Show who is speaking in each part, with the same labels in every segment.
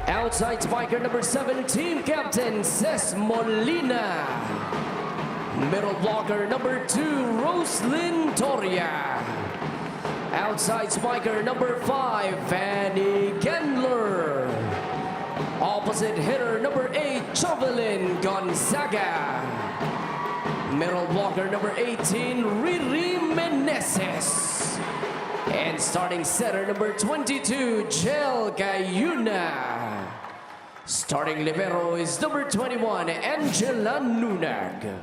Speaker 1: Outside spiker number 7, team captain Ces Molina. Middle blocker number 2, Roslyn Toria. Outside spiker number 5, Fanny Gendler. Opposite hitter number 8, Jovelyn Gonzaga. Middle blocker number 18, Riri Meneses. And starting setter number 22, Jel Gayuna. Starting libero is number 21, Angela Nunag.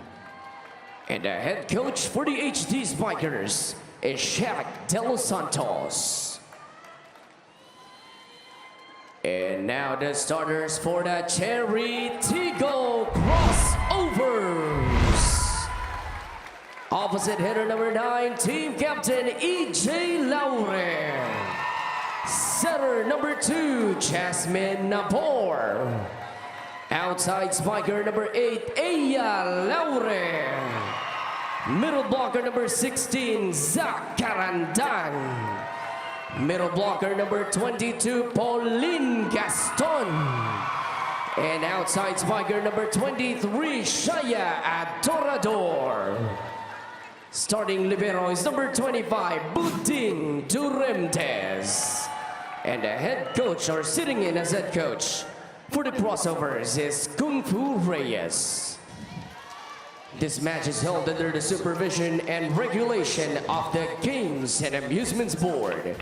Speaker 1: And the head coach for the HD Spikers is Chery De Los Santos. And now the starters for the Chery Tiggo crossovers. Opposite hitter number 9, team captain EJ Laure. Setter number 2, Jasmine Napor. Outside spiker number 8, Aya Laure. Middle blocker number 16, Zach Carandan. Middle blocker number 22, Pauline Gaston. And outside spiker number 23, Shaya Adorador. Starting libero is number 25, Buding Duremtes. And the head coach, or sitting in as head coach for the crossovers, is Kung Fu Reyes. This match is held under the supervision and regulation of the Games and Amusements Board.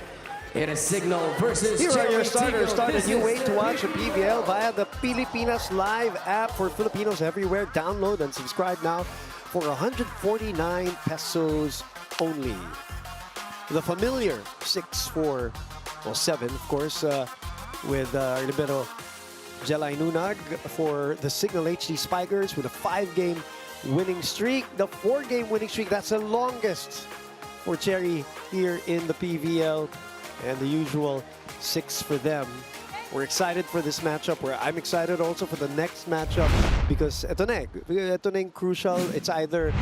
Speaker 1: It is Cignal versus
Speaker 2: Here are your starters.
Speaker 1: Tiggo.
Speaker 2: Start a new way to watch the PVL via the Pilipinas Live app for Filipinos everywhere. Download and subscribe now for 149 pesos only. The familiar 6-4, well 7 of course, with libero Jelay Nunag for the Cignal HD Spikers with a 5-game winning streak. The 4-game winning streak, that's the longest for Chery here in the PVL. And the usual 6 for them. We're excited for this matchup. I'm excited also for the next matchup because ito na yung crucial. It's either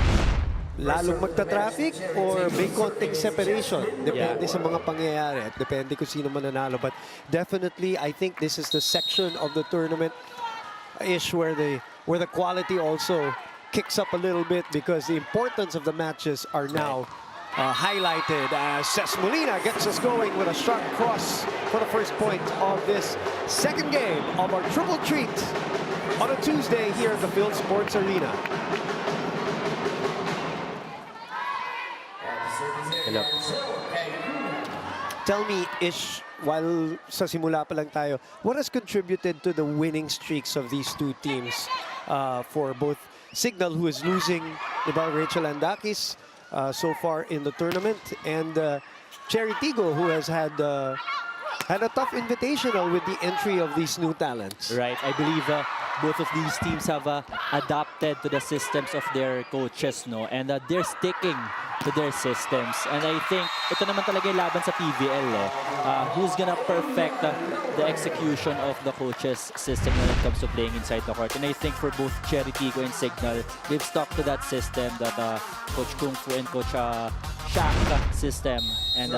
Speaker 2: lalong magta-traffic or may konting separation. Depende sa mga pangyayari at depende kung sino mananalo. But definitely, I think this is the section of the tournament-ish where the quality also kicks up a little bit because the importance of the matches are now highlighted as Ces Molina gets us going with a sharp cross for the first point of this second game of our triple treat on a Tuesday here at the Phil Sports Arena. Tell me, Ish, while sa simula pa lang tayo, what has contributed to the winning streaks of these two teams for both Cignal, who is losing Rachel Andakis so far in the tournament, and Chery Tiggo, who has had a tough invitational with the entry of these new talents.
Speaker 3: Right, I believe both of these teams have adapted to the systems of their coaches, no, and they're sticking to their systems. And I think ito naman talaga yung laban sa PVL, who's gonna perfect the execution of the coach's system when it comes to playing inside the court. And I think for both Chery Tiggo and Cignal, they've stuck to that system, that Coach Kung Fu and Coach Shaq system, and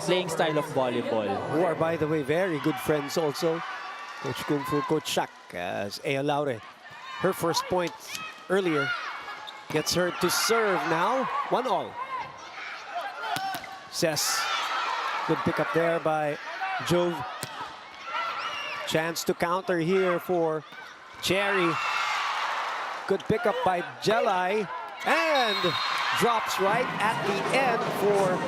Speaker 3: playing style of volleyball.
Speaker 2: Who are, by the way, very good friends also. Coach Kung Fu, Coach Shaq, as Aya Laure. Her first point earlier gets her to serve now. 1-all. Ces. Good pickup there by Jove. Chance to counter here for Chery. Good pickup by Jelay. And drops right at the end for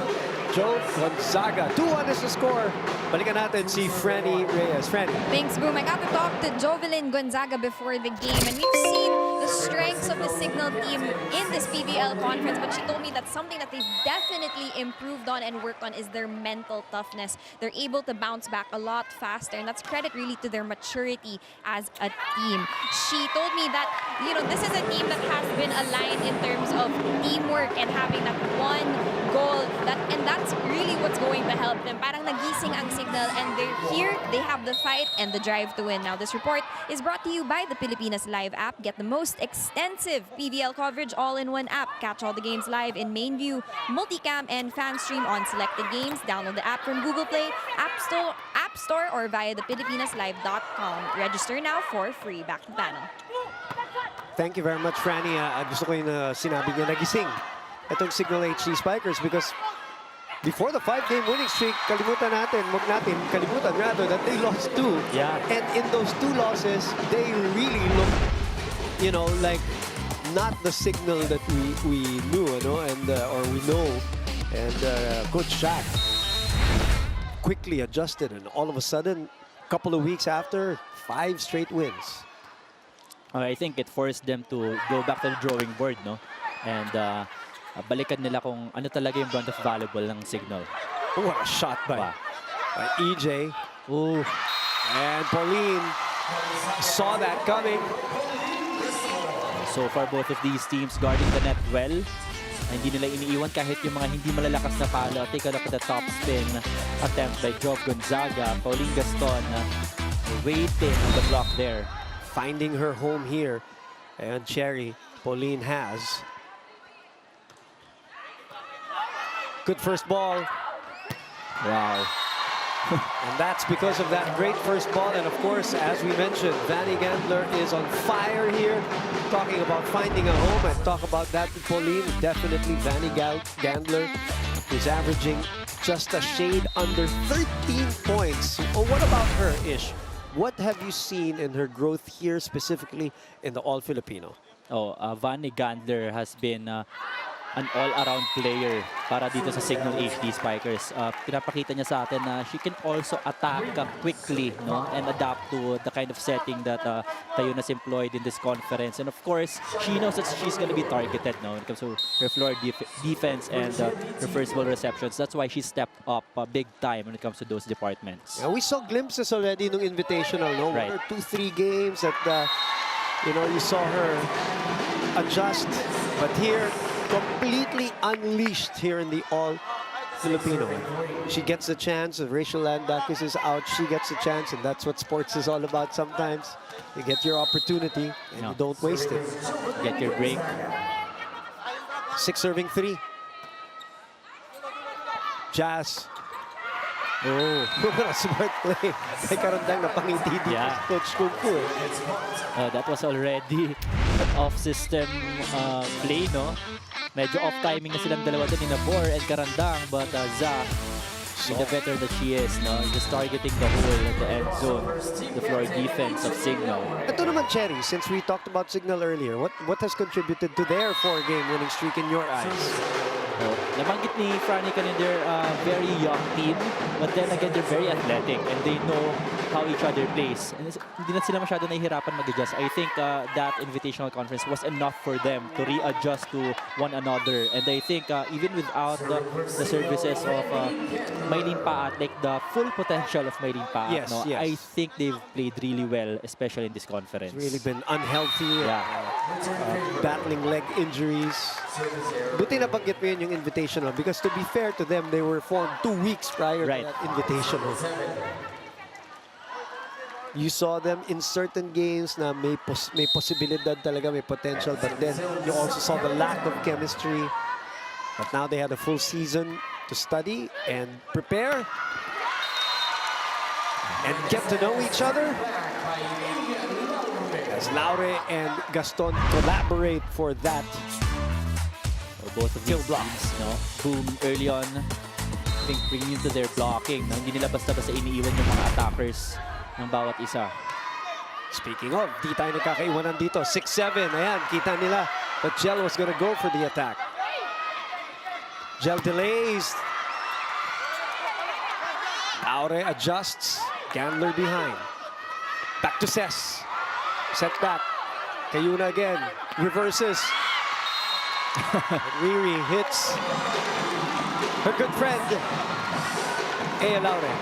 Speaker 2: Jove Gonzaga. 2-1 is the score. Balikan natin si Franny Reyes. Franny.
Speaker 4: Thanks, Boom. I got to talk to Jovelyn Gonzaga before the game, and we've seen the strengths of the Cignal team in this PVL conference, but she told me that something that they've definitely improved on and worked on is their mental toughness. They're able to bounce back a lot faster, and that's credit really to their maturity as a team. She told me that, you know, this is a team that has been aligned in terms of teamwork and having that one goal. And that's really what's going to help them. Parang nagising ang Cignal, and they're here. They have the fight and the drive to win. Now, this report is brought to you by the Pilipinas Live app. Get the most extensive PVL coverage all in one app. Catch all the games live in main view, multicam, and fan stream on selected games. Download the app from Google Play, App Store, or via thepilipinaslive.com. Register now for free. Back to the panel.
Speaker 2: Thank you very much, Franny. Gusto ko yung sinabi niya, nagising itong Cignal HD Spikers because before the 5-game winning streak, wag natin kalimutan rather that they lost 2.
Speaker 3: Yeah.
Speaker 2: And in those 2 losses, they really look, you know, like not the Cignal that we knew, you know, and or we know. And Coach Shaq quickly adjusted, and all of a sudden, a couple of weeks after, 5 straight wins.
Speaker 3: I think it forced them to go back to the drawing board, no? And balikan nila kung ano talaga yung brand of valuable ng Cignal.
Speaker 2: Oh, what a shot by EJ.
Speaker 3: Ooh.
Speaker 2: And Pauline saw that coming.
Speaker 3: So far, both of these teams guarding the net well. Hindi nila iniiwan kahit yung mga hindi malalakas na palo. Take a look at the top spin attempt by Jov Gonzaga. Pauline Gaston waiting on the block there.
Speaker 2: Finding her home here. And Chery, Pauline has. Good first ball.
Speaker 3: Wow.
Speaker 2: And that's because of that great first ball. And of course, as we mentioned, Vanny Gandler is on fire here. Talking about finding a home, and talk about that with Pauline. Definitely Vanny Gandler, who's averaging just a shade under 13 points. Oh, what about her, Ish? What have you seen in her growth here, specifically in the All-Filipino?
Speaker 3: Oh, Vanny Gandler has been an all-around player para dito sa Cignal HD Spikers. Pinapakita niya sa atin na she can also attack quickly, no, and adapt to the kind of setting that Tayunas employed in this conference. And of course, she knows that she's going to be targeted, no, when it comes to her floor defense and her first ball receptions. That's why she stepped up big time when it comes to those departments.
Speaker 2: Yeah, we saw glimpses already in the Invitational, no?
Speaker 3: Right.
Speaker 2: 1 or 2, 3 games that, you know, you saw her adjust. But here, completely unleashed here in the All-Filipino. She gets the chance. Rachel Landakis is out. She gets the chance, and that's what sports is all about sometimes. You get your opportunity, and you don't waste it.
Speaker 3: Get your break.
Speaker 2: 6 serving 3. Jazz. Oh, what a smart play. May karandang na pangiti dito,
Speaker 3: Yeah.
Speaker 2: Coach Kung Fu.
Speaker 3: That was already an off-system play, no? Medyo off-timing na silang dalawa din, Nabor and Karandang, but Za, the veteran that she is, no, just targeting the hole at the end zone, the floor defense of Cignal.
Speaker 2: Ito naman, Chery, since we talked about Cignal earlier, what has contributed to their 4-game winning streak in your eyes?
Speaker 3: Nabanggit ni Franny kanina, they're a very young team, but then again, they're very athletic and they know how each other plays. And hindi na sila masyado nahihirapan mag-adjust. I think that invitational conference was enough for them to readjust to one another. And I think even without the services of Maylene Paat, like the full potential of Maylene Paat,
Speaker 2: Yes,
Speaker 3: no,
Speaker 2: yes.
Speaker 3: I think they've played really well, especially in this conference.
Speaker 2: It's really been unhealthy,
Speaker 3: Yeah.
Speaker 2: battling leg injuries. Buti nabanggit mo yun yung invitational because to be fair to them, they were formed 2 weeks prior
Speaker 3: Right.
Speaker 2: to that invitational. You saw them in certain games na may posibilidad talaga, may potential, but then you also saw the lack of chemistry. But now they had a full season to study and prepare and get to know each other. As Laure and Gaston collaborate for that.
Speaker 3: Both of these
Speaker 2: Kill blocks.
Speaker 3: teams, no, boom early on. I think bringing into their blocking. No? Hindi nila basta-basta iniiwan yung mga attackers ng bawat isa.
Speaker 2: Speaking of, di tayo nagkakaiwanan dito. 6-7, ayan, kita nila. But Gel was gonna go for the attack. Gel delays. Laure adjusts. Gandler behind. Back to Ses. Set back. Kayuna again. Reverses. Riri hits her good friend, Ea Laure.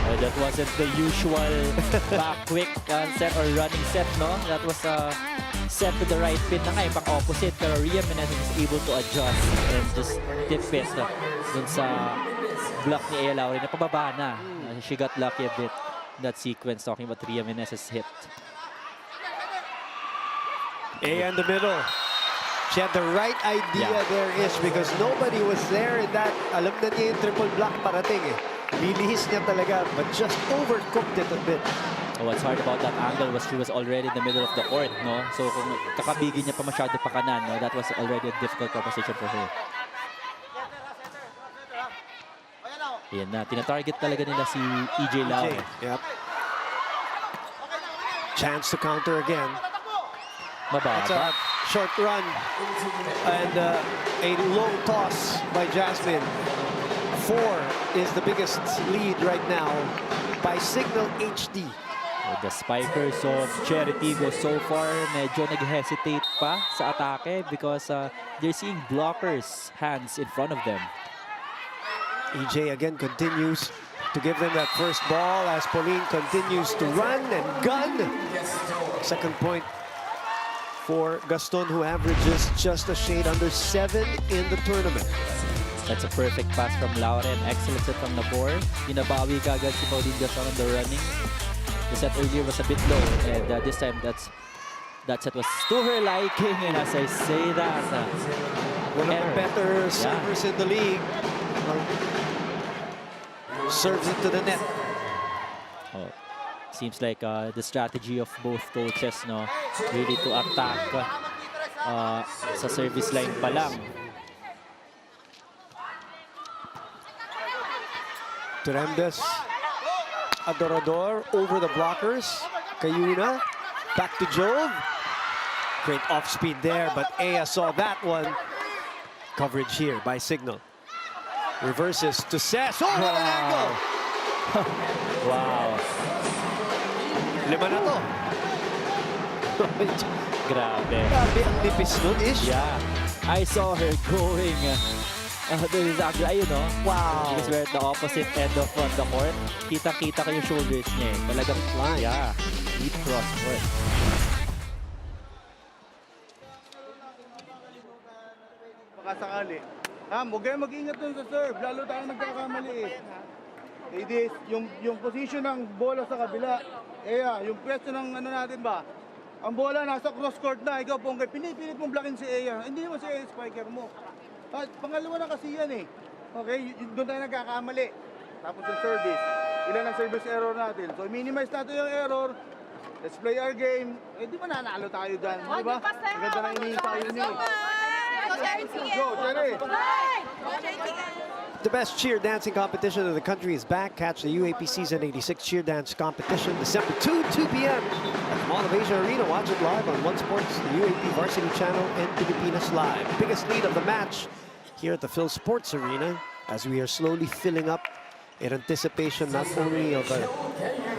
Speaker 3: That wasn't the usual back quick set or running set, no? That was a set to the right pin na nga, pang opposite. Pero Rhea Menezes was able to adjust and just tip it dun sa block ni Ea Laure na pababa na. She got lucky a bit in that sequence, talking about Rhea Menezes' hit.
Speaker 2: Ea in the middle. She had the right idea there, Ish, because nobody was there in that. Alam na niya yung triple block parating eh. Nilihis niya talaga, but just overcooked it a bit.
Speaker 3: What's hard about that angle was she was already in the middle of the court, no? So kung kakabigin niya pa masyado pa kanan, no? That was already a difficult proposition for her. Yan na, tinatarget talaga nila si EJ Laure.
Speaker 2: Yep. Chance to counter again. That's a
Speaker 3: Mababa.
Speaker 2: short run and a long toss by Jasmine. 4 is the biggest lead right now by Cignal HD.
Speaker 3: The spikers of Chery Tiggo so far medyo nag-hesitate pa sa atake because they're seeing blockers' hands in front of them.
Speaker 2: EJ again continues to give them that first ball as Pauline continues to run and gun. Second point for Gaston, who averages just a shade under 7 in the tournament.
Speaker 3: That's a perfect pass from Laure and excellent set from Nabor. Binabawi kagad si Pauline Gaston on the running. The set earlier was a bit low, and this time that set was to her liking. And as I say that,
Speaker 2: One of the better servers in the league. Serves into the net.
Speaker 3: Oh, seems like the strategy of both coaches, no, really to attack sa service line pa lang.
Speaker 2: Tremendous adorador over the blockers. Kayuna back to Jove. Great off speed there, but Ea saw that one. Coverage here by Cignal. Reverses to Sess. Oh, what an angle!
Speaker 3: Wow.
Speaker 2: 5 na to.
Speaker 3: Grabe.
Speaker 2: Grabe ang nipis nun, Ish.
Speaker 3: Yeah. I saw her going. There is actually, ayun, no?
Speaker 2: Wow.
Speaker 3: Because we're at the opposite end of the court. Kitang-kita ko yung shoulders niya. Talagang
Speaker 2: Flying.
Speaker 3: Yeah. Deep cross court.
Speaker 5: Baka sakali. Huwag kayo mag-ingat dun sa serve. Lalo tayo nagkakamali eh. This, yung position ng bola sa kabila. Ea, yung pwesto ng ano natin ba? Ang bola nasa cross court na. Ikaw po, pinipilit mong blockin si Ea. Hindi naman si Ea spiker mo. At pangalawa na kasi yan eh. Okay, doon tayo nagkakamali. Tapos yung service. Ilan ang service error natin. So minimize natin yung error. Let's play our game. Eh di ba nanalo tayo dyan? Di ba? Ang ganda na iniintay yun eh. Go, Chery!
Speaker 2: The best cheer dancing competition in the country is back. Catch the UAP Season 86 Cheer Dance Competition December 2 p.m. at the Mall of Asia Arena. Watch it live on One Sports, the UAP Varsity Channel, and Pilipinas Live. Biggest lead of the match here at the Phil Sports Arena as we are slowly filling up in anticipation not only of a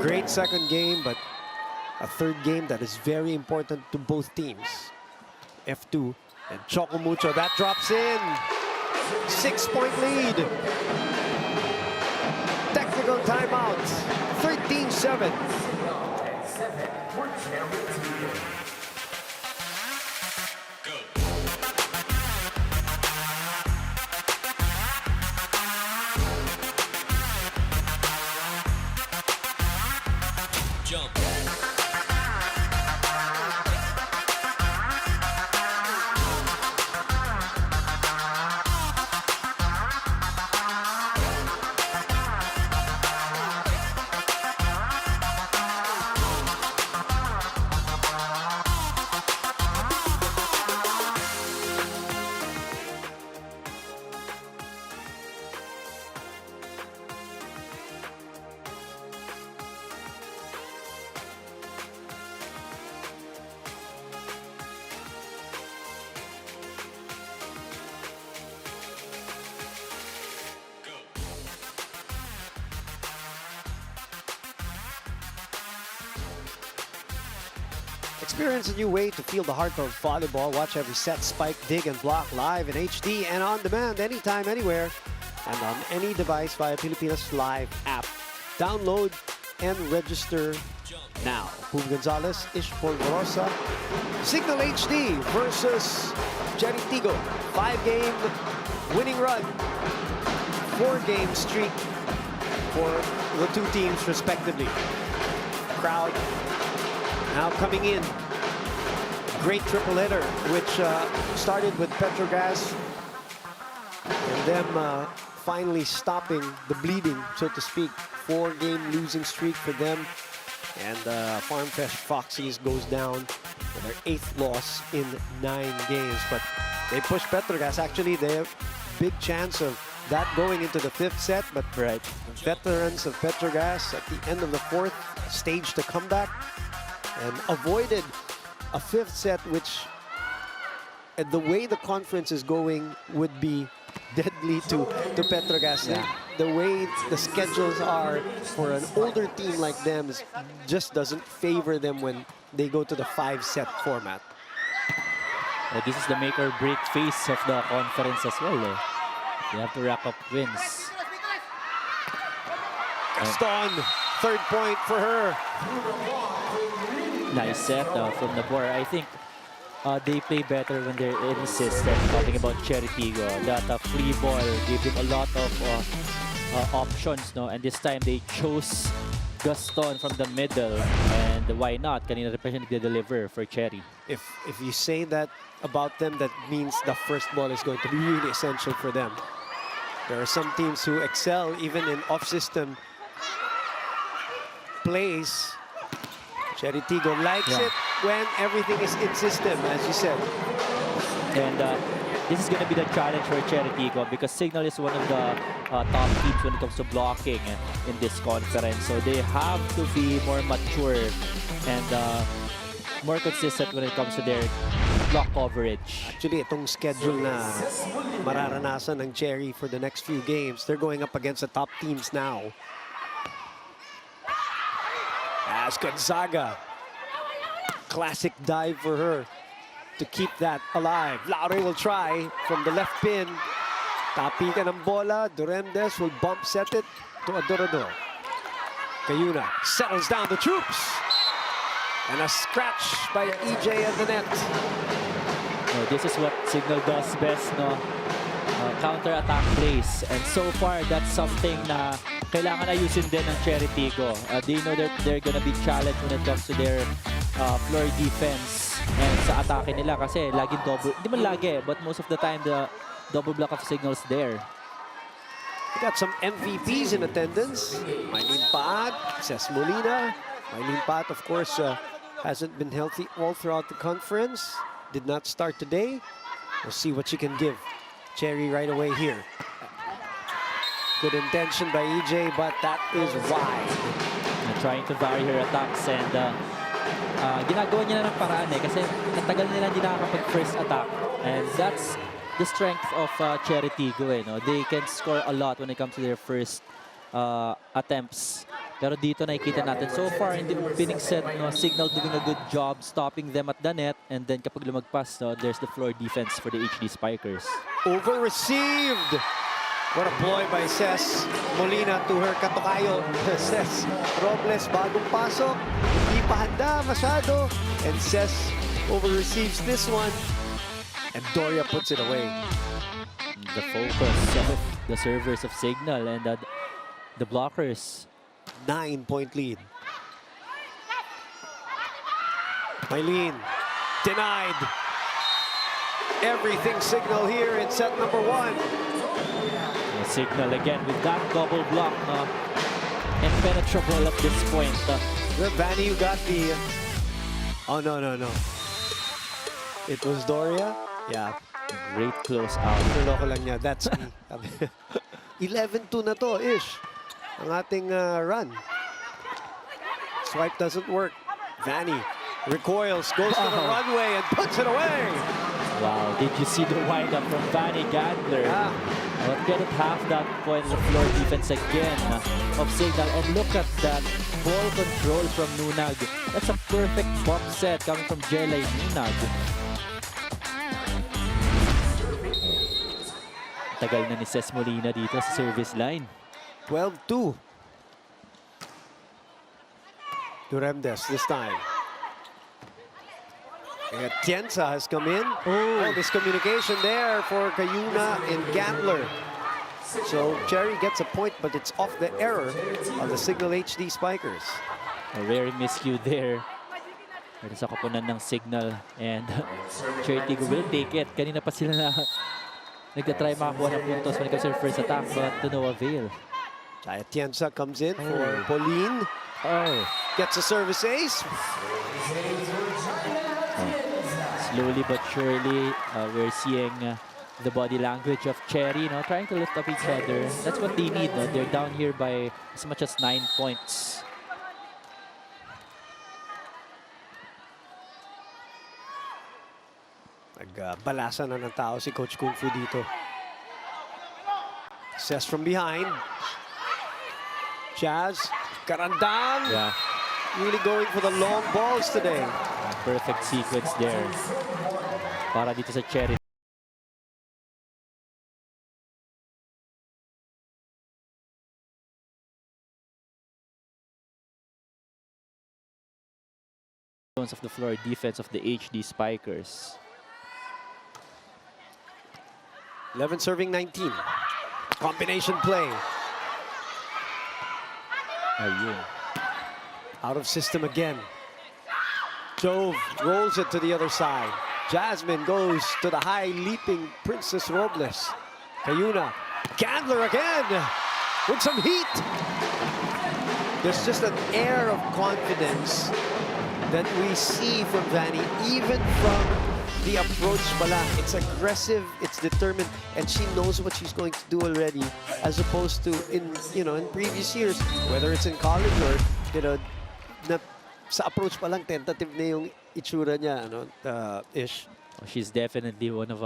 Speaker 2: great second game, but a third game that is very important to both teams. F2 and Choco Mucho, that drops in. 6-point lead. Technical timeout. 13-7.
Speaker 1: Jump.
Speaker 2: Experience a new way to feel the heart of volleyball. Watch every set, spike, dig, and block live in HD and on demand anytime, anywhere, and on any device via Pilipinas Live app. Download and register now. Pum Gonzalez, Ish Polvorosa, Cignal HD versus Chery Tiggo. 5-game winning run, 4-game streak for the two teams respectively. Crowd now coming in. Great triple header, which started with Petrogas and them finally stopping the bleeding, so to speak. 4-game losing streak for them. And Farm Fresh Foxies goes down for their 8th loss in 9 games. But they push Petrogas. Actually, they have big chance of that going into the 5th set. But
Speaker 3: Right.
Speaker 2: veterans of Petrogas at the end of the 4th staged a comeback and avoided a 5th set, which the way the conference is going would be deadly to Petrogas.
Speaker 3: Yeah.
Speaker 2: The way the schedules are for an older team like them just doesn't favor them when they go to the 5-set format.
Speaker 3: This is the make or break phase of the conference as well. They have to rack up wins.
Speaker 2: Gaston, 3rd point for her.
Speaker 3: Nice set from the board. I think they play better when they're in the system. Talking about Chery Tiggo, that free ball gave them a lot of options, no? And this time they chose Gaston from the middle, and why not? Kanina represent they deliver for Chery.
Speaker 2: If you say that about them, that means the first ball is going to be really essential for them. There are some teams who excel even in off-system plays. Chery Tiggo likes it when everything is in system, as you said.
Speaker 3: And this is going to be the challenge for Chery Tiggo because Cignal is one of the top teams when it comes to blocking in this conference. So they have to be more mature and more consistent when it comes to their block coverage.
Speaker 2: Actually, itong schedule na mararanasan ng Chery for the next few games, they're going up against the top teams now. As Gonzaga, classic dive for her to keep that alive. Laure will try from the left pin. Tapikan ng bola. Durendes will bump set it to Adorador. Cayuna settles down the troops. And a scratch by EJ at the net.
Speaker 3: This is what Cignal does best, no? Counter-attack plays. And so far, that's something na kailangan ayusin din ng Chery Tiggo. They know that they're gonna be challenged when it comes to their floor defense and sa atake nila kasi laging double. Hindi man lagi, but most of the time, the double block of Cignal's there.
Speaker 2: We got some MVPs in attendance. Mylene Paat, Ces Molina. Mylene Paat, of course, hasn't been healthy all throughout the conference. Did not start today. We'll see what she can give Chery right away here. Good intention by EJ, but that is wide.
Speaker 3: Trying to vary her attacks and ginagawa niya na ng paraan kasi natagal nila hindi nakakapag-first attack. And that's the strength of Chery Tiggo. No? They can score a lot when it comes to their first attempts. Pero dito nakikita natin, so far in the opening set, no, Cignal doing a good job stopping them at the net. And then kapag lumagpas, no, there's the floor defense for the HD Spikers.
Speaker 2: Over-received. What a ploy by Ces Molina to her katokayo. Ces Robles, bagong pasok. Hindi pa handa masyado. And Ces over-receives this one. And Doria puts it away.
Speaker 3: The focus of the servers of Cignal and the blockers.
Speaker 2: 9-point lead. Mylene denied. Everything Cignal here in set number 1.
Speaker 3: Cignal again with that double block. Impenetrable at this point.
Speaker 2: Vanny, you got the... Oh, no. It was Doria? Yeah.
Speaker 3: Great close out.
Speaker 2: Niloko lang niya. That's me. 11-2 na to, ish. Ang ating run. Swipe doesn't work. Vanny recoils, goes to the runway, and puts it away.
Speaker 3: Wow, did you see the wind-up from Vanny Gandler?
Speaker 2: Yeah.
Speaker 3: But couldn't have that point of the floor defense again of Cignal. And look at that ball control from Nunag. That's a perfect bump set coming from Jelay Nunag. Tagal na ni Ces Molina dito sa service line.
Speaker 2: 12-2. Duremdes this time. And Tienza has come in. Oh, miscommunication there for Cayuna and Gandler. So Chery gets a point, but it's off the error of the Cignal HD Spikers.
Speaker 3: A rare miscue there. Pero sa kapunan ng Cignal, and Chery Tiggo will take it. Kanina pa sila na nagtatry makakuha ng puntos when it comes to their first attack, but to no avail.
Speaker 2: Tienza comes in for Pauline. Gets a service ace.
Speaker 3: Slowly but surely, we're seeing the body language of Chery, trying to lift up each other. That's what they need. They're down here by as much as 9 points.
Speaker 2: Nagbalasa na ng tao si Coach Kung Fu dito. Says from behind. Jazz, Karandang.
Speaker 3: Yeah.
Speaker 2: Really going for the long balls today.
Speaker 3: Perfect sequence there. Para dito sa Chery. Of the floor defense of the HD Spikers.
Speaker 2: 11 serving 19. Combination play.
Speaker 3: Ayun.
Speaker 2: Out of system again. Jove rolls it to the other side. Jasmine goes to the high leaping Princess Robles. Cayuna. Gandler again with some heat. There's just an air of confidence that we see from Vanny, even from the approach pala. It's aggressive, it's determined, and she knows what she's going to do already, as opposed to in previous years, whether it's in college or na sa approach pa lang tentative na yung itsura niya, ish.
Speaker 3: She's definitely one of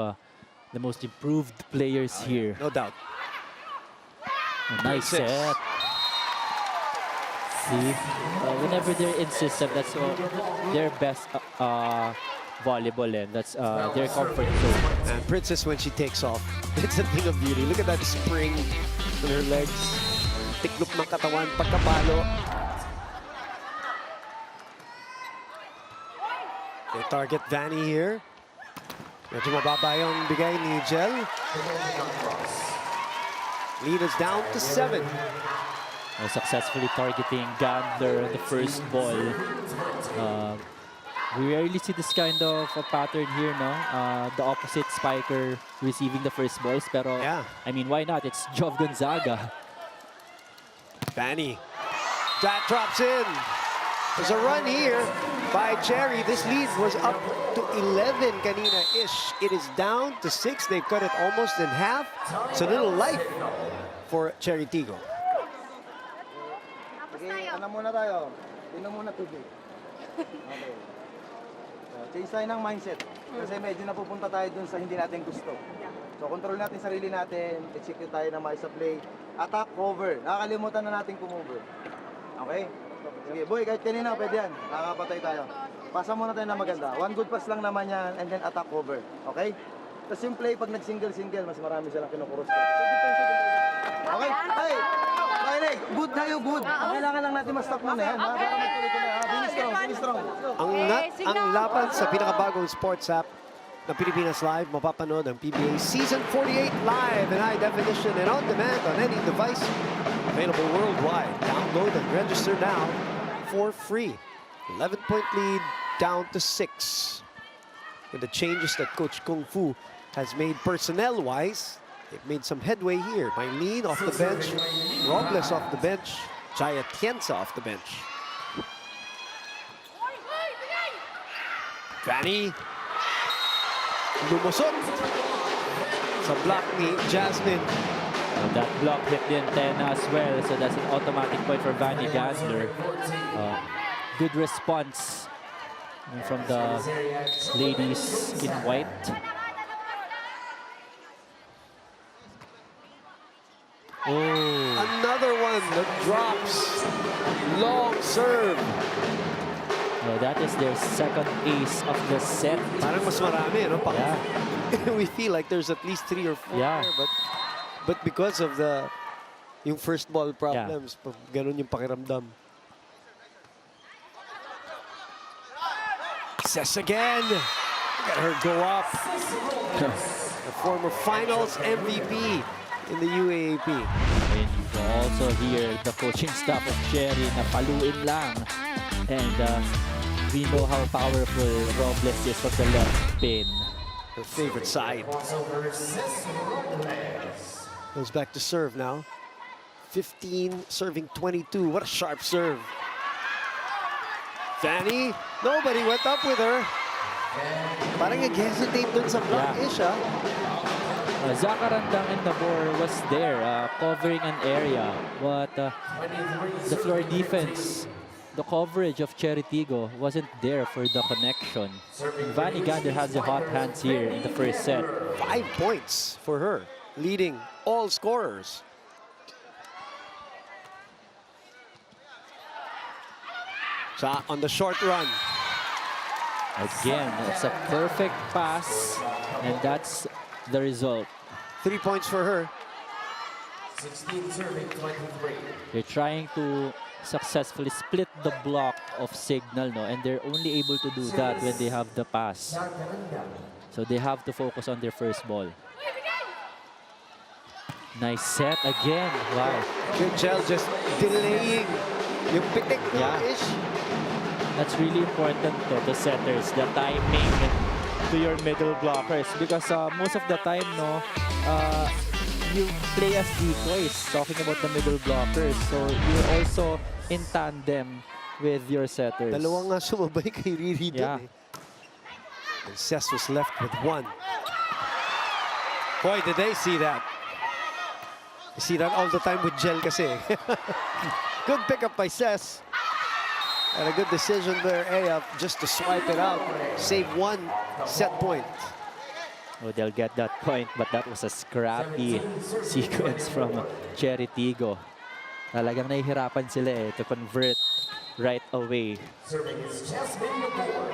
Speaker 3: the most improved players here.
Speaker 2: No doubt.
Speaker 3: A nice set. See, whenever they're in system, that's their best volleyball, and that's their comfort zone.
Speaker 2: And Princess, when she takes off, it's a thing of beauty. Look at that spring on her legs. Tiklop ng katawan, pagkapalo. They target Vanny here. Medyo mababa yung bigay ni Jel. Lead is down to 7.
Speaker 3: Successfully targeting Gandler on the first ball. We rarely see this kind of a pattern here, no? The opposite spiker receiving the first balls, pero
Speaker 2: Yeah.
Speaker 3: I mean, why not? It's Jove Gonzaga.
Speaker 2: Vanny. That drops in. There's a run here by Chery. This lead was up to 11 kanina-ish. It is down to 6. They've cut it almost in half. It's a little life for Chery Tiggo.
Speaker 5: Okay, ano muna tayo? Inom muna tubig. Okay. Change tayo ng mindset. Kasi medyo napupunta tayo dun sa hindi natin gusto. So, control natin sarili natin. Execute tayo na maayos sa play. Attack, cover. Nakakalimutan na natin kumover. Okay? Sige, boy, kahit kanina, pwede yan. Nakakapatay tayo. Pasa muna tayo na maganda. One good pass lang naman yan, and then attack, cover. Okay? Tapos yung play, pag nag-single-single, mas marami silang kinukurus. Okay? Hey! Kainig, good tayo, good. Ang kailangan lang natin ma-stop muna yan. Para magtuloy-tuloy. Finish strong, finish strong.
Speaker 2: Ang laban sa pinakabagong sports app ng Pilipinas Live, mapapanood ang PBA Season 48 live in high definition and on demand on any device. Available worldwide. Download and register now for free. 11-point lead down to 6. With the changes that Coach Kung Fu has made personnel-wise, they've made some headway here. Mylene off the bench, Robles off the bench, Jaya Tienza off the bench. Vanny lumusot sa block ni Jasmine.
Speaker 3: That block hit the antenna as well, so that's an automatic point for Vanny Gandler. Good response from the ladies in white. Oh,
Speaker 2: Another one that drops. Long serve.
Speaker 3: that is their second ace of the set.
Speaker 2: Parang mas marami, no?
Speaker 3: Yeah.
Speaker 2: We feel like there's at least 3 or 4
Speaker 3: Yeah.
Speaker 2: there, but because of yung first ball problems, ganun yung pakiramdam. Sess again. Get her go up. The former finals MVP in the UAAP.
Speaker 3: And you can also hear the coaching staff of Chery na paluin lang. And we know how powerful Robles is from the left pin.
Speaker 2: Her favorite side. Goes back to serve now. 15, serving 22. What a sharp serve. Fanny, nobody went up with her. Parang nag-hesitate dun sa block-ish, ah.
Speaker 3: Zakarandang and Nabor was there, covering an area. But the floor defense, the coverage of Chery Tiggo wasn't there for the connection. Vanny Gander has the hot hands here in the first set.
Speaker 2: 5 points for her, leading all scorers. On the short run.
Speaker 3: Again, it's a perfect pass, and that's the result.
Speaker 2: 3 points for her.
Speaker 1: 16 serving 23.
Speaker 3: They're trying to successfully split the block of Cignal, no? And they're only able to do that when they have the pass. So they have to focus on their first ball. Nice set again. Wow.
Speaker 2: Cignal just delaying yung pitik ish.
Speaker 3: That's really important to the setters, the timing to your middle blockers, because most of the time, no, you play as decoys, talking about the middle blockers. So you're also in tandem with your setters.
Speaker 2: Dalawang nga sumabay kay Riri dun, eh. And Sess was left with 1. Boy, did they see that. You see that all the time with Gel kasi. Good pickup by Sess. And a good decision there, Aya, just to swipe it out. Save 1 set point.
Speaker 3: Oh, they'll get that point, but that was a scrappy sequence from Chery Tiggo. Talagang nahihirapan sila eh to convert right away.
Speaker 1: Serving is Jasmine Nabor.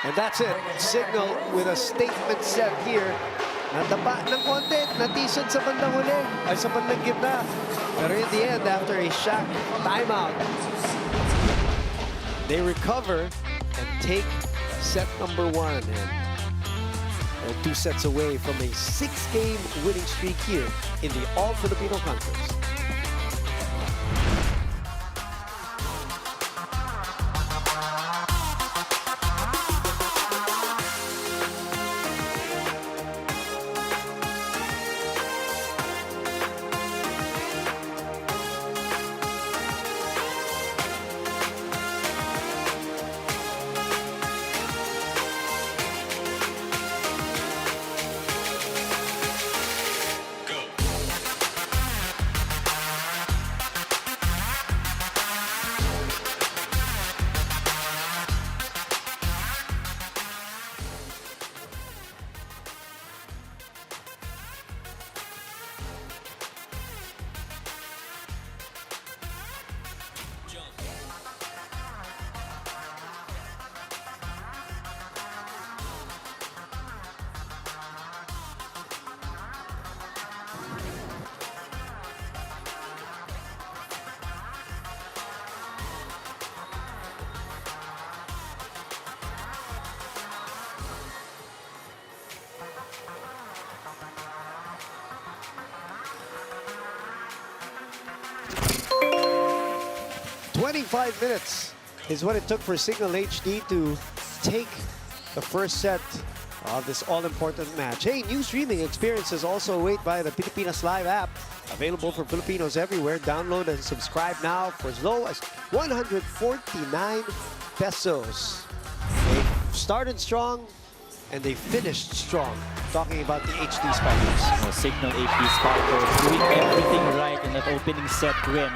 Speaker 2: And that's it. Cignal with a statement set here. Natapa ng konti, natisod sa bandang huli, ay sa bandang gitna. Pero in the end, after a shot timeout, they recover and take set number 1. And they're 2 sets away from a 6-game winning streak here in the All-Filipino Conference. "25 minutes is what it took for Cignal HD to take the first set of this all-important match. Hey, new streaming experiences also await via the Pilipinas Live app. Available for Filipinos everywhere. Download and subscribe now for as low as 149 pesos. They started strong and they finished strong. Talking about the HD Spikers.
Speaker 3: Cignal HD Spikers doing everything right in that opening set win.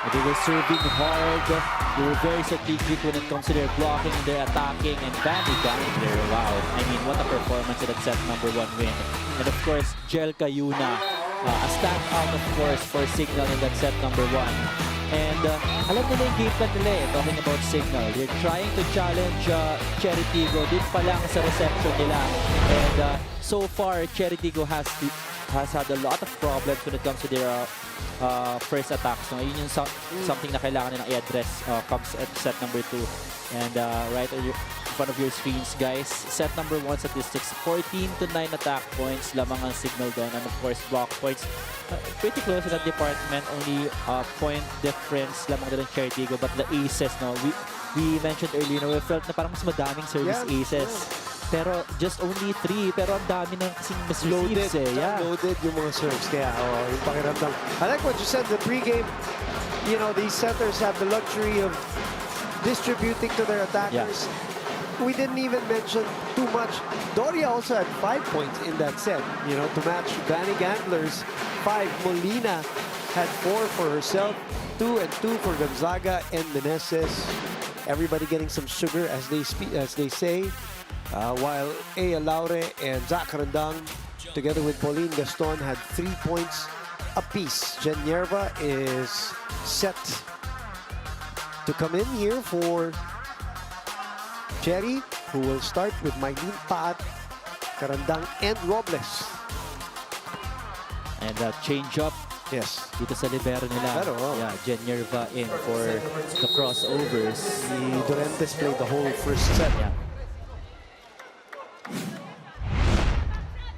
Speaker 3: They were serving hard. They were very strategic when it comes to their blocking and their attacking. And Vanny Gander, wow. I mean, what a performance in that set number 1 win. And of course, Jel Cayuna, a standout, of course, for Cignal in that set number 1. And alam nila yung game plan nila eh, talking about Cignal. They're trying to challenge Chery Tiggo. Dun pa lang sa reception nila. And so far, Chery Tiggo has has had a lot of problems when it comes to their first attacks. No? Yun yung something na kailangan nilang i-address comes at set number 2. And right in front of your screens, guys, set number 1 statistics, 14-9 attack points lamang ang Cignal doon. And of course, block points, pretty close in that department. Only point difference lamang doon ng Chery Tiggo. But the aces, no, we mentioned earlier, we felt na parang mas madaming service aces. Pero just only 3. Pero ang dami na kasing mas receives eh. Yeah.
Speaker 2: Loaded yung mga serves. Kaya, yung pakiramdam. I like what you said, the pregame, you know, these centers have the luxury of distributing to their attackers.
Speaker 3: Yeah.
Speaker 2: We didn't even mention too much. Doria also had 5 points in that set, you know, to match Danny Gambler's 5. Molina had 4 for herself, 2 and 2 for Gonzaga and Meneses. Everybody getting some sugar, as they say. While Ea Laure and Zach Randang, together with Pauline Gaston, had 3 points apiece. Jen Yerva is set to come in here for Chery, who will start with Mylene Paat, Karandang, and Robles.
Speaker 3: And change up
Speaker 2: Yes.
Speaker 3: dito sa libero nila.
Speaker 2: Pero,
Speaker 3: yeah, Jen Yerva in for the crossovers.
Speaker 2: Si Durentes played the whole first set.
Speaker 3: Yeah.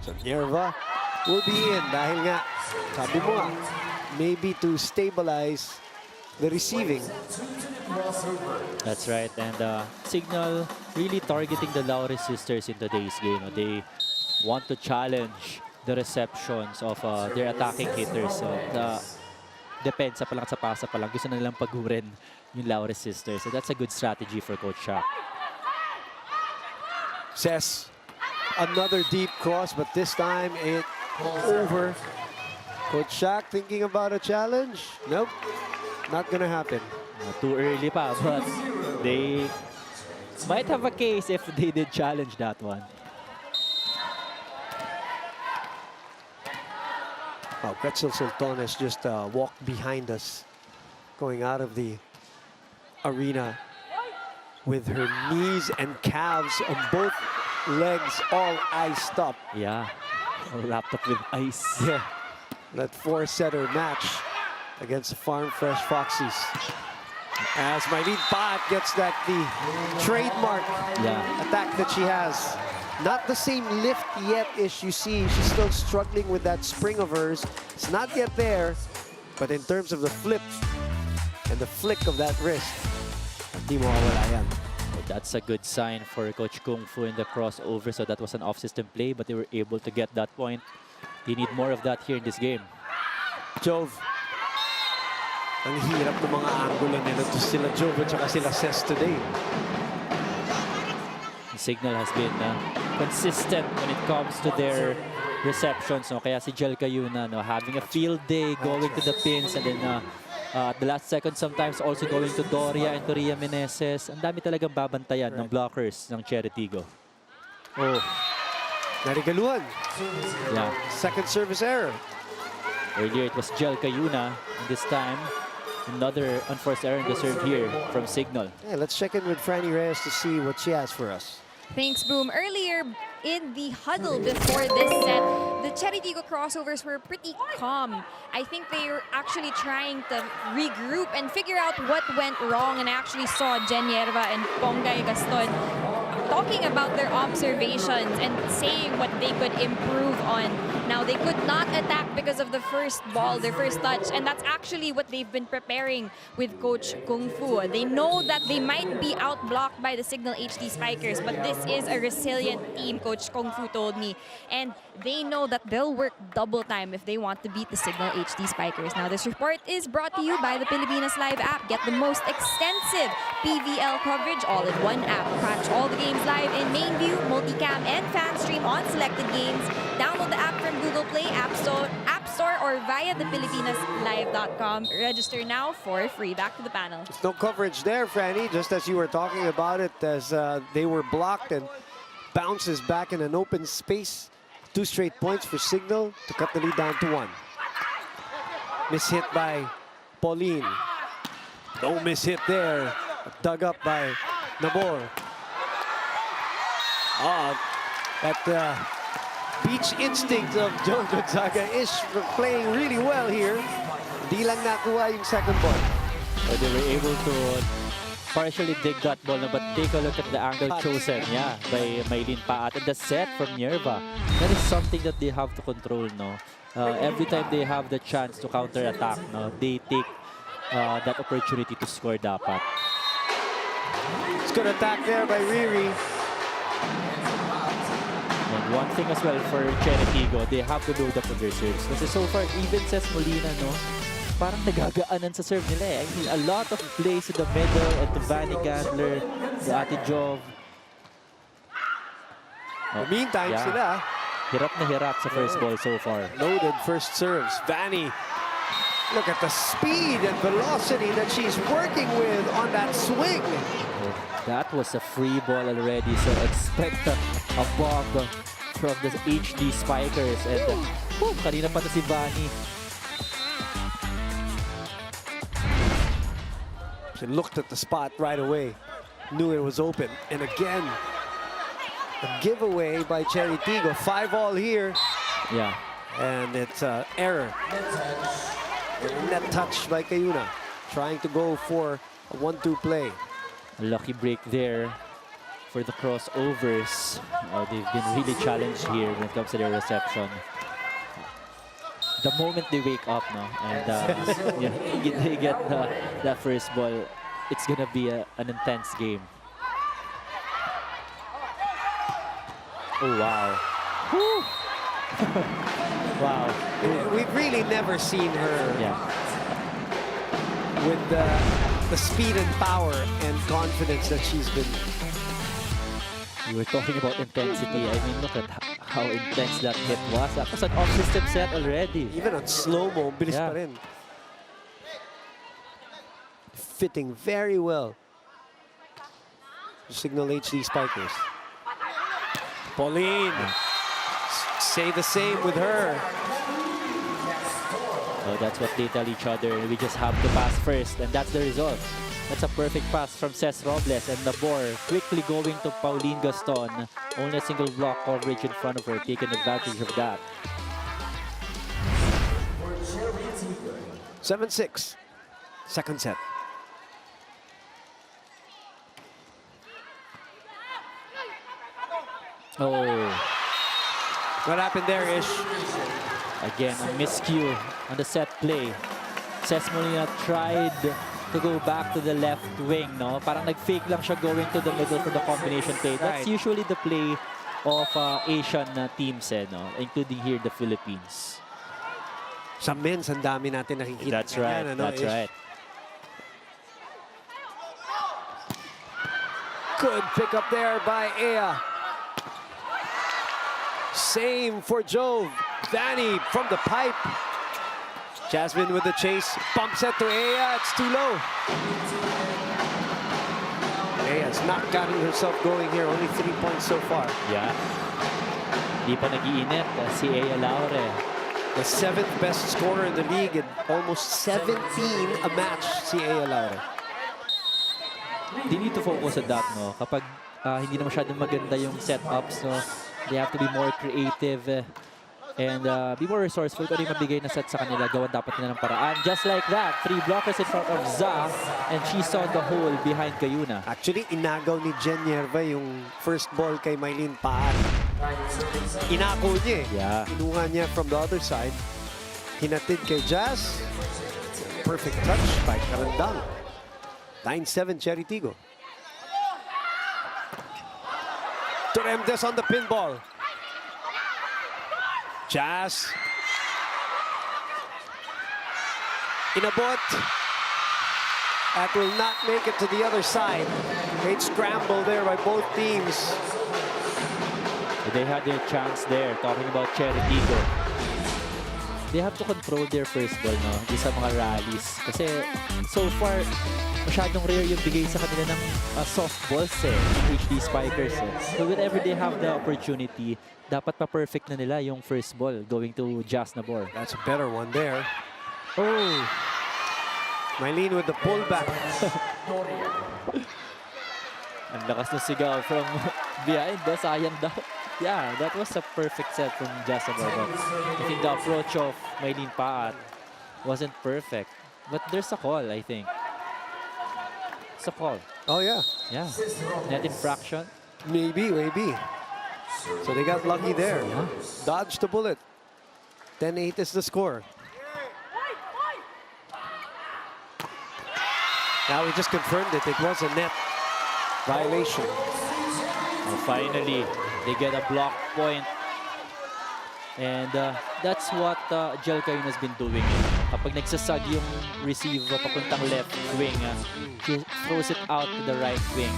Speaker 2: So Yerva will be in dahil nga, sabi mo nga, maybe to stabilize the receiving.
Speaker 3: That's right. And Cignal really targeting the Laure sisters in today's game. They want to challenge the receptions of their attacking hitters. So, depensa pa lang sa pasa pa lang. Gusto na nilang pagurin yung Laure sisters. So, that's a good strategy for Coach Shaq.
Speaker 2: Says another deep cross, but this time it over. Coach Shaq thinking about a challenge? Nope, not gonna happen.
Speaker 3: Too early pa, but they might have a case if they did challenge that one.
Speaker 2: Oh, Quetzal Sultones just walked behind us, going out of the arena with her knees and calves on both legs all iced up.
Speaker 3: Yeah, wrapped up with ice.
Speaker 2: Yeah, that 4-setter match against the Farm Fresh Foxies. As Mylene Paat gets the trademark attack that she has. Not the same lift yet as you see. She's still struggling with that spring of hers. It's not yet there, but in terms of the flip and the flick of that wrist, hindi mawawala yan.
Speaker 3: That's a good sign for Coach Kung Fu in the crossover. So that was an off-system play, but they were able to get that point. They need more of that here in this game.
Speaker 2: Jove. Ang hirap ng mga angulo nila to sila Jove at saka sila Ses today.
Speaker 3: Cignal has been consistent when it comes to their receptions. No? Kaya si Jel Cayuna having a field day, going to the pins, and then at the last second sometimes also going to Doria and to Ria Meneses. Ang dami talagang babantayan ng blockers ng Chery Tiggo. Oh,
Speaker 2: Narigaluhan.
Speaker 3: yeah.
Speaker 2: Second service error.
Speaker 3: Earlier it was Jel Cayuna, and this time another unforced error in the serve here from Cignal.
Speaker 2: Yeah, let's check in with Franny Reyes to see what she has for us.
Speaker 4: Thanks, Boom. Earlier in the huddle before this set, the Chery Tiggo crossovers were pretty calm. I think they were actually trying to regroup and figure out what went wrong. And I actually saw Jen Yerva and Pongay Gaston talking about their observations and saying what they could improve on. Now, they could not attack because of the first ball, their first touch, and that's actually what they've been preparing with Coach Kung Fu. They know that they might be outblocked by the Cignal HD Spikers, but this is a resilient team, Coach Kung Fu told me. And they know that they'll work double time if they want to beat the Cignal HD Spikers. Now, this report is brought to you by the Pilipinas Live app. Get the most extensive PVL coverage all in one app. Catch all the games live in main view, multicam, and fan stream on selected games. Download the app from Google Play, App Store, or via thepilipinaslive.com. Register now for free. Back to the panel.
Speaker 2: There's no coverage there, Franny, just as you were talking about it, as they were blocked and bounces back in an open space. 2 straight points for Cignal to cut the lead down to 1. Mishit by Pauline. No mishit there. Dug up by Nabor. beach instinct of John Gonzaga is playing really well here. Di lang nakuha yung second ball.
Speaker 3: So they were able to partially dig that ball, no? But take a look at the angle chosen, by Maylin Paat. And the set from Nierva, that is something that they have to control, no? Every time they have the chance to counter-attack, no, they take that opportunity to score dapat.
Speaker 2: It's good attack there by Riri.
Speaker 3: And one thing as well for Chery Tiggo, they have to build up on their serves. Kasi so far, even says Molina, no, parang nagagaanan sa serve nila. I mean, a lot of plays in the middle and to Vanny Gandler, to Ate Jov.
Speaker 2: In the meantime, sila
Speaker 3: hirap na hirap sa first ball so far.
Speaker 2: loaded first serves. Vanny, look at the speed and velocity that she's working with on that swing.
Speaker 3: That was a free ball already, so expect a bomb from the HD spikers. And kanina pa to si Vanny.
Speaker 2: She looked at the spot right away, knew it was open, and again, a giveaway by Chery Tiggo. 5-all here,
Speaker 3: Yeah.
Speaker 2: and it's an error. Net touch by Cayuna, trying to go for a 1-2 play.
Speaker 3: A lucky break there for the crossovers. They've been really challenged here when it comes to their reception. The moment they wake up, no, and they get that first ball, it's gonna be an intense game. Oh wow! Wow!
Speaker 2: We've really never seen her with the speed and power and confidence that she's been.
Speaker 3: You were talking about intensity. I mean, look at how intense that hit was. That was an off-system set already.
Speaker 2: Even on slow-mo, bilis pa rin. Fitting very well. Cignal HD spikers. Pauline, say the same with her.
Speaker 3: So that's what they tell each other. We just have to pass first, and that's the result. That's a perfect pass from Ces Robles, and Nabor quickly going to Pauline Gaston. Only a single block coverage in front of her, taking advantage of that.
Speaker 2: 7-6. Second set.
Speaker 3: Oh,
Speaker 2: What happened there, Ish?
Speaker 3: again, a miscue on the set play. Ces Molina tried to go back to the left wing, no? Parang nag-fake lang siya going to the middle for the combination play. That's usually the play of Asian teams, no? Including here the Philippines.
Speaker 2: Sa men's, ang dami natin nakikita.
Speaker 3: That's right,
Speaker 2: Ganyan,
Speaker 3: that's
Speaker 2: Ish?
Speaker 3: right.
Speaker 2: Good pick up there by Ea. Same for Jove. Vanny from the pipe. Jasmine with the chase. Bumps it to Ea. It's too low. Ea's not gotten herself going here. Only 3 points so far.
Speaker 3: Yeah. Di pa nag-iinit si Ea Laure.
Speaker 2: The 7th best scorer in the league and almost 17 a match si Ea Laure.
Speaker 3: They need to focus on that, no? Kapag hindi na masyadong maganda yung setups, no? They have to be more creative and be more resourceful kung ano yung mabigay na set sa kanila. Gawan dapat nila ng paraan. Just like that, 3 blockers in front of Za, and she saw the hole behind Cayuna.
Speaker 2: Actually, inagaw ni Jen Nierva yung first ball kay Maylin Paat. Inako niya eh.
Speaker 3: Yeah.
Speaker 2: Kinuha niya from the other side. Hinatid kay Jazz. Perfect touch by Karandang. 9-7 Chery Tiggo. Torrentes on the pinball. Jazz. Inabot. That will not make it to the other side. Great scramble there by both teams.
Speaker 3: They had their chance there, talking about Chery Tiggo. They have to control their first ball, no? Di sa mga rallies. Kasi so far, masyadong rare yung bigay sa kanila ng soft balls HD spikers. So whenever they have the opportunity, dapat pa-perfect na nila yung first ball going to Jazz Nabor.
Speaker 2: That's a better one there.
Speaker 3: Oh!
Speaker 2: Maylin with the pullback.
Speaker 3: Ang lakas ng sigaw from behind, sayang daw. Yeah, that was a perfect set from Jasabor. But I think the approach of Maylene Paat wasn't perfect. But there's a call, I think. It's a call.
Speaker 2: Oh, yeah.
Speaker 3: Yeah. Net infraction.
Speaker 2: Maybe. So they got lucky there. Dodged the bullet. 10-8 is the score. Now we just confirmed it. It was a net violation.
Speaker 3: Oh, finally, they get a block point. And that's what Jelkain has been doing. Kapag nagsasag yung receive papuntang left wing, he throws it out to the right wing.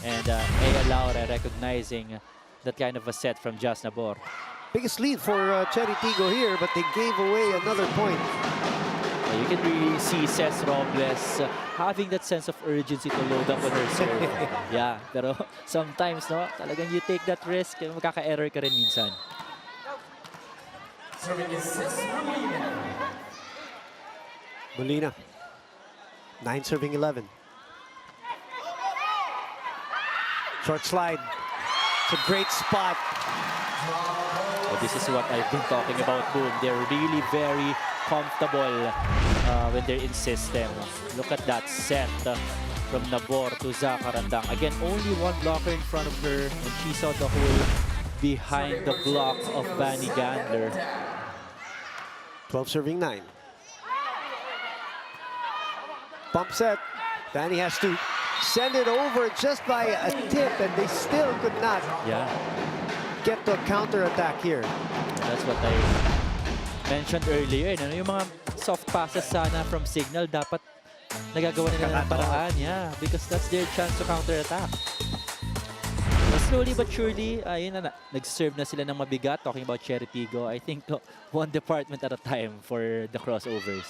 Speaker 3: And Ea Laure recognizing that kind of a set from Jasnabor.
Speaker 2: Biggest lead for Chery Tiggo here, but they gave away another point.
Speaker 3: You can really see Ces Robles having that sense of urgency to load up on her serve. Yeah, pero sometimes, no, talagang you take that risk, magkaka-error ka rin minsan.
Speaker 2: Molina. 9 serving 11. Short slide. It's a great spot.
Speaker 3: Well, this is what I've been talking about, Boom. They're really very comfortable when they're in system. Look at that set from Nabor to Zakarandang. Again, only one blocker in front of her, and she saw the hole behind the block of Vanny Gandler.
Speaker 2: 12 serving 9. Pump set. Vanny has to send it over just by a tip, and they still could not get to a counter-attack here.
Speaker 3: That's what I mentioned earlier. Yung mga soft passes sana from Cignal, dapat nagagawa nila ng paraan. Yeah, because that's their chance to counter-attack. Slowly but surely, yun na, nag-serve na sila ng mabigat. Talking about Chery Tiggo, I think one department at a time for the crossovers.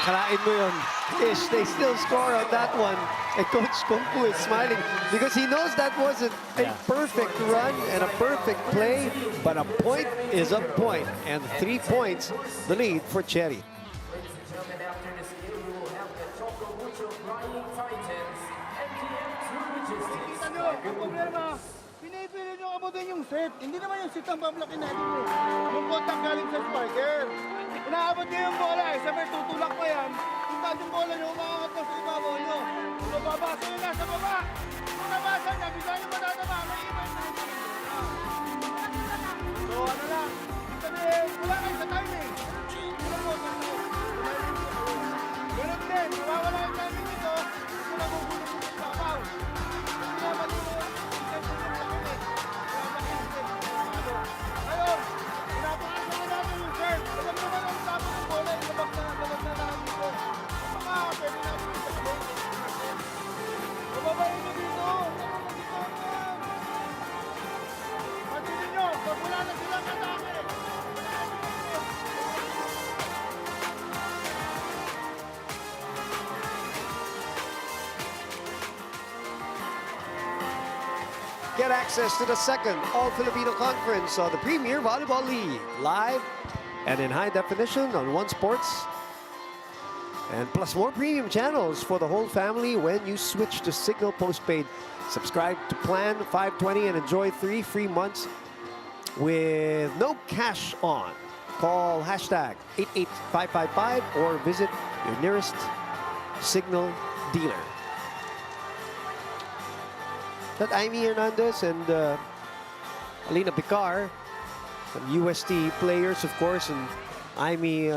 Speaker 2: Kalain mo yun. Ish, they still score on that one. And Coach Kungfu is smiling because he knows that wasn't a perfect run and a perfect play, but a point is a point. And 3 points, the lead for Chery.
Speaker 5: Ang problema, pinipili nyo abutin yung set. Hindi naman yung set ang pamlaki natin. Yung contact galing sa spiker. Inaabot nyo yung bola eh. Sabi, tutulak pa yan. Yung yung bola nyo, umakangat na sa ibabaw nyo. Kung mababasa nyo nasa baba. Kung nabasa nyo, bisa nyo matatama. May ibang na yung so ano lang. Sabi, wala kayo sa timing. Wala mo, ganun din. Nawawala yung timing nito. Wala mo gulo sa ibabaw. Ngayon, pinapakita na natin yung serve. Alam naman ang tapos ng bola, ilabak na namin dito. Baka pwede natin yung serve. Mababayin nyo dito. Matinin nyo, pag wala na silang atake.
Speaker 2: Get access to the second All-Filipino Conference of the Premier Volleyball League, live and in high definition on One Sports. And plus more premium channels for the whole family when you switch to Cignal Postpaid. Subscribe to Plan 520 and enjoy 3 free months with no cash on. Call hashtag 88555 or visit your nearest Cignal dealer. That Amy Hernandez and Alina Picar, some UST players, of course, and Amy,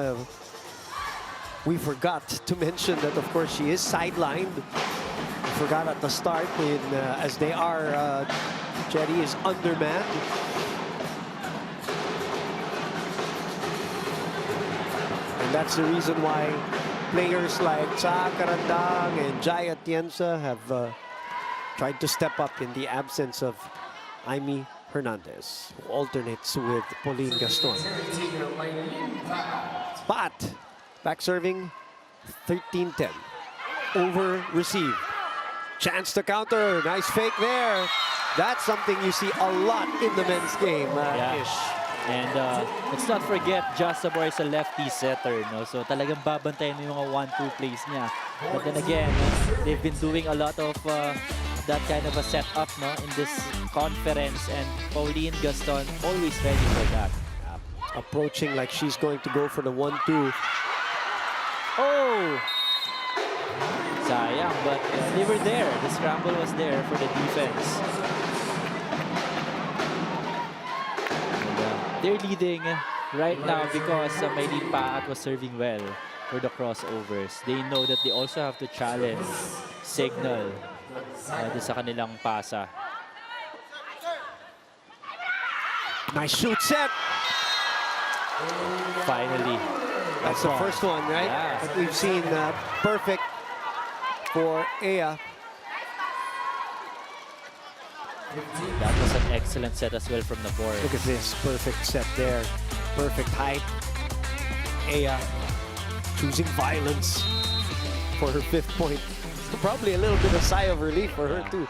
Speaker 2: we forgot to mention that, of course, she is sidelined. We forgot at the start, as they are, Chery is undermanned. And that's the reason why players like Cha Karandang and Jai Atienza have tried to step up in the absence of Amy Hernandez, who alternates with Pauline Gaston. But back serving, 13-10. Over receive. Chance to counter. Nice fake there. That's something you see a lot in the men's game. Ish.
Speaker 3: And let's not forget, Jasabor is a lefty setter, no? So talagang babantayan mo yung mga 1-2 plays niya. But then again, they've been doing a lot of that kind of a setup, no, in this conference, and Pauline Gaston always ready for that.
Speaker 2: Approaching like she's going to go for the 1-2.
Speaker 3: Oh! Sayang, but they were there. The scramble was there for the defense. And, they're leading right now because Maylene Paat was serving well for the crossovers. They know that they also have to challenge Cignal sa kanilang pasa.
Speaker 2: Nice shoot set.
Speaker 3: Finally.
Speaker 2: That's the first one, right?
Speaker 3: Yeah.
Speaker 2: That we've seen perfect for Ea.
Speaker 3: That was an excellent set as well from the board.
Speaker 2: Look at this perfect set there. Perfect height. Ea choosing violence for her 5th point. Probably a little bit of sigh of relief for her too.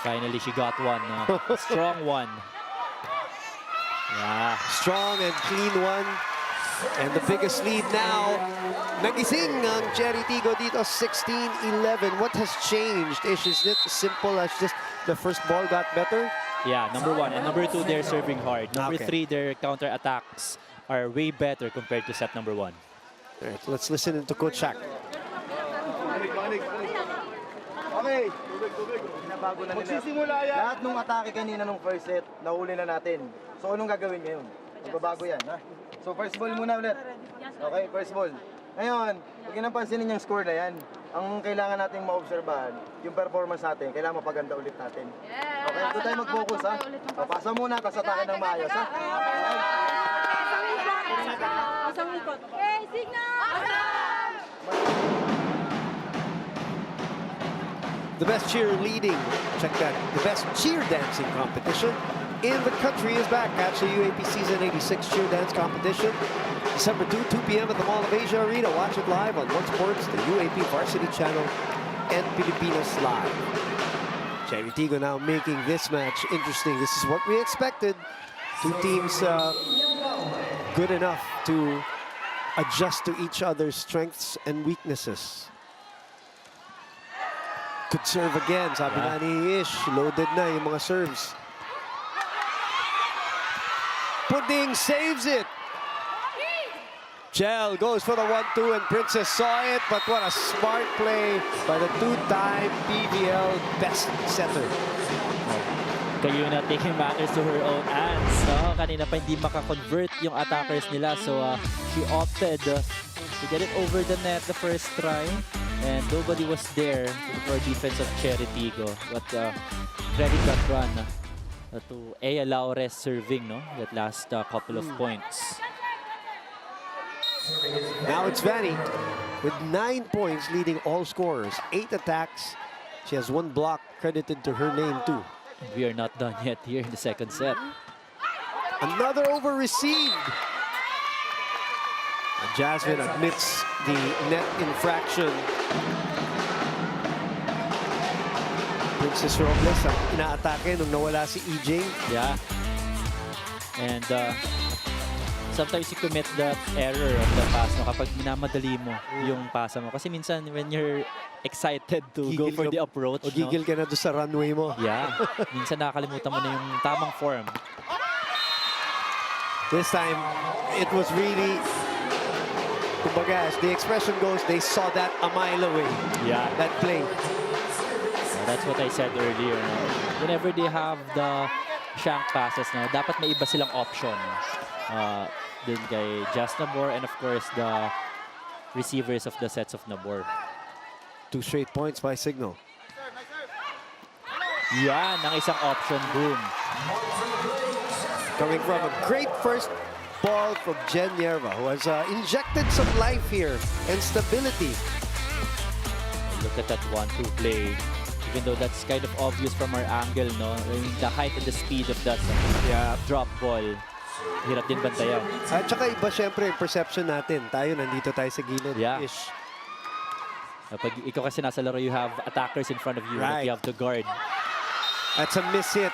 Speaker 3: Finally, she got one. A strong one. Yeah.
Speaker 2: Strong and clean one. And the biggest lead now. Nagising ang Chery Tiggo dito, 16-11. What has changed? Is it as simple as just the first ball got better?
Speaker 3: Yeah, number 1. And number 2, they're serving hard. Number
Speaker 2: Okay.
Speaker 3: 3, their counter-attacks are way better compared to set number 1.
Speaker 2: All right, let's listen into Coach Shaq.
Speaker 5: Okay,
Speaker 6: Binabago na nila.
Speaker 5: magsisimula yan.
Speaker 6: Lahat ng atake kanina nung first set, nahuli na natin. So anong gagawin ngayon? Magbabago yan, ha? So first ball muna ulit. Okay, first ball. Ngayon, huwag nang pansinin yung score na yan. Ang kailangan nating maobserbahan, yung performance natin, kailangan mapaganda ulit natin. Okay, doon tayo mag-focus, ha? Pasa muna, tapos atake ng maayos, ha?
Speaker 4: Hey, Cignal!
Speaker 2: The best cheerleading, check that, the best cheer dancing competition in the country is back. Catch the UAP Season 86 Cheer Dance Competition. December 2, 2 p.m. at the Mall of Asia Arena. Watch it live on One Sports, the UAP Varsity Channel, and Pilipinas Live. Chery Tiggo now making this match interesting. This is what we expected. Two teams good enough to adjust to each other's strengths and weaknesses. Good serve again, sabi na ni Ish. Loaded na yung mga serves. Pudding saves it. Chell goes for the 1-2 and Princess saw it, but what a smart play by the 2-time Pvl best setter.
Speaker 3: Kayuna taking matters to her own hands. No? Kanina pa hindi makakonvert yung attackers nila, so she opted to get it over the net the first try. And nobody was there for defense of Chery Tiggo. But credit that run to Ea Laures serving, no? That last couple of points.
Speaker 2: Now it's Vanny with 9 points leading all scorers. 8 attacks. She has 1 block credited to her name too.
Speaker 3: We are not done yet here in the second set.
Speaker 2: Another over received. And Jasmine admits the net infraction. Princess Robles ang inaatake nung nawala si EJ.
Speaker 3: Yeah. And sometimes you commit that error of the pass, no? Kapag minamadali mo yung pasa mo. Kasi minsan when you're excited to go for the approach,
Speaker 2: O gigil ka na doon sa runway mo.
Speaker 3: yeah, minsan nakakalimutan mo na yung tamang form.
Speaker 2: This time, it was really, kumbaga, as the expression goes, they saw that a mile away.
Speaker 3: Yeah.
Speaker 2: That play.
Speaker 3: That's what I said earlier. No? Whenever they have the shank passes, no, dapat may iba silang option. Dun kay Just Nabor and of course the receivers of the sets of Nabor.
Speaker 2: 2 straight points by Cignal.
Speaker 3: Yan, ang isang option, boom.
Speaker 2: Coming from a great first ball from Jen Yerva, who has injected some life here and stability.
Speaker 3: Look at that 1-2 play. Even though that's kind of obvious from our angle, no? I mean, the height and the speed of that drop ball. Hirap din bantayan.
Speaker 2: At saka iba syempre yung perception natin. Tayo, nandito tayo sa gilid.
Speaker 3: Yeah.
Speaker 2: Ish.
Speaker 3: Kapag ikaw kasi nasa laro, you have attackers in front of you that
Speaker 2: Right.
Speaker 3: you have to guard.
Speaker 2: That's a miss hit.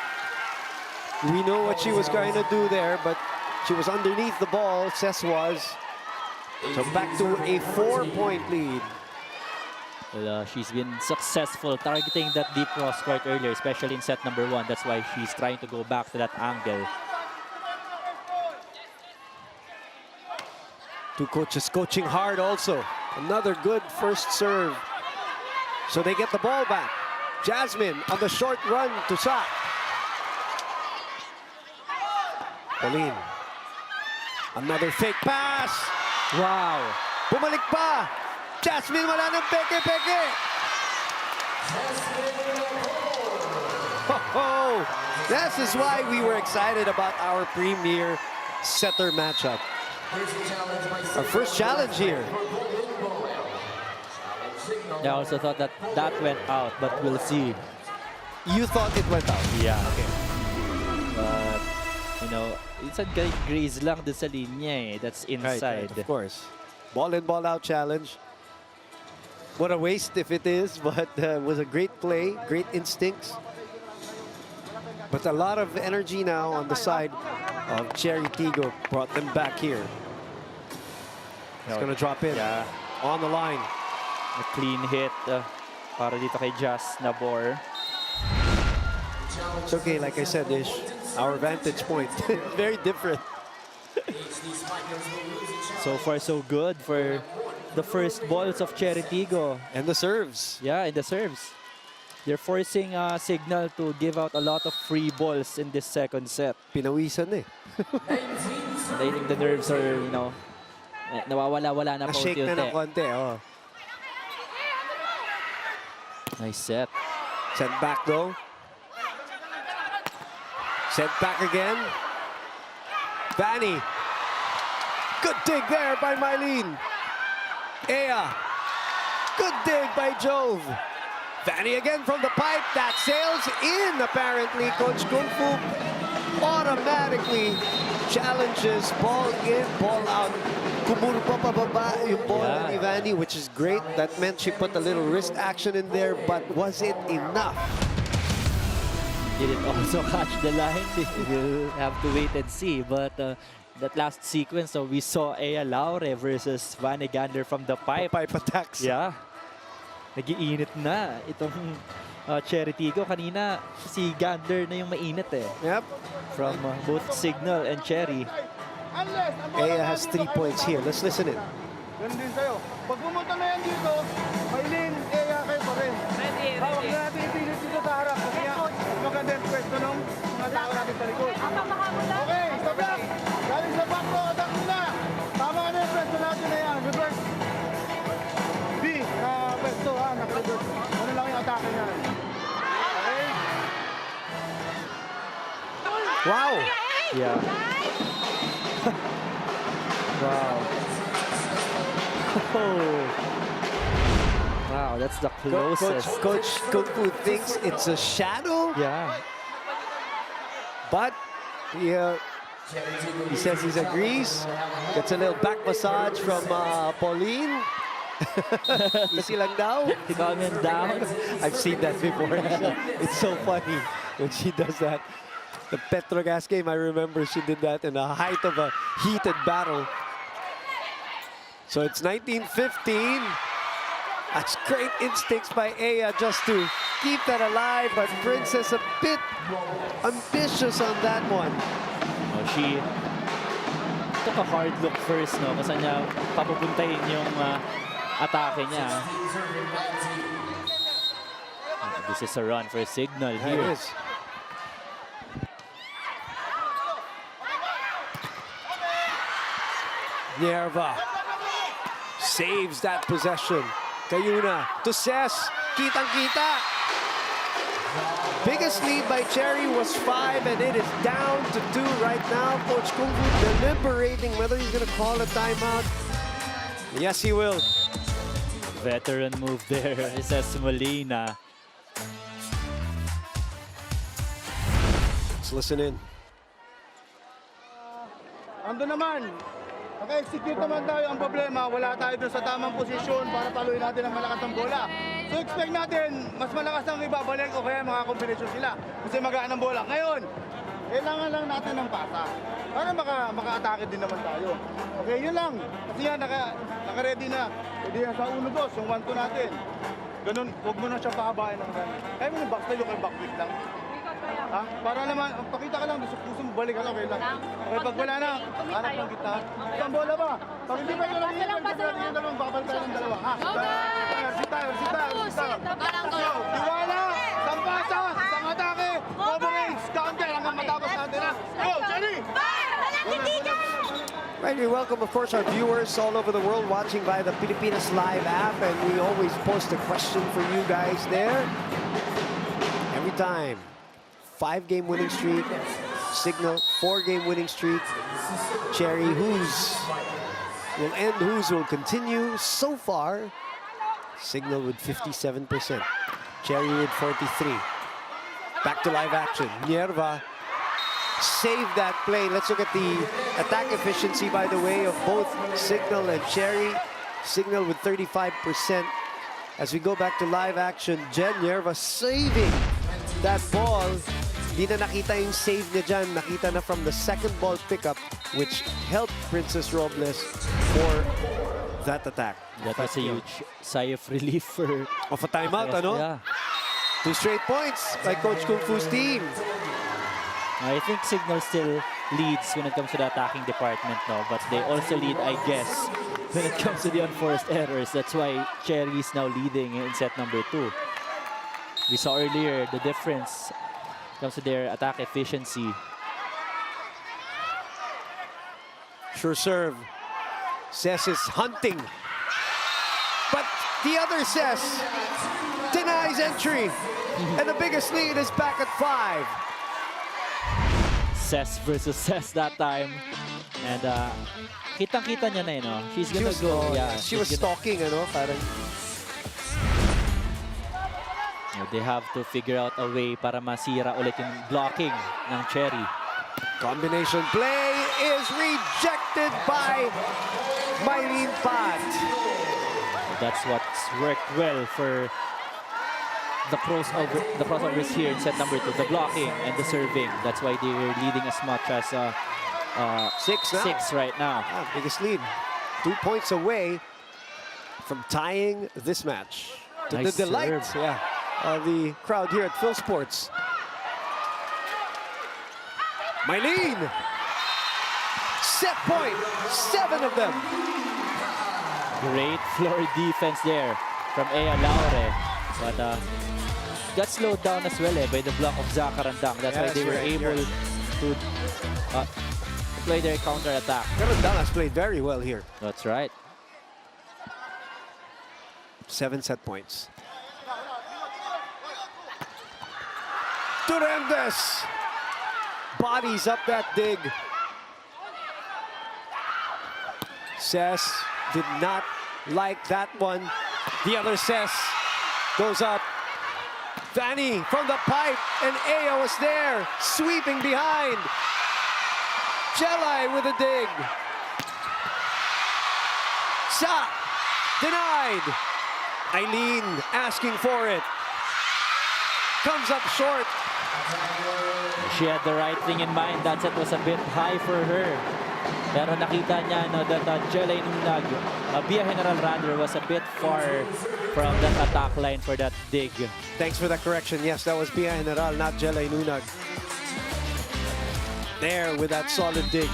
Speaker 2: We know what she was going to do there, but she was underneath the ball, Cess was. So back to a 4-point lead.
Speaker 3: Well, she's been successful targeting that deep cross court earlier, especially in set number 1. That's why she's trying to go back to that angle.
Speaker 2: Two coaches coaching hard also. Another good first serve. So they get the ball back. Jasmine on the short run to Sa. Pauline. Another fake pass.
Speaker 3: Wow!
Speaker 2: Bumalik pa. Jasmine wala ng peke-peke. Oh, this is why we were excited about our premier setter matchup. Our first challenge here.
Speaker 3: I also thought that that went out, but we'll see.
Speaker 2: You thought it went out?
Speaker 3: Yeah.
Speaker 2: Okay.
Speaker 3: But, you know, it's a graze lang dun sa linya eh. That's inside.
Speaker 2: Right, of course. Ball in, ball out challenge. What a waste if it is, but it was a great play, great instincts. But a lot of energy now on the side of Chery Tiggo brought them back here. It's going to drop in on the line.
Speaker 3: A clean hit para dito kay Jas Nabor.
Speaker 2: It's okay, like I said, Ish. Our vantage point, very different.
Speaker 3: So far, so good for the first balls of Chery Tiggo.
Speaker 2: And the serves.
Speaker 3: Yeah, in the serves. They're forcing Cignal to give out a lot of free balls in this second set.
Speaker 2: Pinawisan eh.
Speaker 3: And I think the nerves are, you know, nawawala-wala na
Speaker 2: Na-shake na ng konti, oh.
Speaker 3: Nice set.
Speaker 2: Sent back though. Sent back again. Vanny. Good dig there by Mylene. Ea. Good dig by Jove. Vanny again from the pipe. That sails in, apparently. Coach Kung Fu automatically challenges ball in, ball out. Kumurpa pababa yung ball ni Vanny, which is great. That meant she put a little wrist action in there, but was it enough?
Speaker 3: Did it also catch the line? We'll have to wait and see. But that last sequence, so we saw Ea Laure versus Vanny Gander from the pipe.
Speaker 2: Pipe attacks.
Speaker 3: Yeah. Nag-iinit na itong Chery Tiggo. Kanina, si Gander na yung mainit eh.
Speaker 2: Yep.
Speaker 3: From both Cignal and Chery.
Speaker 2: Ea has 3 points here. Let's listen in.
Speaker 5: Ganun din sa'yo. Pag pumunta na yan dito, Maylin, Ea kayo pa rin. Huwag na natin ipilit dito sa harap. Kasi nga, maganda yung pwesto ng mga tao natin sa likod. Okay, stop lang. Galing sa back to, attack na. Tama ka na yung pwesto natin na yan. Reverse. B, pwesto ha, naka-reverse. Ano lang yung atake niyan. Okay?
Speaker 2: Wow.
Speaker 3: Yeah. Wow. Oh. Wow, that's the closest.
Speaker 2: Coach Kung Fu thinks it's a shadow,
Speaker 3: Yeah.
Speaker 2: but he says he agrees. Gets a little back massage from Pauline. Easy lang daw.
Speaker 3: Calm him down.
Speaker 2: I've seen that before. It's so funny when she does that. The Petrogas game, I remember she did that in the height of a heated battle. So it's 19-15. That's great instincts by Ea just to keep that alive, but Princess a bit ambitious on that one.
Speaker 3: Oh, she took a hard look first, no? Kasi niya papupuntahin yung atake niya. This is a run for Cignal
Speaker 2: It
Speaker 3: here.
Speaker 2: is. Nierva saves that possession. Cayuna to Ses. Kitang-kita. Biggest lead by Chery was 5, and it is down to 2 right now. Coach Kung Fu deliberating whether he's going to call a timeout. Yes, he will.
Speaker 3: Veteran move there, says Molina.
Speaker 2: Let's listen in.
Speaker 5: Ando naman. Naka-execute naman tayo. Ang problema, wala tayo doon sa tamang posisyon para paluin natin ang malakas ng bola. So expect natin, mas malakas ang ibabalik o kaya mga kombinasyon sila. Kasi magaan ang bola. Ngayon, kailangan lang natin ng pasa para maka-atake din naman tayo. Okay, yun lang. Kasi yan, naka-ready na. Pwede yan sa 1-2, yung 1-2 natin. ganun, huwag mo na siya pahabain ng ganun. Kaya mo yung backstyle, yung backflip lang. Ha? Para naman, pakita ka lang, gusto mo balik ka lang, okay lang. Okay, pag wala na, hanap ng gitna. Isang bola ba? Pag hindi pa ito lang yun, yung dalawang, babalik tayo ng dalawa. Ha? Sita. So, tiwala, sampasa, isang atake, overage, counter, hanggang matapos natin ha. Go, Chery!
Speaker 2: Right, we welcome, of course, our viewers all over the world watching via the Pilipinas Live app, and we always post a question for you guys there. Every time. 5-game winning streak. Cignal, 4-game winning streak. Chery, whose will end, whose will continue. So far, Cignal with 57%. Chery with 43. Back to live action. Nierva saved that play. Let's look at the attack efficiency, by the way, of both Cignal and Chery. Cignal with 35%. As we go back to live action, Jen Nierva saving that ball. Di na nakita yung save niya dyan. Nakita na from the second ball pickup, which helped Princess Robles for that attack.
Speaker 3: That was a huge sigh of relief for...
Speaker 2: Of a timeout, ano?
Speaker 3: Yeah.
Speaker 2: 2 straight points by Coach Kung Fu's team.
Speaker 3: I think Cignal still leads when it comes to the attacking department, no? But they also lead, I guess, when it comes to the unforced errors. That's why Chery is now leading in set number 2. We saw earlier the difference when it comes to their attack efficiency.
Speaker 2: Sure serve. Cess is hunting. But the other Cess denies entry. And the biggest lead is back at 5.
Speaker 3: Cess versus Cess that time. And kitang-kita niya na yun, no? She's gonna go. Yeah,
Speaker 2: she was stalking, ano? Parang...
Speaker 3: They have to figure out a way para masira ulit yung blocking ng Chery.
Speaker 2: Combination play is rejected by Mylene Pat.
Speaker 3: That's what's worked well for the crossovers here in set number 2. The blocking and the serving. That's why they're leading as much as 6 right now.
Speaker 2: Biggest lead. 2 points away from tying this match. To
Speaker 3: Nice
Speaker 2: the delight
Speaker 3: serve.
Speaker 2: of the crowd here at Phil Sports. Mylene! Set point! 7 of them!
Speaker 3: Great floor defense there from Ea Laure. But got slowed down as well by the block of Zach Karandang. That's why they were able to play their counter-attack.
Speaker 2: Karandang has played very well here.
Speaker 3: That's right.
Speaker 2: 7 set points. Durandes bodies up that dig. Cess did not like that one. The other Cess goes up. Fanny from the pipe, and Aya was there, sweeping behind. Jelai with a dig. Shot denied. Eileen asking for it. Comes up short.
Speaker 3: She had the right thing in mind. That set was a bit high for her. Pero nakita niya that Jelay Nunag, Via General Runner, was a bit far from that attack line for that dig.
Speaker 2: Thanks for that correction. Yes, that was Via General, not Jelay Nunag. There with that solid dig.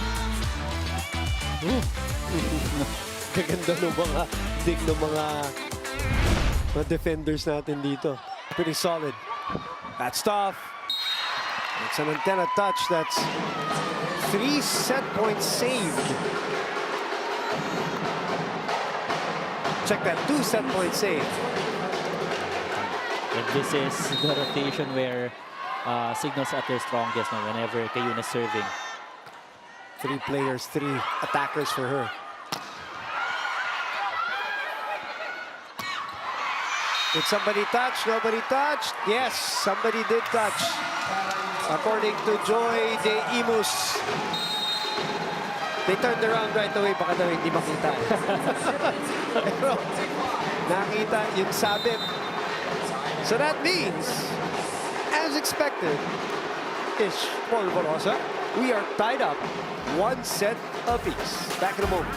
Speaker 2: Kaganda ng mga dig ng mga defenders natin dito. Pretty solid. That's tough. It's an antenna touch. That's 3 set points saved. Check that, 2 set points saved.
Speaker 3: And this is the rotation where Cignal's at their strongest now whenever Kayun is serving.
Speaker 2: 3 players, 3 attackers for her. Did somebody touch? Nobody touched? Yes, somebody did touch. According to Joy de Imus. They turned around right away, baka daw hindi makita. Pero nakita yung sabit. So that means, as expected, Ish Polvorosa, we are tied up 1 set apiece. Back in a moment.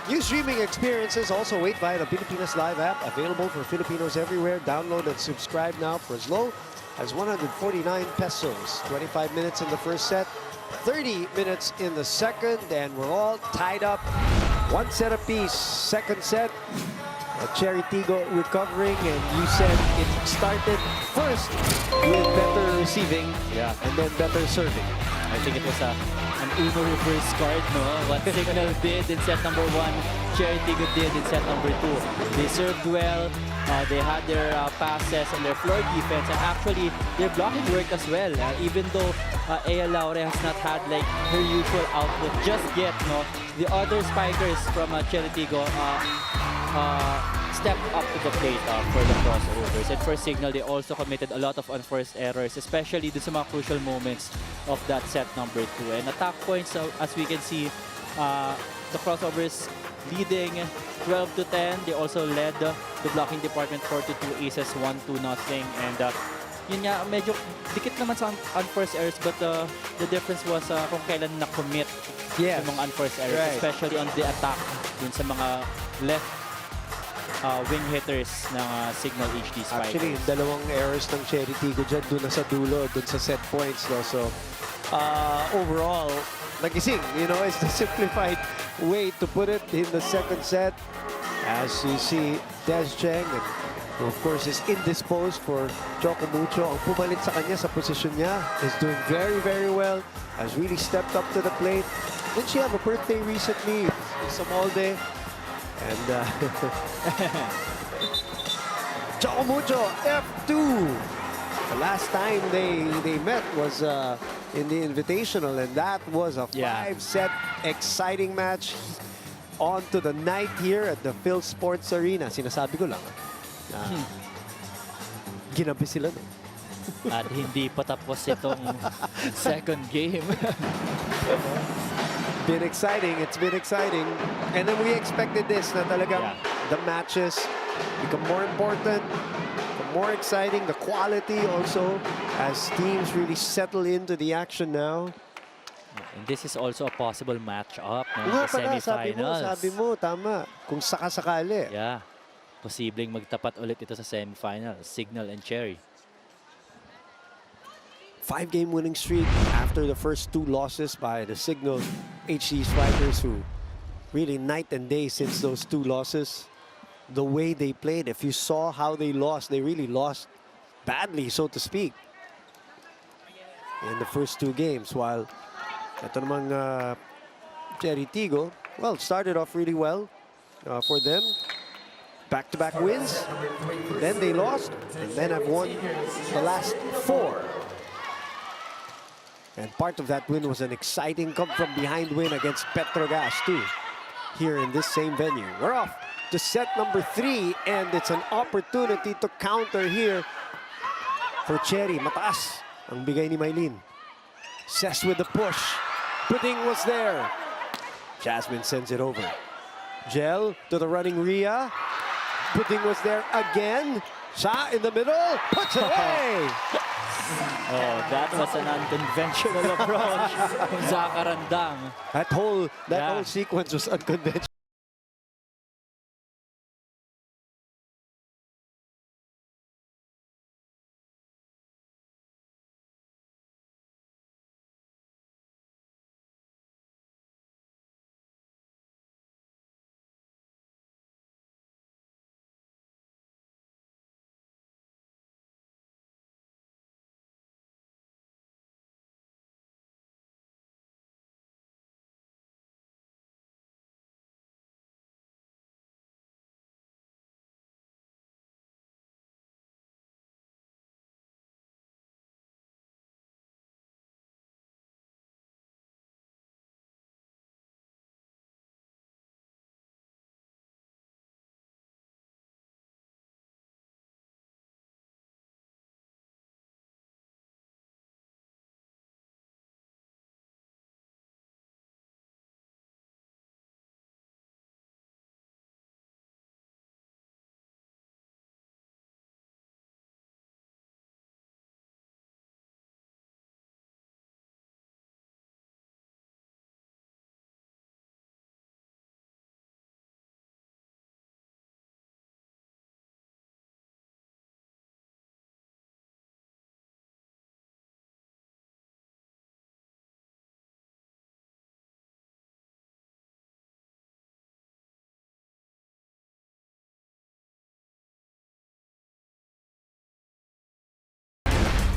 Speaker 2: New streaming experiences also wait via the Pilipinas Live app, available for Filipinos everywhere. Download and subscribe now for as low as 149 pesos. 25 minutes in the first set, 30 minutes in the second, and we're all tied up. One set apiece. Second set, Chery Tiggo recovering, and you said it started first with better receiving, and then better serving.
Speaker 3: I think it was an Uno reverse card, no? What Cignal did in set number 1, Chery Tiggo did in set number 2. They served well, they had their passes and their floor defense, and actually their blocking worked as well. Even though Ea Laure has not had like her usual output just yet, no? The other spikers from Chery Tiggo stepped up to the plate for the crossovers. And for Cignal, they also committed a lot of unforced errors, especially dun sa mga crucial moments of that set number 2. And attack points, as we can see, the crossovers leading 12 to 10. They also led the blocking department 4-2 aces, 1-2 nothing. And yun nga, medyo dikit naman sa unforced errors, but the difference was kung kailan na-commit yung mga unforced errors, especially on the attack dun sa mga left wing hitters ng Cignal HD Spikers.
Speaker 2: Actually, dalawang errors ng Chery Tiggo dyan, doon na sa dulo, doon sa set points. No? So, overall, nagising, you know, is the simplified way to put it in the second set. As you see, Des Cheng, and of course, is indisposed for Choco Mucho. Ang pumalit sa kanya sa posisyon niya is doing very, very well. Has really stepped up to the plate. Did she have a birthday recently? Sa Molde. And Choco Mucho, F2. The last time they met was in the Invitational, and that was a 5-set exciting match. On to the night here at the Phil Sports Arena. Sinasabi ko lang, ginabi sila. No?
Speaker 3: At hindi pa tapos itong second game.
Speaker 2: Been exciting. It's been exciting. And then we expected this, na talagang the matches become more important, become more exciting, the quality also, as teams really settle into the action now.
Speaker 3: And this is also a possible match-up, no?
Speaker 2: Nga
Speaker 3: The
Speaker 2: pala,
Speaker 3: semifinals.
Speaker 2: sabi mo, tama. Kung sakasakali.
Speaker 3: Yeah. Posibleng magtapat ulit ito sa semifinals, Cignal and Chery.
Speaker 2: 5-game winning streak after the first 2 losses by the Cignal HD Strikers, who really night and day since those 2 losses. The way they played, if you saw how they lost, they really lost badly, so to speak, in the first 2 games. While ito namang Chery Tiggo, well, started off really well for them. Back-to-back wins, then they lost, and then have won the last 4. And part of that win was an exciting come-from-behind win against Petrogas, too, here in this same venue. We're off to set number 3, and it's an opportunity to counter here for Chery. Mataas ang bigay ni Maylin. Ses with the push. Pudding was there. Jasmine sends it over. Gel to the running Rhea. Pudding was there again. Shot in the middle, puts it away.
Speaker 3: Oh, that was an unconventional approach from Zakarandang.
Speaker 2: That whole
Speaker 3: Yeah.
Speaker 2: sequence was unconventional.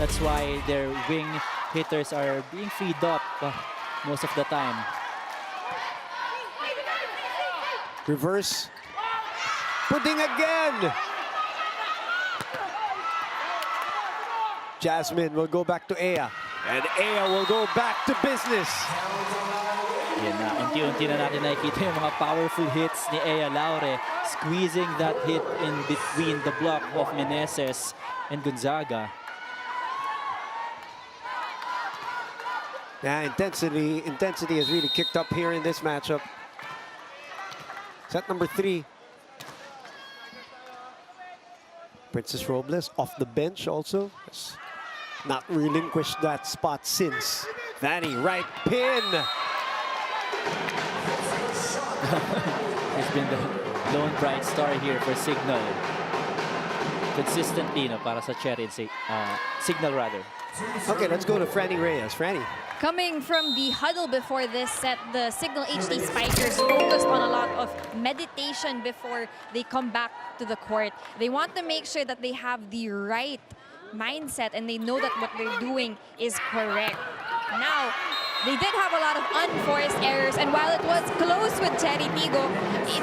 Speaker 3: That's why their wing hitters are being freed up most of the time.
Speaker 2: Reverse. Pudding again. Jasmine will go back to Ea. And Ea will go back to business.
Speaker 3: Yan na, unti-unti na natin nakikita yung mga powerful hits ni Ea Laure, squeezing that hit in between the block of Meneses and Gonzaga.
Speaker 2: Yeah, intensity has really kicked up here in this matchup. Set number 3. Princess Robles off the bench also. Has not relinquished that spot since. Vanny, right pin.
Speaker 3: He's been the lone bright star here for Cignal. Consistently, no, para sa Chery, Cignal rather.
Speaker 2: Okay, let's go to Franny Reyes. Franny.
Speaker 4: Coming from the huddle before this set, the Cignal HD Spikers focused on a lot of meditation before they come back to the court. They want to make sure that they have the right mindset and they know that what they're doing is correct. Now, they did have a lot of unforced errors, and while it was close with Chery Tiggo,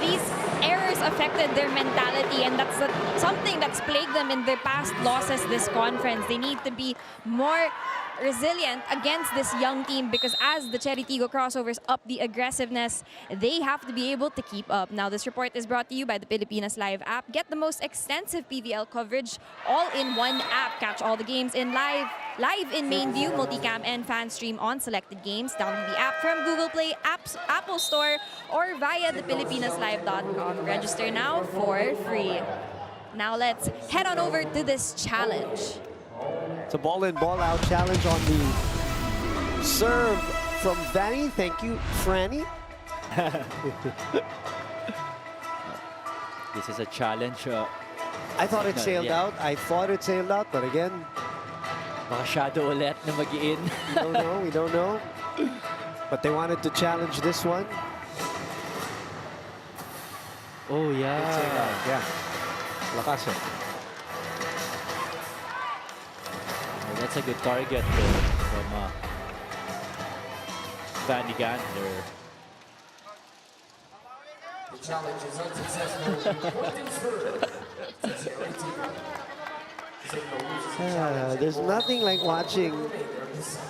Speaker 4: these errors affected their mentality, and that's something that's plagued them in their past losses this conference. They need to be more resilient against this young team because as the Chery Tiggo crossovers up the aggressiveness, they have to be able to keep up. Now, this report is brought to you by the Pilipinas Live app. Get the most extensive PVL coverage all in one app. Catch all the games in live in main view, multicam, and fan stream on selected games. Download the app from Google Play, Apple Store, or via thepilipinaslive.com. Register now for free. Now let's head on over to this challenge.
Speaker 2: It's a ball in, ball out challenge on the serve from Vanny. Thank you, Franny.
Speaker 3: This is a challenge.
Speaker 2: I thought it sailed out. I thought it sailed out, but again,
Speaker 3: Baka shadow ulit na mag-in.
Speaker 2: we don't know. But they wanted to challenge this one.
Speaker 3: Oh, yeah.
Speaker 2: It sailed out, yeah. Lakas eh.
Speaker 3: Oh, that's a good target from Vanny Gantler.
Speaker 1: The challenge is unsuccessful.
Speaker 2: There's nothing like watching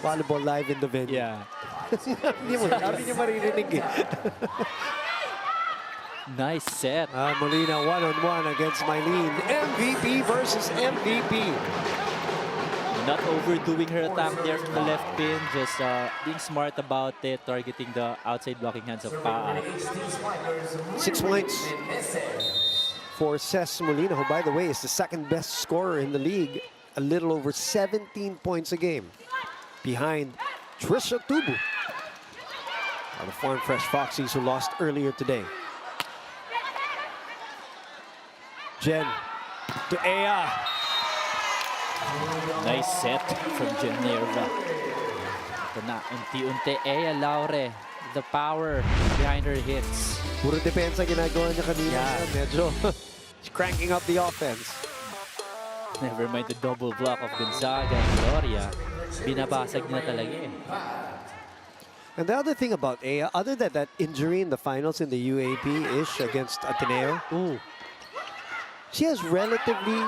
Speaker 2: volleyball live in the venue.
Speaker 3: Yeah.
Speaker 2: Hindi mo maririnig eh.
Speaker 3: Nice set.
Speaker 2: Molina one-on-one against Mylene. MVP versus MVP.
Speaker 3: Not overdoing her attack there from the left pin, just being smart about it, targeting the outside blocking hands of Paa.
Speaker 2: 6 points for Ces Molina, who, by the way, is the second best scorer in the league, a little over 17 points a game, behind Trisha Tubu, the Farm Fresh Foxies who lost earlier today. Jen to Ea.
Speaker 3: Nice set from Geneva. Ito na, unti-unti. Ea Laure, the power behind her hits.
Speaker 2: Puro depensa ginagawa niya kanina.
Speaker 3: Yeah.
Speaker 2: Medyo she's cranking up the offense.
Speaker 3: Never mind the double block of Gonzaga and Gloria. Binabasag niya talaga eh.
Speaker 2: And the other thing about Ea, other than that injury in the finals in the UAP-ish against Ateneo,
Speaker 3: Ooh,
Speaker 2: she has relatively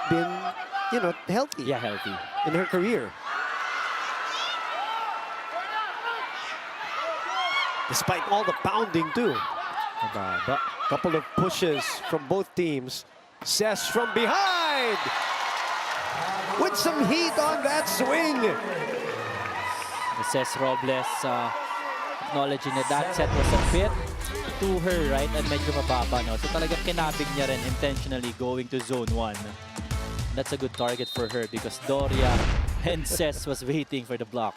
Speaker 2: been, you know, healthy
Speaker 3: yeah, healthy.
Speaker 2: in her career. Despite all the pounding too.
Speaker 3: Mababa.
Speaker 2: Couple of pushes from both teams. Ces from behind! With some heat on that swing.
Speaker 3: Ces Robles acknowledging na that set was a bit to her, right? And medyo mababa, no? So talagang kinabig niya rin intentionally going to zone 1. That's a good target for her because Doria and Ces was waiting for the block.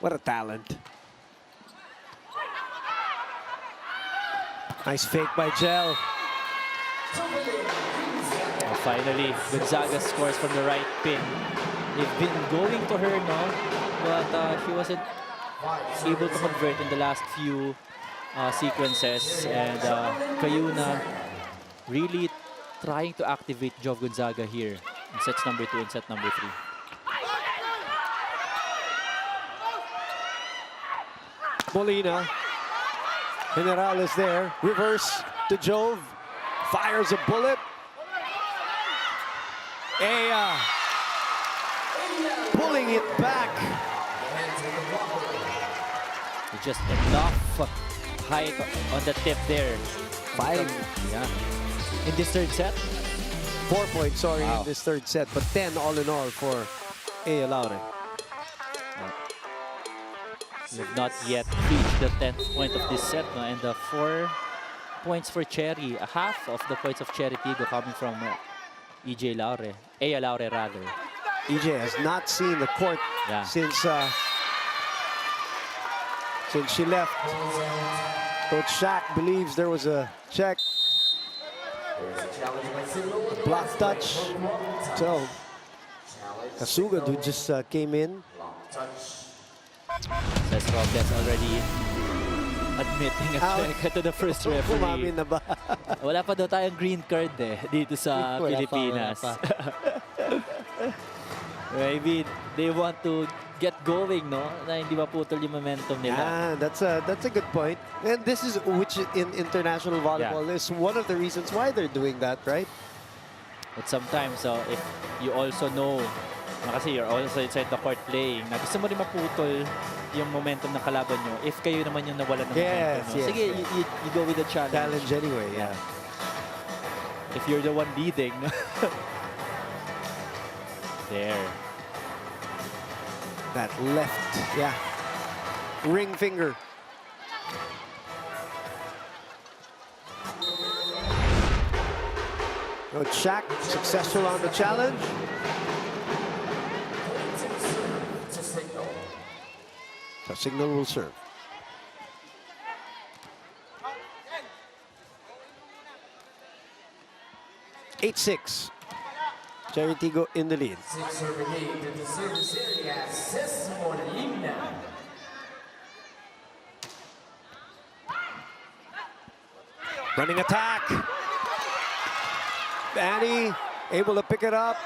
Speaker 2: What a talent. Nice fake by Gel.
Speaker 3: And finally, Gonzaga scores from the right pin. They've been going to her, no? But she wasn't able to convert in the last few sequences. And Kayuna really trying to activate Jov Gonzaga here in sets number 2 and set number 3.
Speaker 2: Molina. General is there. Reverse to Jove. Fires a bullet. Ea pulling it back.
Speaker 3: Just enough height on the tip there.
Speaker 2: 5.
Speaker 3: Yeah. In this third set,
Speaker 2: 4 points, sorry,
Speaker 3: Wow.
Speaker 2: in this third set, but 10 all in all for Ea Laure.
Speaker 3: we've not yet reached the 10th point of this set. No? And the 4 points for Chery, half of the points of Chery Tiggo coming from Ea Laure rather.
Speaker 2: EJ has not seen the court
Speaker 3: Yeah.
Speaker 2: since she left. Coach Shaq believes there was a check. Block touch. So, Kasuga, who just came in.
Speaker 3: Ces Robles already admitting a
Speaker 2: Out.
Speaker 3: check to the first referee.
Speaker 2: Umamin na ba?
Speaker 3: Wala pa daw tayong green card eh, dito sa
Speaker 2: Wala pa,
Speaker 3: Pilipinas.
Speaker 2: wala
Speaker 3: Maybe they want to get going, no? Na hindi maputol yung momentum nila.
Speaker 2: Yeah, that's a good point. And this is which in international volleyball is one of the reasons why they're doing that, right?
Speaker 3: But sometimes, if you also know, kasi you're also inside the court playing, na gusto mo rin maputol yung momentum ng kalaban nyo, if kayo naman yung nawala ng momentum. No?
Speaker 2: yes.
Speaker 3: Sige, you go with the challenge.
Speaker 2: Challenge anyway, yeah.
Speaker 3: If you're the one leading. There.
Speaker 2: That left, yeah. Ring finger. Coach Shaq successful on the challenge. So Cignal will serve. Eight-6. Chery Tiggo in the lead. Running attack. Annie able to pick it up.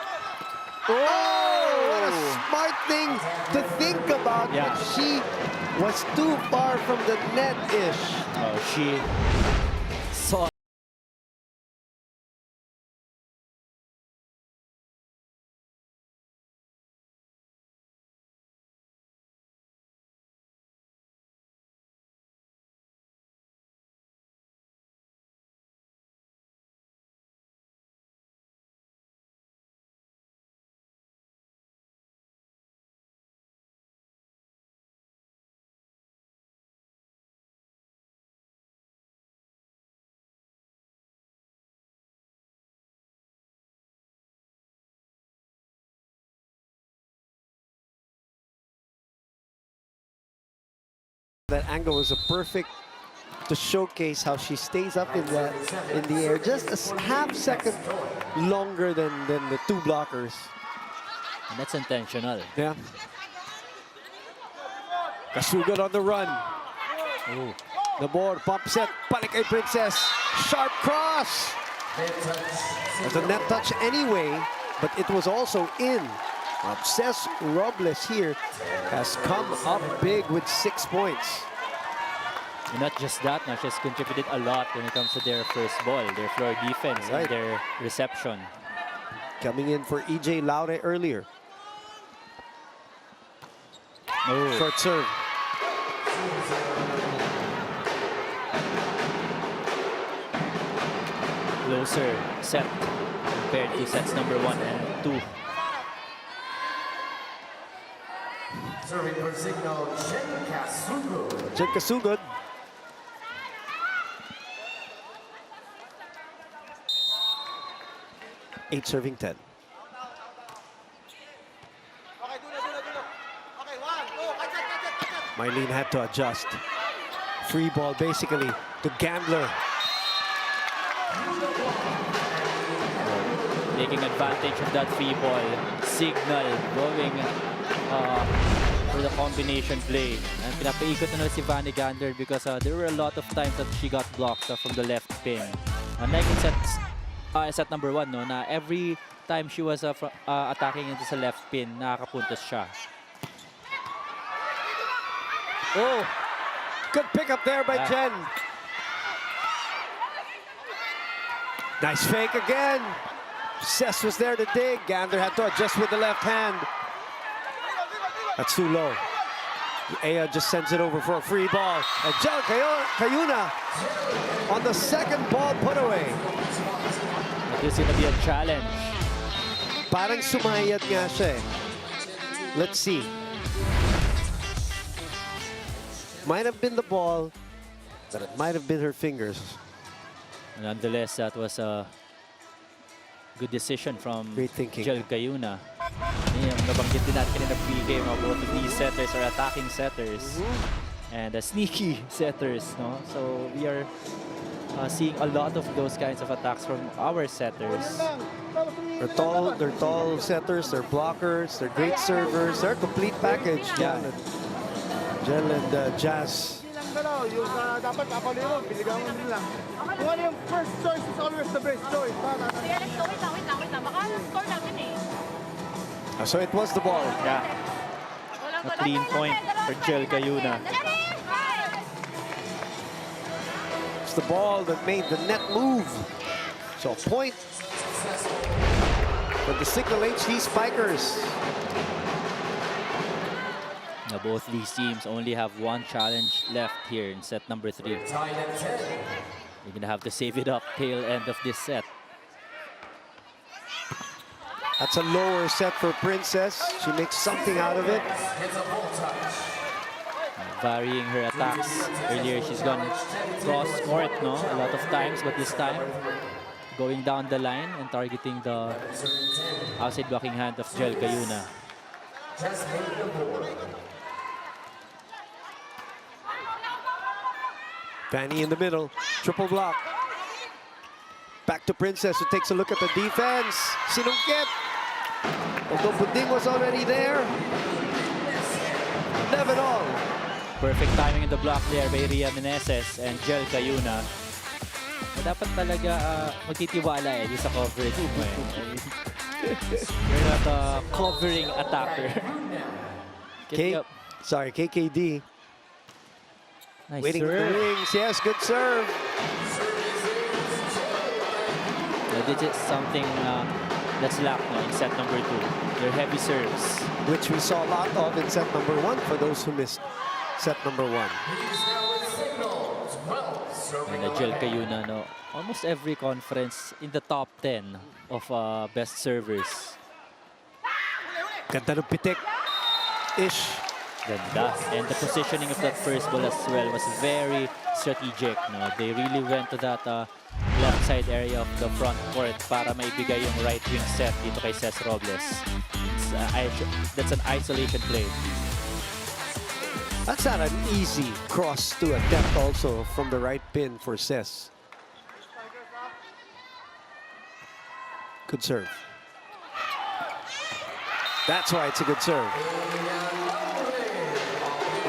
Speaker 2: Oh, what a smart thing to think about.
Speaker 3: Yeah.
Speaker 2: But she was too far from the net-ish.
Speaker 3: Oh, she saw
Speaker 2: That angle was a perfect to showcase how she stays up in the air just a half second longer than the two blockers.
Speaker 3: And that's intentional.
Speaker 2: Yeah. Kasugod on the run.
Speaker 3: Ooh.
Speaker 2: The board, pump set, balik kay Princess. Sharp cross. It's a net touch anyway, but it was also in. Obsess Robles here has come up big with 6 points.
Speaker 3: And not just that, no, she's contributed a lot when it comes to their first ball, their floor defense,
Speaker 2: Right.
Speaker 3: and their reception.
Speaker 2: Coming in for EJ Laure earlier.
Speaker 3: Oh.
Speaker 2: Short serve.
Speaker 3: Closer set compared to sets number 1 and 2.
Speaker 1: Serving for Cignal,
Speaker 2: Jen Kasugod. Eight serving 10. Mylene had to adjust. Free ball basically to Gambler.
Speaker 3: Taking advantage of that free ball. Cignal going for the combination play. And pinapaikot na nila si Vanny Gander because there were a lot of times that she got blocked from the left pin. Unlike in set number 1, no, na every time she was attacking into sa left pin, nakakapuntos siya.
Speaker 2: Oh, good pickup there by Jen. Nice fake again. Cess was there to dig. Gander had to adjust with the left hand. That's too low. Aya just sends it over for a free ball. And Jel Cayuna on the second ball put away.
Speaker 3: This is gonna be a challenge.
Speaker 2: Parang sumayad nga siya eh. Let's see. Might have been the ball, but it might have been her fingers.
Speaker 3: Nonetheless, that was a good decision from
Speaker 2: Great thinking.
Speaker 3: Jel Cayuna. Yung nabanggit din natin kanina pre-game, both of these setters are attacking setters and sneaky setters. No? So we are seeing a lot of those kinds of attacks from our setters.
Speaker 2: They're tall setters, they're blockers, they're great servers, they're a complete package.
Speaker 3: Yeah.
Speaker 2: Jel and Jazz.
Speaker 5: Hindi lang galaw, yung dapat kapaliro, biligan mo nila. Kung ano yung first choice is always the best choice.
Speaker 7: Kaya let's go, wait lang. Baka score natin eh.
Speaker 2: So it was the ball.
Speaker 3: Yeah,
Speaker 7: Walang
Speaker 3: a clean point for Jel Cayuna.
Speaker 2: It's the ball that made the net move. So a point for the Cignal HD Spikers.
Speaker 3: Now both these teams only have one challenge left here in set number 3.
Speaker 1: tied at 10.
Speaker 3: You're gonna have to save it up tail end of this set.
Speaker 2: That's a lower set for Princess. She makes something out of it.
Speaker 1: It's a full touch.
Speaker 3: Varying her attacks. Earlier she's gone cross court, no, a lot of times, but this time going down the line and targeting the outside blocking hand of Jel Cayuna.
Speaker 1: Just made the board.
Speaker 2: Vanny in the middle, triple block. Back to Princess, who takes a look at the defense. Sinungkit. Although Buding was already there. Never all.
Speaker 3: Perfect timing in the block there by Ria Meneses and Jel Cayuna. Dapat talaga magtitiwala eh sa coverage mo eh. You're not a covering attacker.
Speaker 2: KKD.
Speaker 3: Nice
Speaker 2: Waiting for the
Speaker 3: serve.
Speaker 2: wings. Yes, good serve.
Speaker 3: This is something that's lacked no, in set number 2. Their heavy serves.
Speaker 2: Which we saw a lot of in set number 1 for those who missed set number 1.
Speaker 3: And Jel Cayuna, no, almost every conference in the top 10 of best servers.
Speaker 2: Ganda ng pitik-ish.
Speaker 3: Ganda. And the positioning of that first ball as well was very strategic. No? They really went to that left side area of the front court para maibigay yung right wing set dito kay Cess Robles. That's an isolation play.
Speaker 2: That's not an easy cross to attempt also from the right pin for Ses. Good serve. That's why it's a good serve.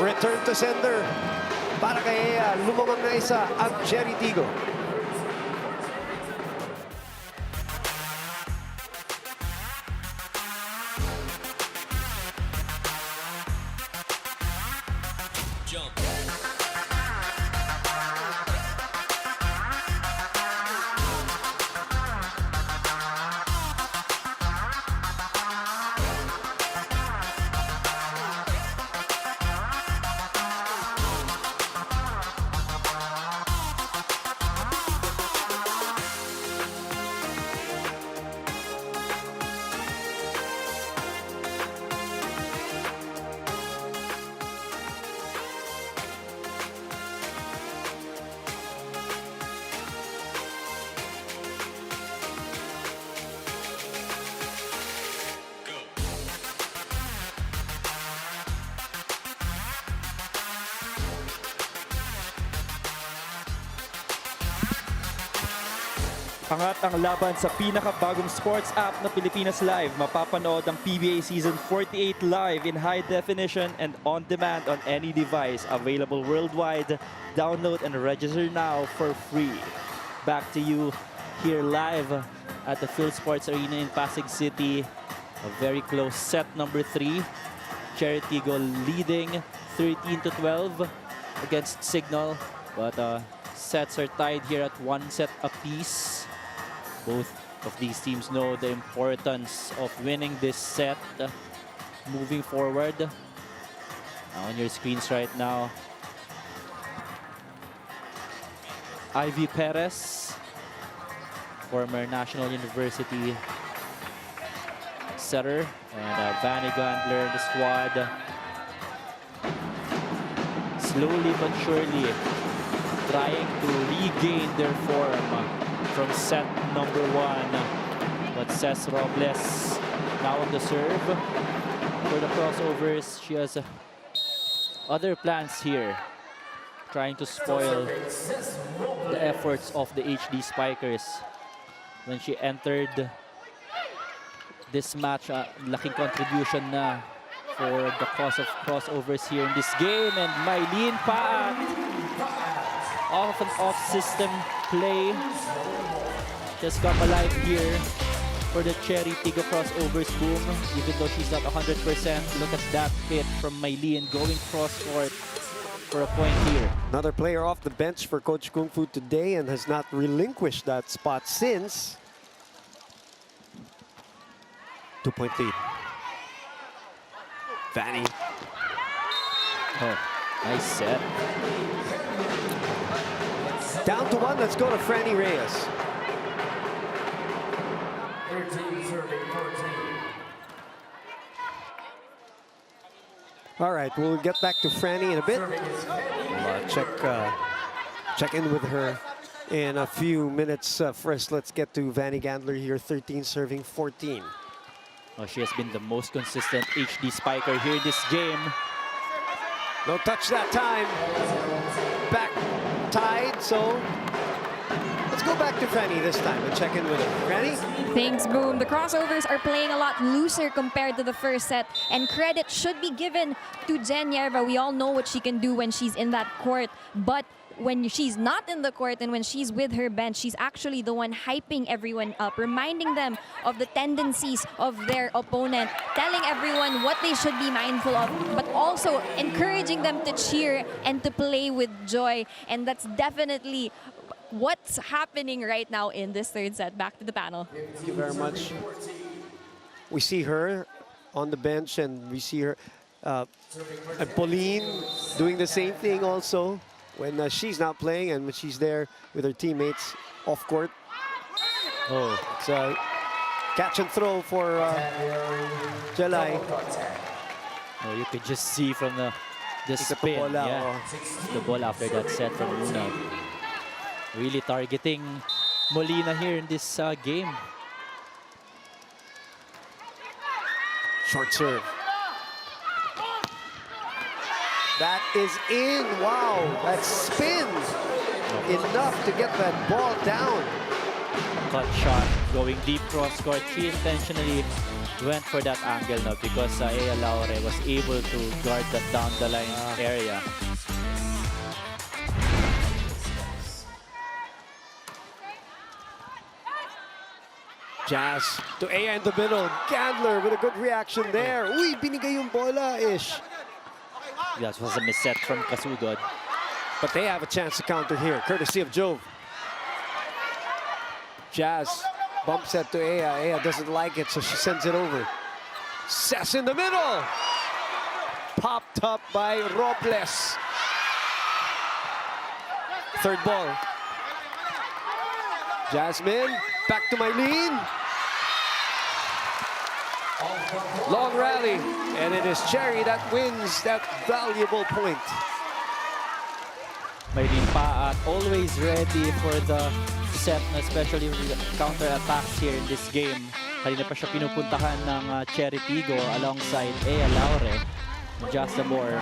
Speaker 2: Return to sender. Para kay lumamang na isa ang Chery Tiggo.
Speaker 3: Angat ang laban sa pinakabagong sports app na Pilipinas Live. Mapapanood ang PBA Season 48 live in high definition and on demand on any device. Available worldwide. Download and register now for free. Back to you here live at the Phil Sports Arena in Pasig City. A very close set number 3. Chery Tiggo leading 13-12 against Cignal. But sets are tied here at 1 set apiece. Both of these teams know the importance of winning this set moving forward. On your screens right now, Ivy Perez, former National University setter, and Vanny Gandler in the squad. Slowly but surely trying to regain their form from set number 1. But Ces Robles now on the serve. For the crossovers, she has other plans here, trying to spoil the efforts of the HD Spikers. When she entered this match, laking contribution na for the cause of crossovers here in this game. And Mylene Paat, off and off system play, just come alive here for the Chery Tiggo crossovers boom. Even though she's not 100%, look at that hit from Mylene going cross-court for a point here.
Speaker 2: Another player off the bench for Coach Kung Fu today and has not relinquished that spot since. 2-point lead. Vanny.
Speaker 3: Oh, nice set.
Speaker 2: Down to 1, let's go to Franny Reyes.
Speaker 1: 13 serving 14.
Speaker 2: All right, we'll get back to Franny in a bit. We'll check in with her in a few minutes. First, let's get to Vanny Gandler here, 13 serving 14.
Speaker 3: Oh, she has been the most consistent HD spiker here in this game.
Speaker 2: No touch that time. Back tied, so let's go back to Franny this time and check in with her. Franny?
Speaker 4: Thanks, Boom. The crossovers are playing a lot looser compared to the first set, and credit should be given to Jen Yerba. We all know what she can do when she's in that court, but when she's not in the court and when she's with her bench, she's actually the one hyping everyone up, reminding them of the tendencies of their opponent, telling everyone what they should be mindful of, but also encouraging them to cheer and to play with joy. And that's definitely what's happening right now in this third set. Back to the panel.
Speaker 2: Thank you very much. We see her on the bench, and we see her and Pauline doing the same thing also when she's not playing and when she's there with her teammates off court.
Speaker 3: Oh,
Speaker 2: it's a catch and throw for Jelay.
Speaker 3: oh, you could just see from the spin, the ball after that set from Luna. Really targeting Molina here in this game.
Speaker 2: Short serve. That is in. Wow, that spins enough to get that ball down.
Speaker 3: Cut shot going deep cross court. She intentionally went for that angle now because Ea Laure was able to guard that down the line area.
Speaker 2: Jazz to Ea in the middle. Gandler with a good reaction there. Uy, binigay yung bola-ish.
Speaker 3: That was a misset from Kasugod.
Speaker 2: But they have a chance to counter here, courtesy of Jove. Jazz bumps it to Ea. Ea doesn't like it, so she sends it over. Sess in the middle. Popped up by Robles. Third ball. Jasmine, back to Mylene. Long rally, and it is Chery that wins that valuable point.
Speaker 3: Mylene Paat always ready for the set, especially with the counter-attacks here in this game. Kanina pa siya pinupuntahan ng Chery Tiggo alongside Ea Laure. Just more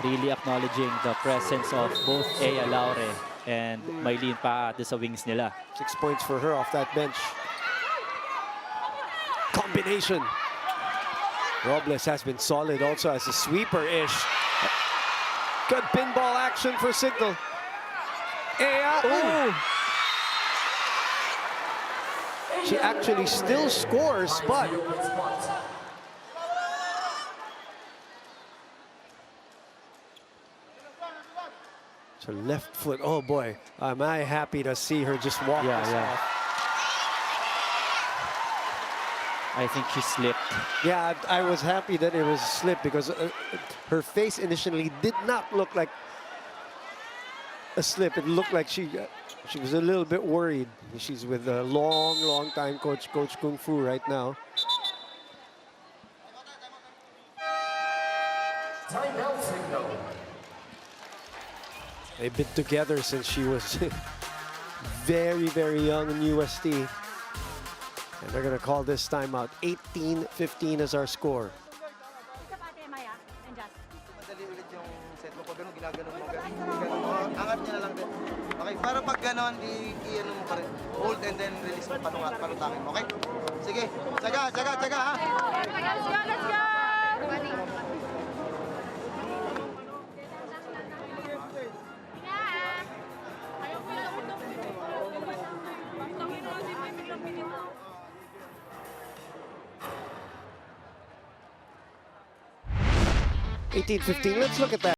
Speaker 3: really acknowledging the presence of both Ea Laure and Mylene Paat sa wings nila.
Speaker 2: 6 points for her off that bench. Combination. Robles has been solid also as a sweeper-ish. Good pinball action for Cignal. Ea. Ooh. She actually still scores, but her left foot. Oh boy, am I happy to see her just walk this off.
Speaker 3: I think she slipped.
Speaker 2: Yeah, I was happy that it was a slip because her face initially did not look like a slip. It looked like she was a little bit worried. She's with a long time coach Kung Fu right now.
Speaker 1: Timeout signal.
Speaker 2: They've been together since she was very young in UST. And they're going to call this timeout. 18-15 is our score.
Speaker 6: Madali ulit yung set mo. Pag ganun, ginaganon mo. Ganun. Angat niya na lang din. Okay, para pag ganon, i-ano mo pa rin. Hold and then release mo, palutakin mo. Okay? Sige. Tsaga ha?
Speaker 7: Let's go, let's go!
Speaker 2: Yeah. 18-15. Let's look at that.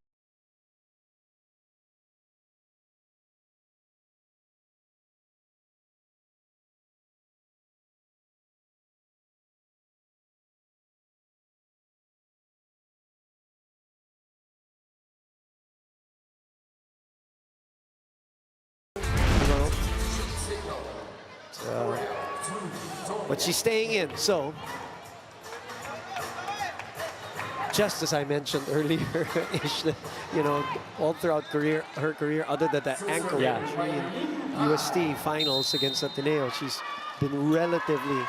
Speaker 2: But she's staying in, so just as I mentioned earlier, you know, all throughout her career, other than that anchor in UST finals against Ateneo, she's been relatively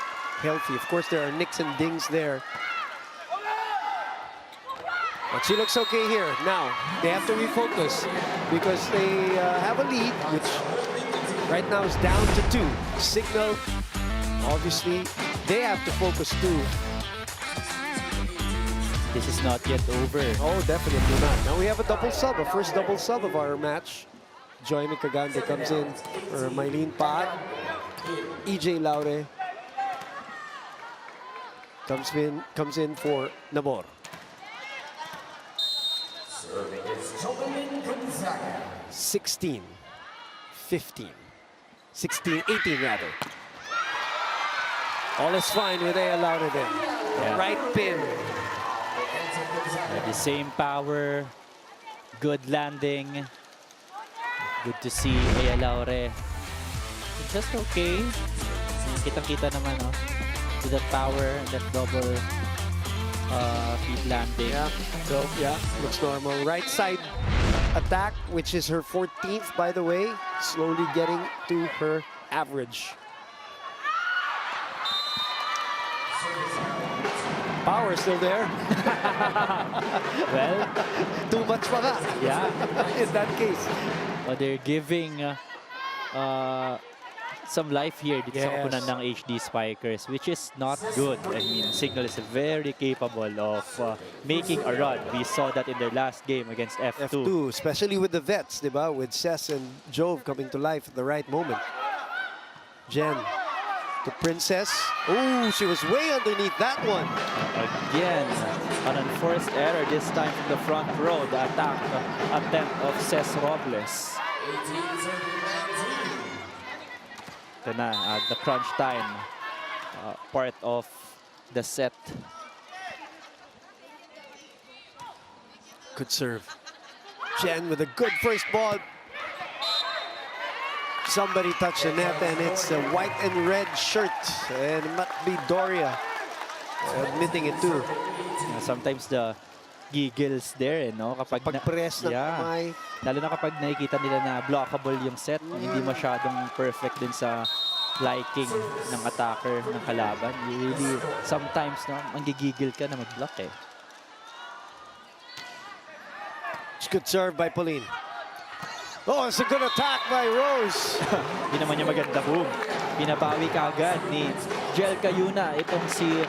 Speaker 2: healthy. Of course, there are nicks and dings there. But she looks okay here. Now, they have to refocus because they have a lead, which right now is down to 2. Cignal, obviously, they have to focus too.
Speaker 3: This is not yet over.
Speaker 2: Oh, definitely not. Now we have a double sub, a first double sub of our match. Joy Micagande comes in for Mylene Paat. EJ Laure comes in for Namor.
Speaker 1: Serving is Jovelyn Gonzaga.
Speaker 2: 16, 15, 16, 18 rather. All is fine with Ea Laure then. Right pin.
Speaker 3: The same power, good landing. Good to see Ea Laure. Just okay. Kitang-kita naman, no? To that power, that double feet landing.
Speaker 2: Yeah, so yeah, looks normal. Right side attack, which is her 14th, by the way, slowly getting to her average. power still there.
Speaker 3: Well,
Speaker 2: Too much pa nga.
Speaker 3: yeah.
Speaker 2: In that case.
Speaker 3: They're giving some life here dito sa
Speaker 2: Yes.
Speaker 3: koponan ng HD Spikers, which is not good. I mean, Cignal is very capable of making a run. We saw that in their last game against F2.
Speaker 2: F2, especially with the vets, diba? With Cess and Jove coming to life at the right moment. Jen to Princess. Oh, she was way underneath that one.
Speaker 3: Again, an unforced error, this time from the front row. The attack attempt of Cess Robles. Ito na, at the crunch time, part of the set.
Speaker 2: Good serve. Jen with a good first ball. Somebody touched the net, and it's a white and red shirt. And it might be Doria admitting it too.
Speaker 3: Sometimes the giggles there, no? Kapag
Speaker 2: Pag-press ng kamay.
Speaker 3: Lalo na kapag nakikita nila na blockable yung set, hindi masyadong perfect din sa liking ng attacker ng kalaban. You really, sometimes, no, manggigigil ka na mag-block eh.
Speaker 2: It's good serve by Pauline. Oh, it's a good attack by Rose.
Speaker 3: Hindi naman niya maganda, boom. Pinabawi ka agad ni Jel Cayuna. Itong si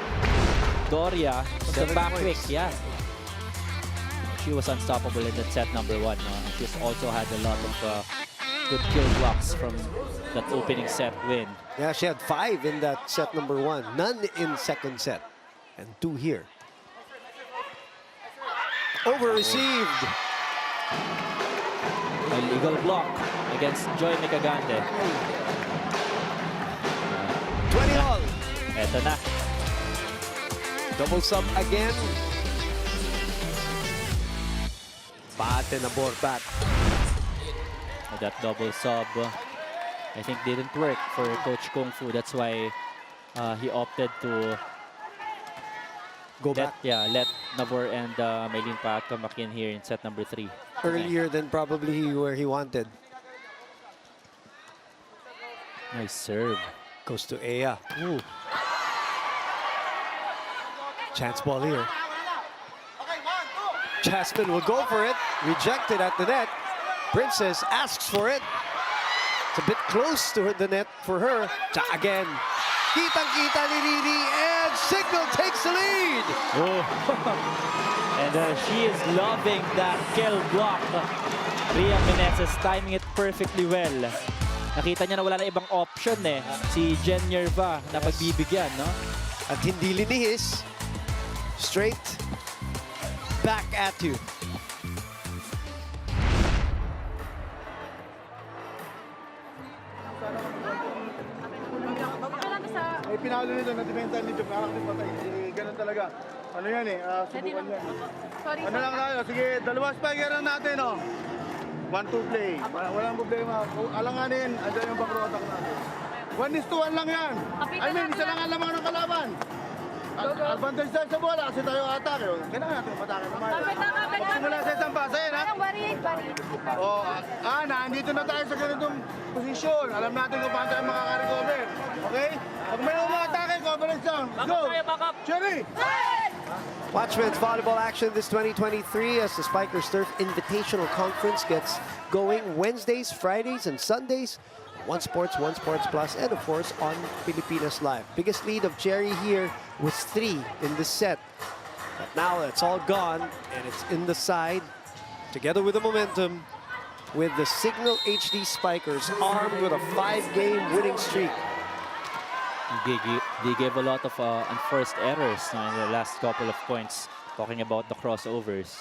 Speaker 3: Doria, the
Speaker 2: 7
Speaker 3: back
Speaker 2: points.
Speaker 3: kick, yeah. She was unstoppable in that set number 1. No? She's also had a lot of good kill blocks from that opening set win.
Speaker 2: Yeah, she had 5 in that set number 1. None in second set. And 2 here. Over-received.
Speaker 3: Illegal block against Joy Mecagande.
Speaker 2: 20 all.
Speaker 3: Eto na.
Speaker 2: Double sub again. Bate na board back.
Speaker 3: That double sub, I think didn't work for Coach Kung Fu. That's why he opted to
Speaker 2: Go back
Speaker 3: let Nabor and Maylene Pat come back in here in set number 3.
Speaker 2: earlier than probably where he wanted.
Speaker 3: Nice serve.
Speaker 2: Goes to Ea.
Speaker 3: Ooh.
Speaker 2: Chance ball here. Jasmine will go for it. Rejected at the net. Princess asks for it. It's a bit close to the net for her. Again. Kitang-kita ni Riri, and Cignal takes the lead.
Speaker 3: Oh. And she is loving that kill block. Ria Meneses timing it perfectly well. Nakita niya na wala na ibang option eh. Si Jen Yerva na pagbibigyan, no?
Speaker 2: At hindi linihis. Straight back at you.
Speaker 5: May pinalo nito na depensa nito, parang din patay. Ganun talaga. Ano yan eh, subukan yan.
Speaker 7: Sorry,
Speaker 5: Ano lang tayo, sige, dalawa spiker lang natin, oh. 1-2 play. Walang problema. Alanganin, andyan yung back row attack natin. 1-1 lang yan. I mean, isa lang ang lamang ng kalaban. Advantage tayo sa bola kasi tayo attack. Kailangan natin matake naman. Magsimula sa isang pasa yan, ha? Oh, nandito na tayo sa ganitong posisyon. Alam natin kung paano tayo makaka-recover. Okay? Pag may umatake, coverage down. Let's go! Chery!
Speaker 2: Watch men's volleyball action this 2023 as the Spikers Turf Invitational Conference gets going Wednesdays, Fridays, and Sundays. One Sports Plus, and of course on Pilipinas Live. Biggest lead of Chery here was 3 in the set. But now it's all gone, and it's in the side, together with the momentum, with the Cignal HD Spikers armed with a 5-game winning streak.
Speaker 3: They gave a lot of unforced errors in the last couple of points, talking about the crossovers.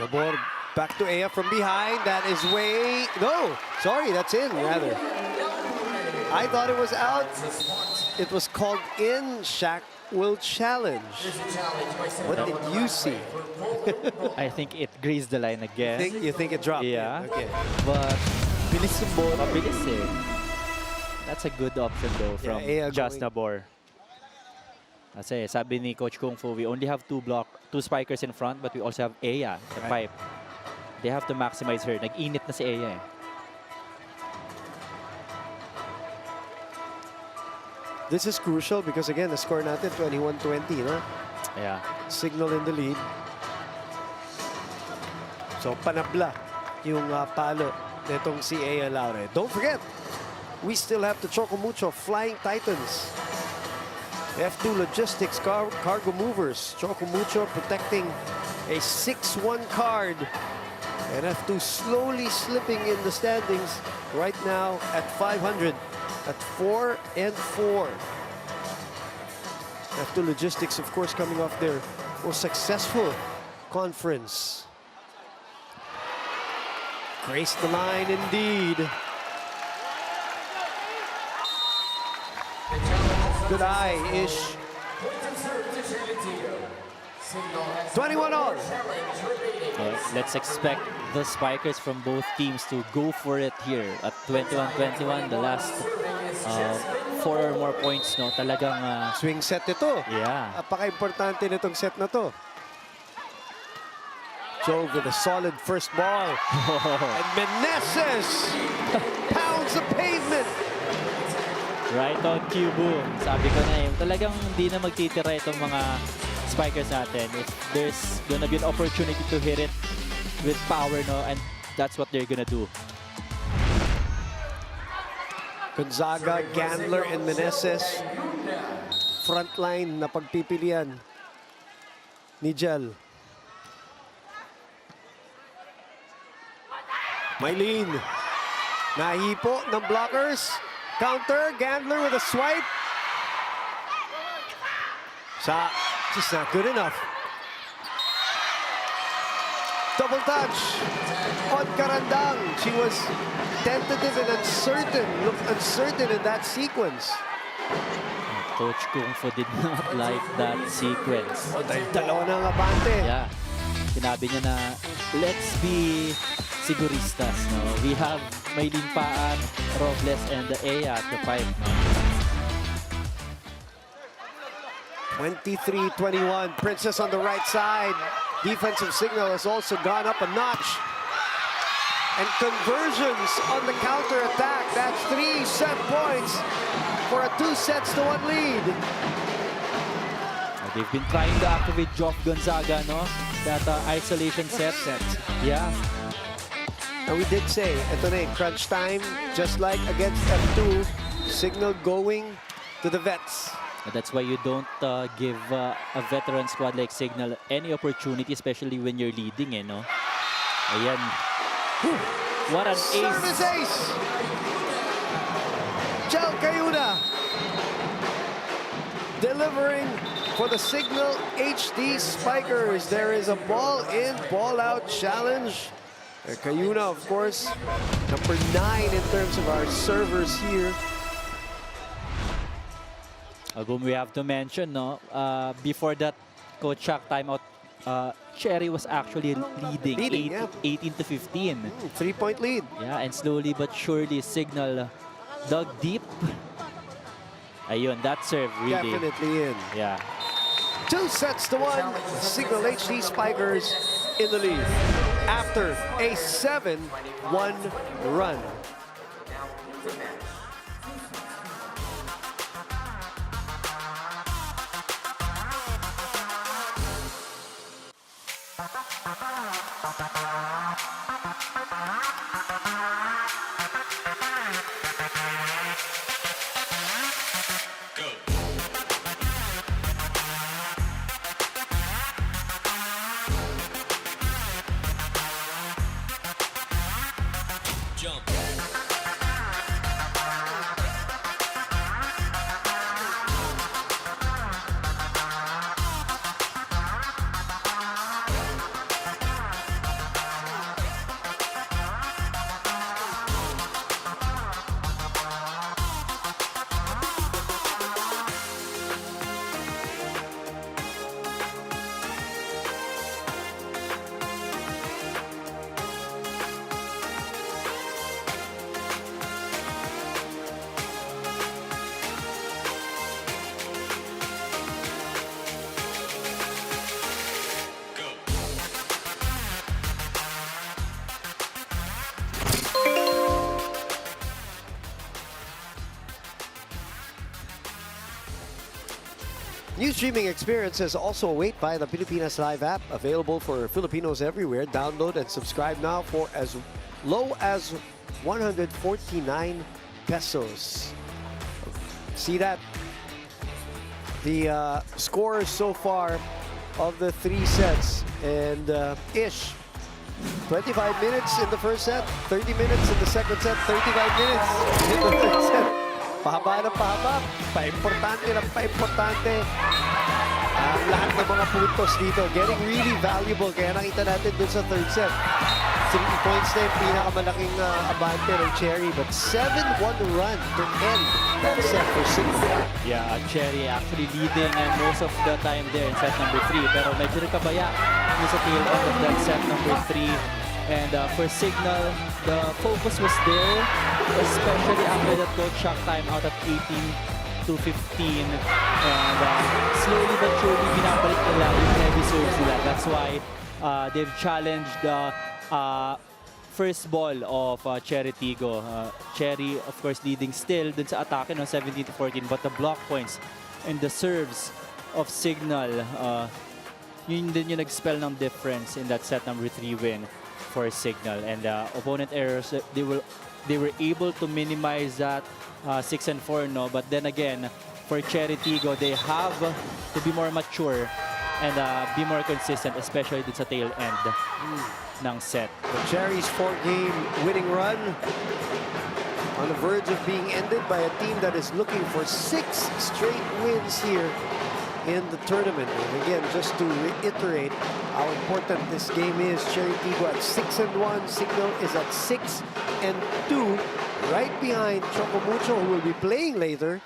Speaker 2: The ball back to Ea from behind. That is way... No, sorry, that's in, rather. I thought it was out. It was called in. Shaq will challenge. What did you see?
Speaker 3: I think it grazed the line again.
Speaker 2: You think it dropped?
Speaker 3: Yeah.
Speaker 2: Okay.
Speaker 3: But
Speaker 2: Bilis yung ball.
Speaker 3: mabilis eh. That's a good option though from
Speaker 2: Ea
Speaker 3: Just
Speaker 2: going-
Speaker 3: Nabor. Kasi sabi ni Coach Kung Fu, we only have two spikers in front, but we also have Ea, the pipe. They have to maximize her. Nag-init na si Ea eh.
Speaker 2: This is crucial because again, the score natin 21-20, no?
Speaker 3: Yeah.
Speaker 2: Cignal in the lead. So panabla yung palo nitong si Ea Laure. Don't forget, we still have the Chocomucho Flying Titans. F2 Logistics Cargo Movers. Chocomucho protecting a 6-1 card. And F2 slowly slipping in the standings right now at 500 at 4-4. F2 Logistics, of course, coming off their most successful conference. Graced the line indeed. Good eye-ish. 21 all.
Speaker 3: Let's expect the spikers from both teams to go for it here at 21-21. The last 4 or more points, no? Talagang
Speaker 2: Swing set ito.
Speaker 3: yeah.
Speaker 2: Napaka-importante nitong set na to. Jove with a solid first ball. And Meneses pounds the pavement.
Speaker 3: Right on cue, boom. Sabi ko na talagang hindi na magtitira itong mga spikers natin. If there's gonna be an opportunity to hit it with power, no, and that's what they're gonna do.
Speaker 2: Gonzaga, Gandler, and Meneses. Frontline na pagpipilian ni Jel. Maylene. Nahipo ng blockers. Counter, Gandler with a swipe. Just not good enough. Double touch on Karandang. She was tentative and uncertain. Looked uncertain in that sequence.
Speaker 3: Coach Kung Fu did not like that sequence.
Speaker 2: Dahil dalawa ng abante.
Speaker 3: Yeah. Sinabi niya na, let's be siguristas, no? We have Maylin Paan, Robles, and the Ea at the 5, no?
Speaker 2: 23-21. Princess on the right side. Defensive Cignal has also gone up a notch. And conversions on the counter-attack. That's 3 set points for a 2-1 lead.
Speaker 3: They've been trying to activate Joff Gonzaga, no? That isolation set. Yeah.
Speaker 2: And we did say, ito na crunch time, just like against F2, Cignal going to the vets.
Speaker 3: That's why you don't give a veteran squad like Cignal any opportunity, especially when you're leading, no? Ayan. Whew. What an ace.
Speaker 2: Service ace! Jel Cayuna delivering for the Cignal HD Spikers. There is a ball in, ball out challenge. Cayuna, of course, number 9 in terms of our servers here.
Speaker 3: Boom, we have to mention, no? Before that Coach Chuck timeout, Chery was actually leading,
Speaker 2: yeah.
Speaker 3: 18-15.
Speaker 2: 3-point lead.
Speaker 3: Yeah, and slowly but surely Cignal dug deep. Ayun, that serve really.
Speaker 2: Definitely in.
Speaker 3: Yeah.
Speaker 2: 2-1. Cignal HD Spikers in the lead after a 7-1 run. new streaming experiences also await via the Pilipinas Live app, available for Filipinos everywhere. Download and subscribe now for as low as 149 pesos. See that? The scores so far of the 3 sets, and ish. 25 minutes in the first set, 30 minutes in the second set, 35 minutes in the third set. Pahaba na pahaba, pa-importante na pa-importante ang lahat ng mga puntos dito. Getting really valuable, kaya nakita natin dun sa third set. 3 points na yung pinakamalaking abante ng Chery, but 7-1 run to end that set for Cignal.
Speaker 3: Yeah, Chery actually leading most of the time there in set number 3. Pero medyo nakabaya sa tail end of that set number 3. And for Cignal, the focus was there, especially after that gold shock time out at 18-15. And slowly but surely, binabalik nila yung heavy serves nila. That's why they've challenged the first ball of Chery Tiggo. Chery, of course, leading still dun sa atake no 17-14, but the block points and the serves of Cignal, yun din yung nag-spell ng difference in that set number 3 win for Cignal. And opponent errors, they were able to minimize that 6-4, no? But then again, for Chery Tiggo, they have to be more mature and be more consistent, especially dun sa tail end ng set.
Speaker 2: Chery's 4-game winning run on the verge of being ended by a team that is looking for 6 straight wins here in the tournament. And again, just to reiterate how important this game is, Chery Tiggo at 6-1, Cignal is at 6-2, right behind Chocomucho, who will be playing later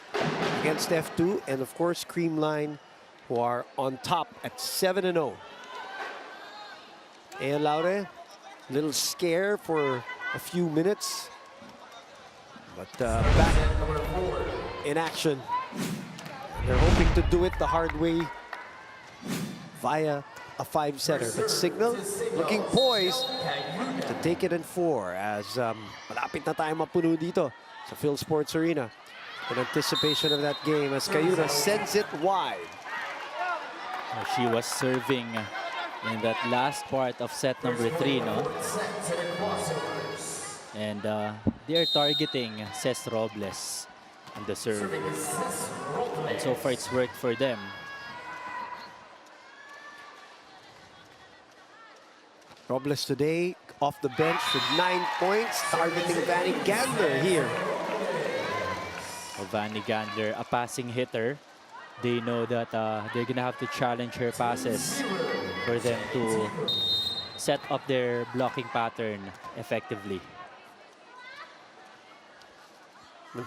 Speaker 2: against F2, and of course Creamline, who are on top at 7-0. Laure, little scare for a few minutes, but back in action. They're hoping to do it the hard way via a 5-setter. But Cignal looking poised to take it in 4 as malapit na tayo mapuno dito sa Phil Sports Arena in anticipation of that game as Cayuna sends it wide.
Speaker 3: She was serving in that last part of set number 3, no? And they are targeting Ces Robles on the serve. And so far, it's worked for them.
Speaker 2: Robles today off the bench with 9 points, targeting Vanny Gandler here.
Speaker 3: Vanny Gandler, a passing hitter. They know that they're going to have to challenge her passes for them to set up their blocking pattern effectively.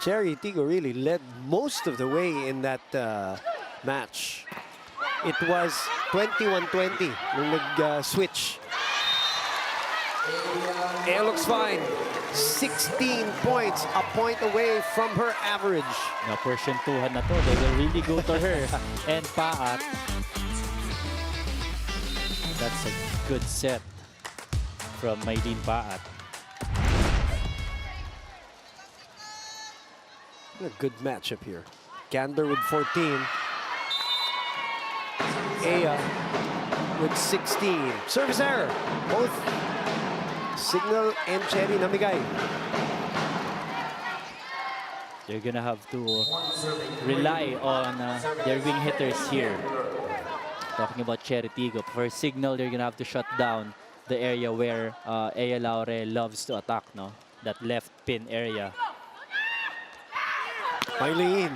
Speaker 2: Chery Tiggo really led most of the way in that match. It was 21-20 nung nag-switch. Looks fine. 16 points, a point away from her average.
Speaker 3: Na porsyentuhan na to. They will really go to her. And Paat. That's a good set from Maylene Paat.
Speaker 2: A good matchup here. Gander with 14. Aya with 16. Service error. Both Cignal and Chery namigay.
Speaker 3: They're gonna have to rely on their wing hitters here. Talking about Chery Tiggo. For Cignal, they're gonna have to shut down the area where Aya Laure loves to attack, no? That left pin area.
Speaker 2: Maylene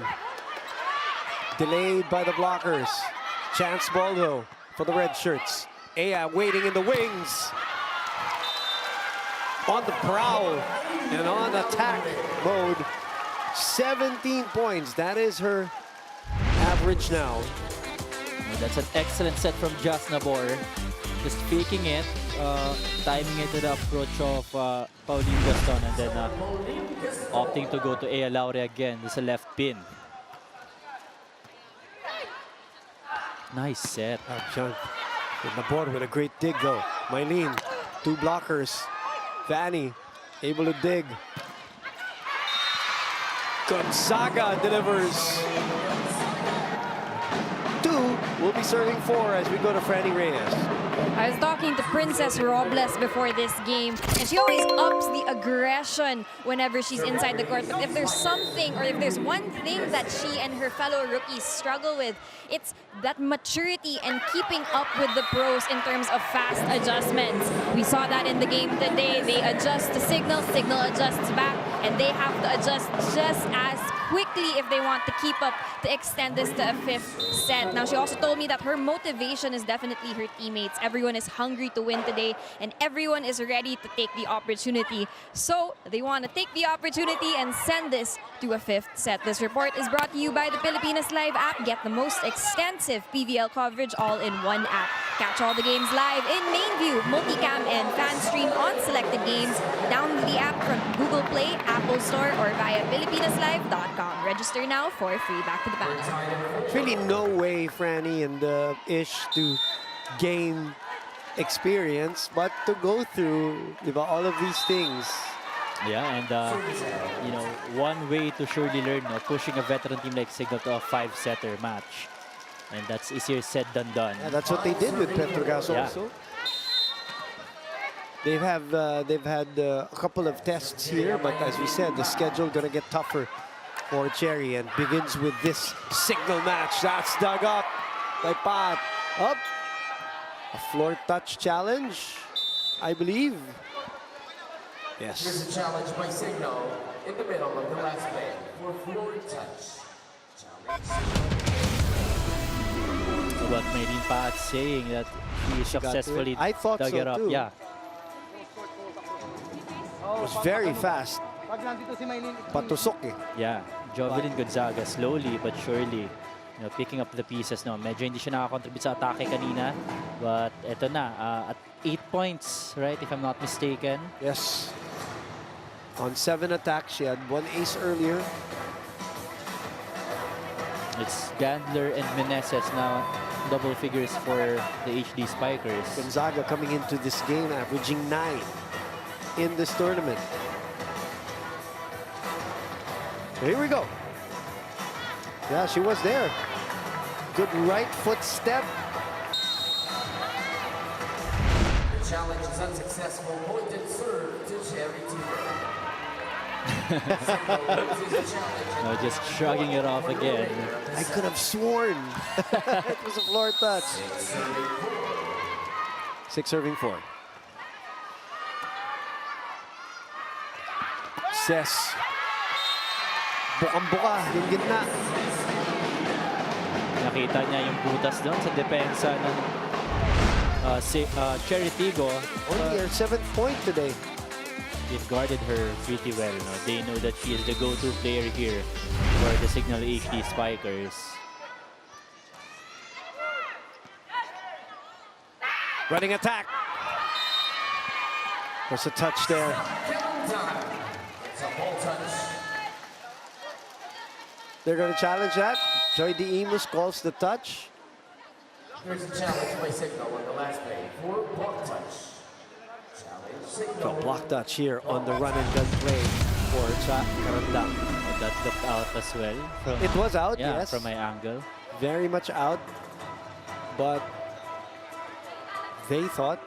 Speaker 2: delayed by the blockers. Chance ball though for the red shirts. Aya waiting in the wings. On the prowl and on attack mode. 17 points. That is her average now.
Speaker 3: That's an excellent set from Jasna Bor. Just faking it, timing it to the approach of Pauline Gaston, and then opting to go to Aya Laure again. This is a left pin. Nice set.
Speaker 2: John with the board with a great dig though. Maylene, 2 blockers. Vanny able to dig. Gonzaga delivers. 2 Cherry serving 4 as we go to Franny Reyes.
Speaker 4: I was talking to Princess Robles before this game, and she always ups the aggression whenever she's inside the court. But if there's something, or if there's one thing that she and her fellow rookies struggle with, it's that maturity and keeping up with the pros in terms of fast adjustments. We saw that in the game today. They adjust to Cignal, Cignal adjusts back, and they have to adjust just as quickly if they want to keep up to extend this to a 5th set. Now, she also told me that her motivation is definitely her teammates. Everyone is hungry to win today, and everyone is ready to take the opportunity. So, they want to take the opportunity and send this to a 5th set. This report is brought to you by the Pilipinas Live app. Get the most extensive PVL coverage all in one app. Catch all the games live in main view, multicam, and fan stream on selected games. Download the app from Google Play, Apple Store, or via PilipinasLive.com. Register now for free. Back to the panel.
Speaker 2: There's really no way Franny and Ish to gain experience, but to go through all of these things.
Speaker 3: Yeah, and you know, one way to surely learn, pushing a veteran team like Cignal to a 5-setter match. And that's easier said than done.
Speaker 2: Yeah, that's what they did with Petrogas also. They've had a couple of tests here, but as we said, the schedule gonna get tougher for Chery, and begins with this Cignal match. That's dug up by Pat. Up. A floor touch challenge, I believe. Yes.
Speaker 1: Here's a challenge by Cignal in the middle of the last play for floor touch.
Speaker 3: But maybe Pat saying that he successfully
Speaker 2: I thought
Speaker 3: dug
Speaker 2: so
Speaker 3: it up.
Speaker 2: too.
Speaker 3: Yeah.
Speaker 2: It was very fast.
Speaker 6: Pag nandito si Maylin,
Speaker 2: Patusok eh.
Speaker 3: Yeah, Jovelyn Gonzaga slowly but surely, picking up the pieces. No, medyo hindi siya nakakontribute sa atake kanina, but eto na at 8 points, right? If I'm not mistaken.
Speaker 2: Yes. On 7 attacks, she had 1 ace earlier.
Speaker 3: It's Gandler and Meneses now, double figures for the HD Spikers.
Speaker 2: Gonzaga coming into this game averaging 9 in this tournament. Here we go. Yeah, she was there. Good right foot step.
Speaker 1: The challenge is unsuccessful. Pointed serve to Chery Tiggo.
Speaker 3: No, just shrugging it off again.
Speaker 2: I could have sworn it was a floor touch. 6 serving 4. Ses. Bukang-buka yung gitna.
Speaker 3: Nakita niya yung butas doon sa depensa ng Chery Tiggo.
Speaker 2: Only her 7th point today.
Speaker 3: They've guarded her pretty well. No? They know that she is the go-to player here for the Cignal HD Spikers.
Speaker 2: Running attack. There's a touch there.
Speaker 1: It's a ball touch.
Speaker 2: They're going to challenge that. Joy D. Emus calls the touch.
Speaker 1: Here's a challenge by Cignal on the last play for block touch. Challenge Cignal.
Speaker 2: A block touch here on the run and gun play for Karandang.
Speaker 3: That looked out as well. From,
Speaker 2: It was out,
Speaker 3: yeah,
Speaker 2: yes.
Speaker 3: from my angle.
Speaker 2: Very much out. But they thought,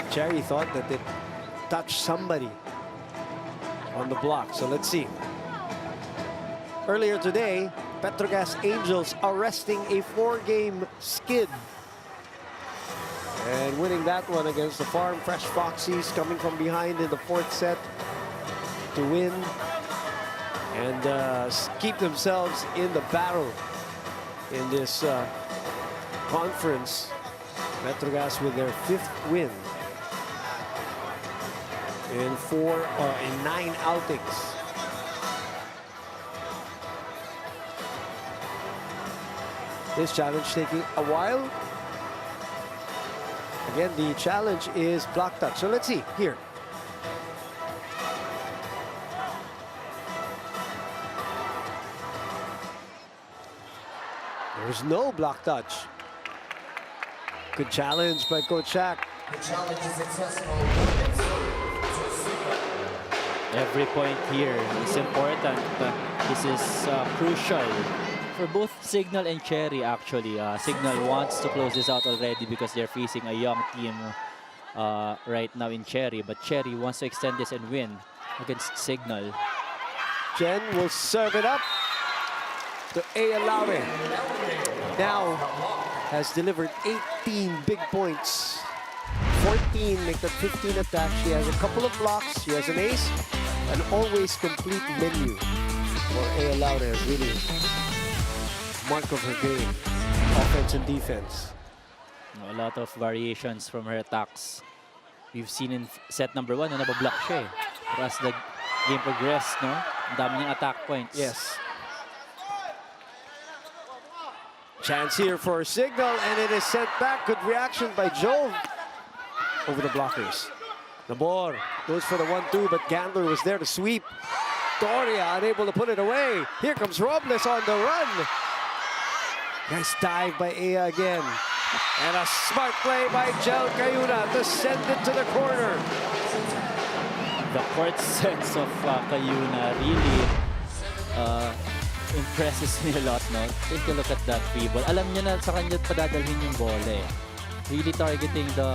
Speaker 2: Chery thought that it touched somebody on the block. So let's see. Earlier today, Petrogas Angels arresting a 4-game skid and winning that one against the Farm Fresh Foxies, coming from behind in the 4th set to win and keep themselves in the battle in this conference. Petrogas with their 5th win in 9 outings. This challenge taking a while. Again, the challenge is block touch. So let's see here. There's no block touch. Good challenge by Coach Shaq.
Speaker 1: The challenge is successful.
Speaker 3: Every point here is important. This is crucial For both Cignal and Chery, actually, Cignal wants to close this out already because they're facing a young team right now in Chery. But Chery wants to extend this and win against Cignal.
Speaker 2: Jen will serve it up to Aya Laure. Now has delivered 18 big points. 14, make that 15 attacks. She has a couple of blocks. She has an ace. An always complete menu for Aya Laure. Really mark of her game. Offense and defense.
Speaker 3: No, a lot of variations from her attacks. We've seen in set number 1 na nabablock siya eh. Pero as the game progressed, no? Ang dami niyang attack points.
Speaker 2: Yes. Chance here for Cignal, and it is sent back. Good reaction by Jove over the blockers. Nabor goes for the 1-2, but Gandler was there to sweep. Doria unable to put it away. Here comes Robles on the run. Nice dive by Aya again. And a smart play by Jel Cayuna to send it to the corner.
Speaker 3: The court sense of Cayuna really impresses me a lot, no? Take a look at that free ball. Alam niya na sa kanya padadalhin yung bola eh. Really targeting the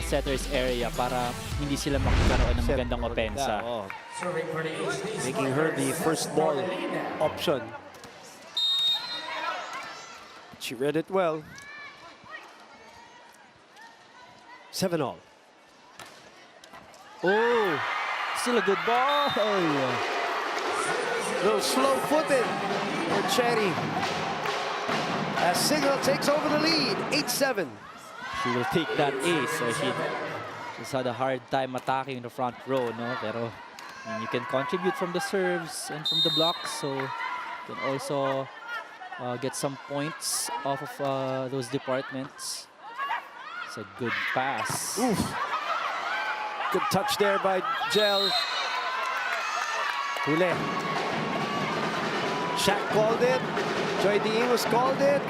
Speaker 3: setter's area para hindi sila makakaroon ng magandang opensa.
Speaker 2: Oh. Making her the first ball option. She read it well. 7-all.
Speaker 3: Oh, still a good ball.
Speaker 2: Little slow-footed for Chery. As Cignal takes over the lead, 8-7.
Speaker 3: She will take that ace. She's had a hard time attacking the front row, no? Pero you can contribute from the serves and from the blocks, so you can also get some points off of those departments. It's a good pass.
Speaker 2: Oof. Good touch there by Gel. Hule. Shaq called it. Joy Diemos called it.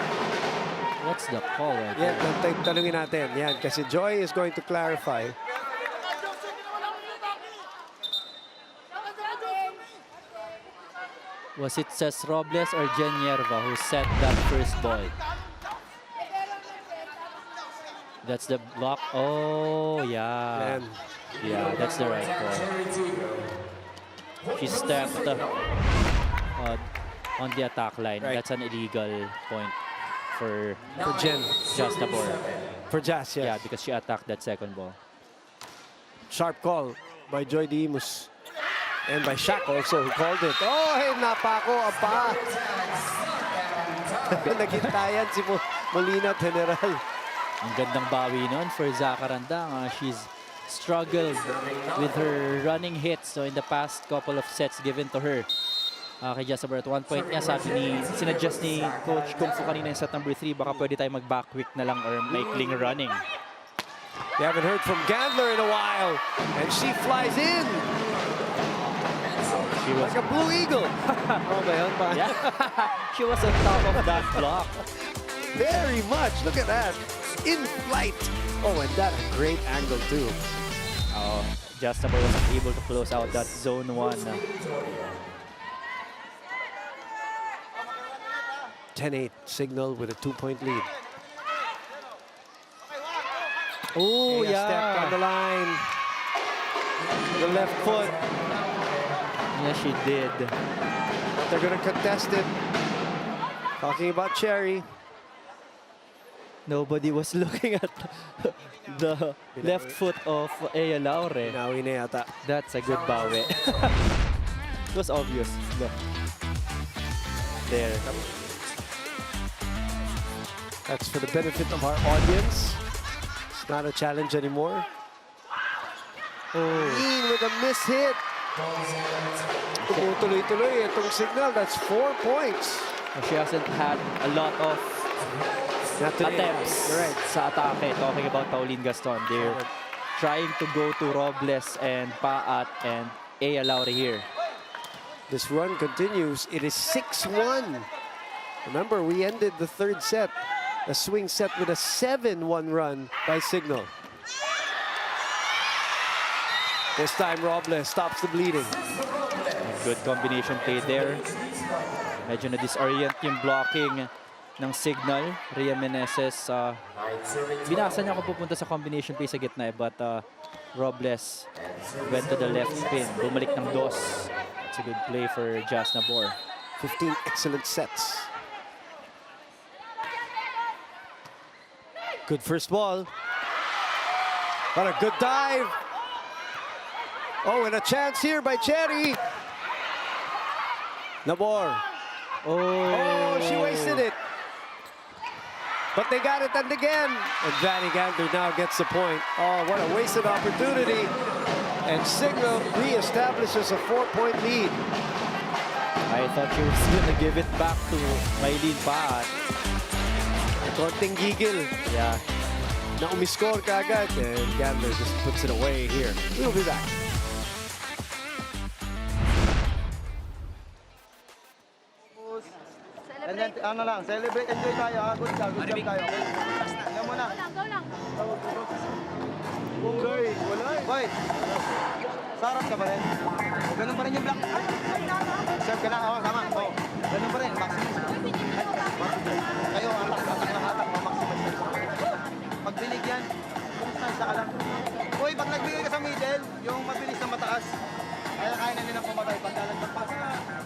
Speaker 3: What's the call right
Speaker 2: Yeah,
Speaker 3: there?
Speaker 2: tanungin natin. Yan, kasi Joy is going to clarify.
Speaker 3: Was it Ces Robles or Jen Yerva who set that first ball? That's the block. Oh, yeah.
Speaker 2: And
Speaker 3: Yeah, that's the right call. She stepped on the attack line.
Speaker 2: Right.
Speaker 3: That's an illegal point for
Speaker 2: Jen.
Speaker 3: Just Tabor.
Speaker 2: For Jazz, yes.
Speaker 3: Yeah, because she attacked that second ball.
Speaker 2: Sharp call by Joy Diemos. And by Shaq also, who called it. Oh, hey, napako, apa. Naghintayan si Molina General.
Speaker 3: Ang gandang bawi nun for Zacaranda. She's struggled with her running hits so in the past couple of sets given to her. Kay Jasper at one point niya, sinadjust ni Coach Kung Fu kanina yung set number 3, baka pwede tayo mag-back quick na lang or maikling running.
Speaker 2: We haven't heard from Gandler in a while. And she flies in.
Speaker 3: She was,
Speaker 2: Like a blue eagle. Oh, ba yun ba?
Speaker 3: yeah, she was on top of that block.
Speaker 2: Very much. Look at that. In flight. Oh, and that a great angle too.
Speaker 3: Jasper was able to close out that zone 1.
Speaker 2: 10-8 Cignal with a 2-point lead.
Speaker 3: Oh,
Speaker 2: Aya stepped on the
Speaker 3: yeah.
Speaker 2: line. The left foot.
Speaker 3: Yeah, she did.
Speaker 2: But they're going to contest it. Talking about Chery.
Speaker 3: Nobody was looking at the left foot of Aya Laure.
Speaker 2: Now in yata.
Speaker 3: That's a good bawi. It was obvious. Look. There.
Speaker 2: That's for the benefit of our audience. It's not a challenge anymore.
Speaker 3: Oh.
Speaker 2: Ian with a miss hit. Tumutuloy-tuloy itong Cignal. That's 4 points.
Speaker 3: She hasn't had a lot of
Speaker 2: Not today.
Speaker 3: attempts
Speaker 2: You're right.
Speaker 3: sa atake. Talking about Pauline Gaston. They're trying to go to Robles and Paat and Aya Laure here.
Speaker 2: This run continues. It is 6-1. Remember, we ended the third set. A swing set with a 7-1 run by Cignal. This time, Robles stops the bleeding.
Speaker 3: Good combination play there. Medyo na-disorient yung blocking ng Cignal. Rhea Meneses, binasa niya kung pupunta sa combination play sa gitna, but Robles went to the left spin. Bumalik ng dos. It's a good play for Jazz Nabor.
Speaker 2: 15 excellent sets. Good first ball. What a good dive. Oh, and a chance here by Chery. Nabor. Oh, she wasted it. But they got it and again. And Vanny Gandler now gets the point. Oh, what a wasted opportunity. And Cignal reestablishes a 4-point lead.
Speaker 3: I thought she was going to give it back to Maylene Paat.
Speaker 2: Konting gigil.
Speaker 3: Yeah.
Speaker 2: Na umiscore kaagad. And Gandler just puts it away here. We'll be back.
Speaker 6: And then, ano lang, celebrate, enjoy tayo, ha? Good job tayo. Okay? Tingnan mo na.
Speaker 7: Go lang.
Speaker 6: Boy, wala eh. Boy, sarap ka pa rin. O, ganun pa rin yung block. Serve ka na, tama. Ganun pa rin, maximum. Kayo, hatak, maximum. Pag binigyan, isa ka lang. Boy, pag nagbigay ka sa middle, yung mabilis na mataas, kaya na nilang pumatay. Pag lalagdag pa,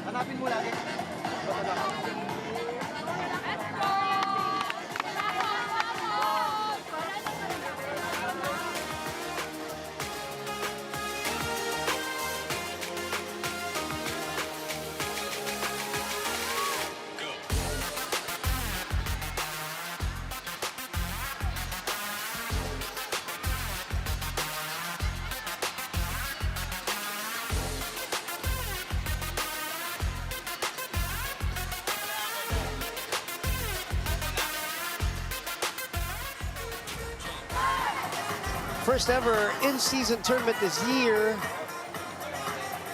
Speaker 6: hanapin mo lagi. Basta lang.
Speaker 2: First ever in-season tournament this year.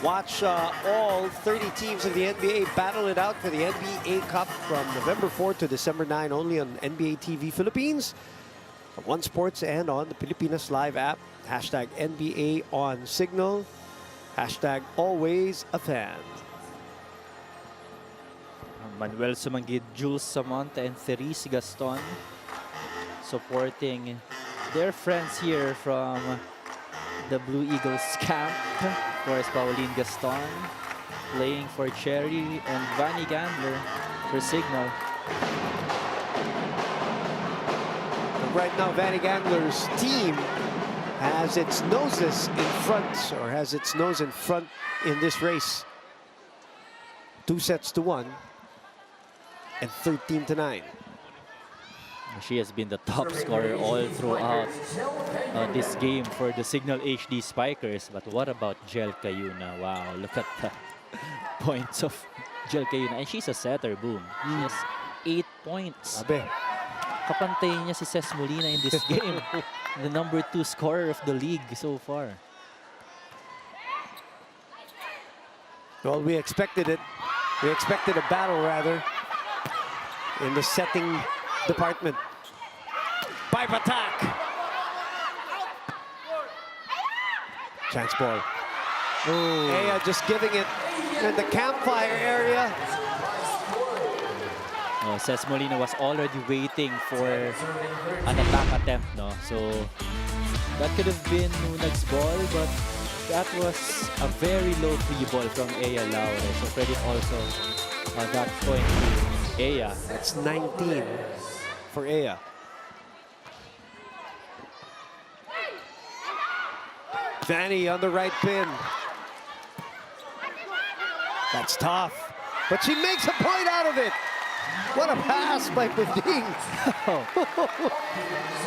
Speaker 2: Watch all 30 teams of the NBA battle it out for the NBA Cup from November 4 to December 9 only on NBA TV Philippines, on One Sports and on the Pilipinas Live app. Hashtag NBA on Cignal. Hashtag always a fan.
Speaker 3: Manuel Sumanggid, Jules Samonte, and Therese Gaston supporting their friends here from the Blue Eagles camp. Of course, Pauline Gaston playing for Chery and Vanny Gandler for Cignal.
Speaker 2: Right now, Vanny Gandler's team has its noses in front, or has its nose in front in this race. 2-1 and 13-9.
Speaker 3: She has been the top scorer all throughout this game for the Cignal HD Spikers. But what about Jel Cayuna? Wow, look at the points of Jel Cayuna. And she's a setter, boom. She has 8 points.
Speaker 2: Abe.
Speaker 3: Kapantay niya si Ces Molina in this game. The number 2 scorer of the league so far.
Speaker 2: Well, we expected it. We expected a battle, rather, in the setting department. Pipe attack. Chance ball. Aya just giving it in the campfire area.
Speaker 3: Ces Molina was already waiting for an attack attempt, no? So that could have been Nunag's ball, but that was a very low free ball from Aya Laure. So credit also that point to Aya.
Speaker 2: That's 19 for Aya. Vanny on the right pin. That's tough, but she makes a point out of it. What a pass by Buding.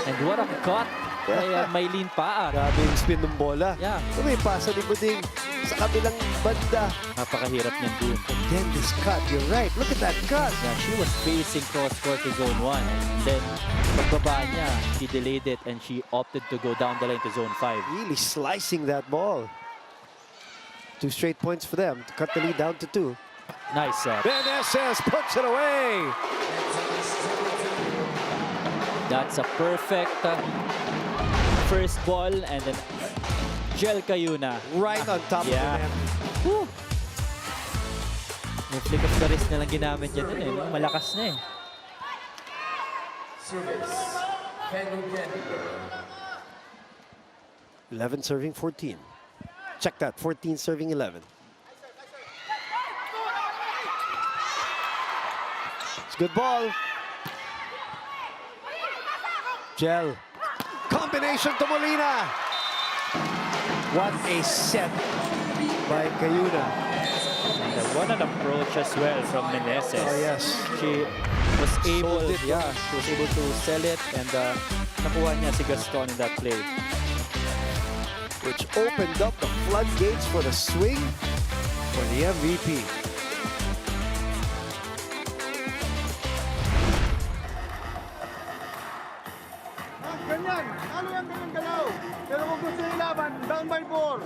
Speaker 3: And what a cut by Maylene Paat.
Speaker 2: Grabe yung spin ng bola.
Speaker 3: Yeah.
Speaker 2: Ano yung pasa ni Buding sa kabilang banda.
Speaker 3: Napakahirap niyan dun.
Speaker 2: Then this cut, you're right. Look at that cut.
Speaker 3: Yeah, she was facing cross-court to zone 1. And then, pagbaba niya, she delayed it and she opted to go down the lane to zone 5.
Speaker 2: Really slicing that ball. 2 straight points for them to cut the lead down to 2.
Speaker 3: Nice set.
Speaker 2: Meneses puts it away.
Speaker 3: That's a perfect first ball, and then Jel Cayuna.
Speaker 2: Right on top
Speaker 3: Yeah.
Speaker 2: of the net.
Speaker 3: Yung flick of the wrist na lang ginamit niya dun eh. Malakas na eh.
Speaker 1: Service. Henry
Speaker 2: 11 serving 14. Check that, 14 serving 11. It's a good ball. Gel. Combination to Molina. What a set by Cayuna.
Speaker 3: And what an approach as well from Meneses.
Speaker 2: Oh yes.
Speaker 3: She was able,
Speaker 2: Sold it.
Speaker 3: she was able to sell it and nakuha niya si Gaston in that play.
Speaker 2: Which opened up the floodgates for the swing for the MVP.
Speaker 5: Ganyan. Ano yan ganyan galaw? Pero kung gusto yung laban, down by 4.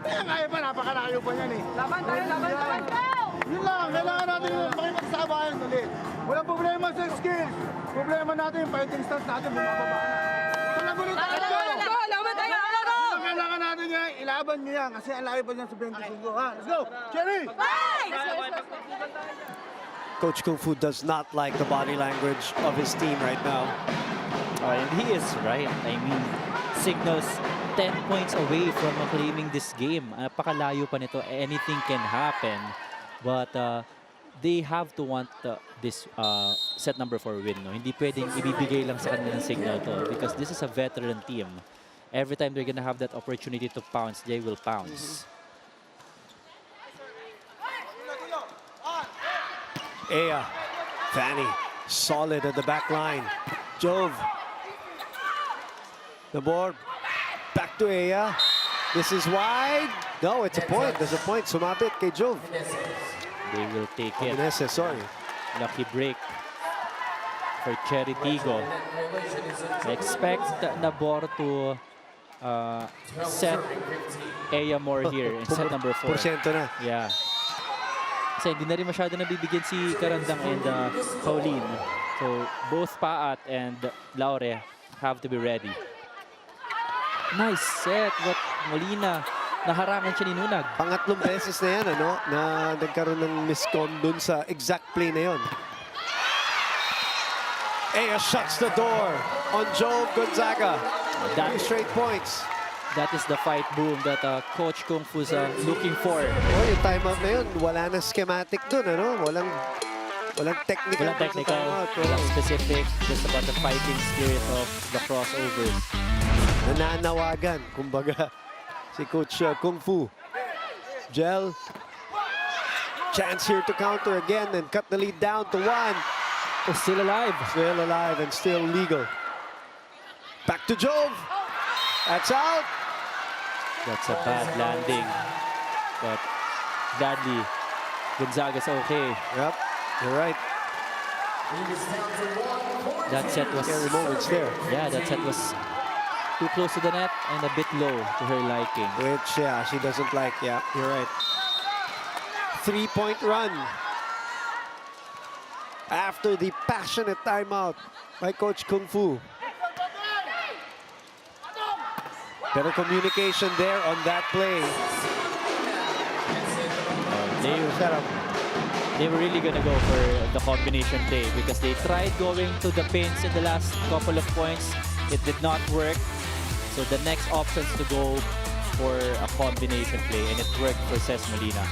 Speaker 5: Kaya kaya pa, napakalayo pa yan eh.
Speaker 7: Laban tayo, laban tayo!
Speaker 5: Yun lang, kailangan natin makipagsabayan ulit. Walang problema sa skills. Problema natin, yung fighting stance natin, bumababa na. Walang ulit, let's go!
Speaker 7: Laban tayo!
Speaker 5: Ang kailangan natin yan, ilaban nyo yan, kasi ang layo pa dyan sa 25. Ha? Let's go! Chery!
Speaker 2: Coach Kung Fu does not like the body language of his team right now.
Speaker 3: And he is right. I mean, Cignal's 10 points away from claiming this game. Napakalayo pa nito. Anything can happen. But they have to want this set number 4 win. No? Hindi pwedeng ibibigay lang sa kanila ng Cignal to because this is a veteran team. Every time they're gonna have that opportunity to pounce, they will pounce.
Speaker 2: Ea, Fanny, solid at the back line. Jove. The board, back to Ea. This is wide. No, it's a point. There's a point. Sumabit kay Jove.
Speaker 3: They will take it.
Speaker 2: Vanessa, sorry.
Speaker 3: Lucky break for Chery Tiggo. I expect Nabor to set Ea more here in set number 4.
Speaker 2: Porsyento na.
Speaker 3: Yeah. Kasi hindi na rin masyado nabibigyan si Karandang and Pauline. So both Paat and Laure have to be ready. Nice set. What Molina. Naharangan siya ni Nunag.
Speaker 2: Pangatlong beses na yan, ano, na nagkaroon ng miscon dun sa exact play na yon. Ea shuts the door on Joe Gonzaga.
Speaker 3: That,
Speaker 2: 2 straight points.
Speaker 3: that is the fight boom that Coach Kung Fu's looking for.
Speaker 2: Oh, yung timeout na yun, wala na schematic dun, ano? Walang technical.
Speaker 3: Walang technical, walang specific. Just about the fighting spirit of the crossovers.
Speaker 2: Nananawagan, kumbaga, si Coach Kung Fu. Gel. Chance here to counter again and cut the lead down to 1.
Speaker 3: Oh, still alive.
Speaker 2: Still alive and still legal. Back to Jove. That's out.
Speaker 3: That's a bad landing. But gladly, Gonzaga's okay.
Speaker 2: Yep, you're right.
Speaker 3: That set was...
Speaker 2: Scary moments there.
Speaker 3: Yeah, that set was too close to the net and a bit low to her liking.
Speaker 2: Which, yeah, she doesn't like. Yeah, you're right. 3-point run. After the passionate timeout by Coach Kung Fu. Better communication there on that play.
Speaker 3: They were really gonna go for the combination play because they tried going to the pins in the last couple of points. It did not work. So the next option is to go for a combination play, and it worked for Ces Molina.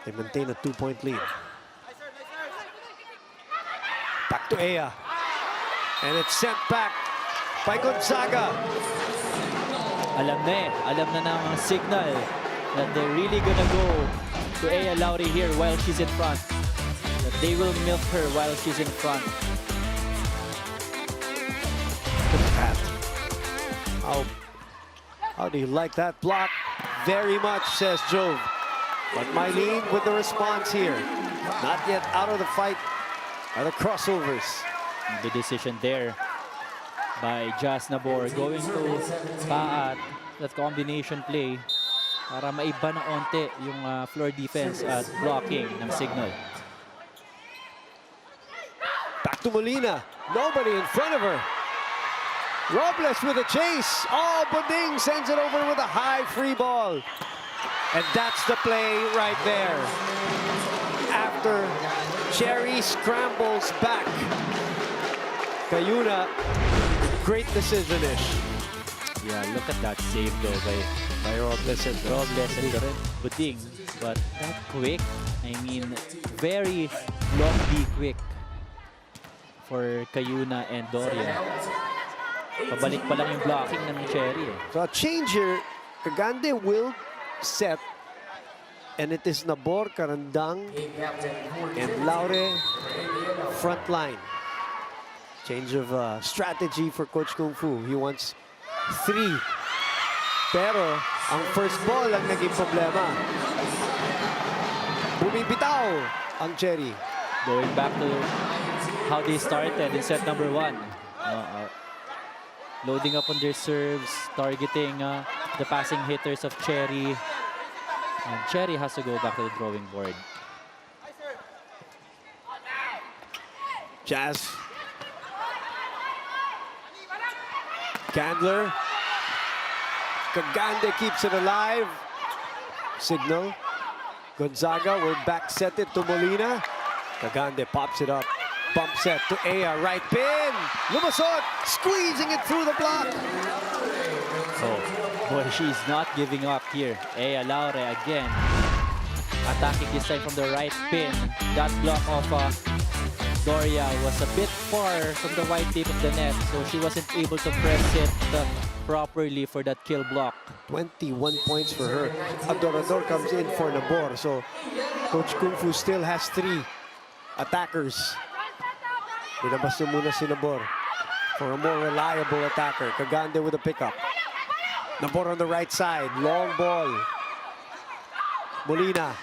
Speaker 2: They maintain a 2-point lead. Back to Ea. And it's sent back by Gonzaga.
Speaker 3: Alam na ng Cignal that they're really gonna go to Ea Lauri here while she's in front. That they will milk her while she's in front.
Speaker 2: Look at that. How do you like that block? Very much, says Jove. But Mylene with the response here. Not yet out of the fight are the crossovers.
Speaker 3: The decision there by Jas Nabor going to Paat, that combination play para maiba na onte yung floor defense at blocking ng Cignal.
Speaker 2: Back to Molina. Nobody in front of her. Robles with a chase. Oh, Boding sends it over with a high free ball. And that's the play right there. After Chery scrambles back. Cayuna, great decision-ish.
Speaker 3: Yeah, look at that save though by Robles and Buding. But that quick, I mean, very lofty quick for Cayuna and Doria. Pabalik pa lang yung blocking ng Chery.
Speaker 2: So a change here, Cagande will set. And it is Nabor, Karandang, and Laure front line. Change of strategy for Coach Kung Fu. He wants 3. Pero ang first ball ang naging problema. Bumibitaw ang Chery.
Speaker 3: Going back to how they started in set number 1. Loading up on their serves, targeting the passing hitters of Chery. And Chery has to go back to the drawing board.
Speaker 2: Jazz. Candler. Cagande keeps it alive. Cignal. Gonzaga will back set it to Molina. Cagande pops it up. Bump set to Ea. Right pin. Lumasot. Squeezing it through the block.
Speaker 3: Oh, boy, she's not giving up here. Ea Laure again. Attacking this time from the right pin. That block of Doria was a bit far from the white tape of the net, so she wasn't able to press it properly for that kill block.
Speaker 2: 21 points for her. Adorador comes in for Nabor. So Coach Kung Fu still has 3 attackers. Binabas niya muna si Nabor for a more reliable attacker. Cagande with a pickup. Nabor on the right side. Long ball. Molina.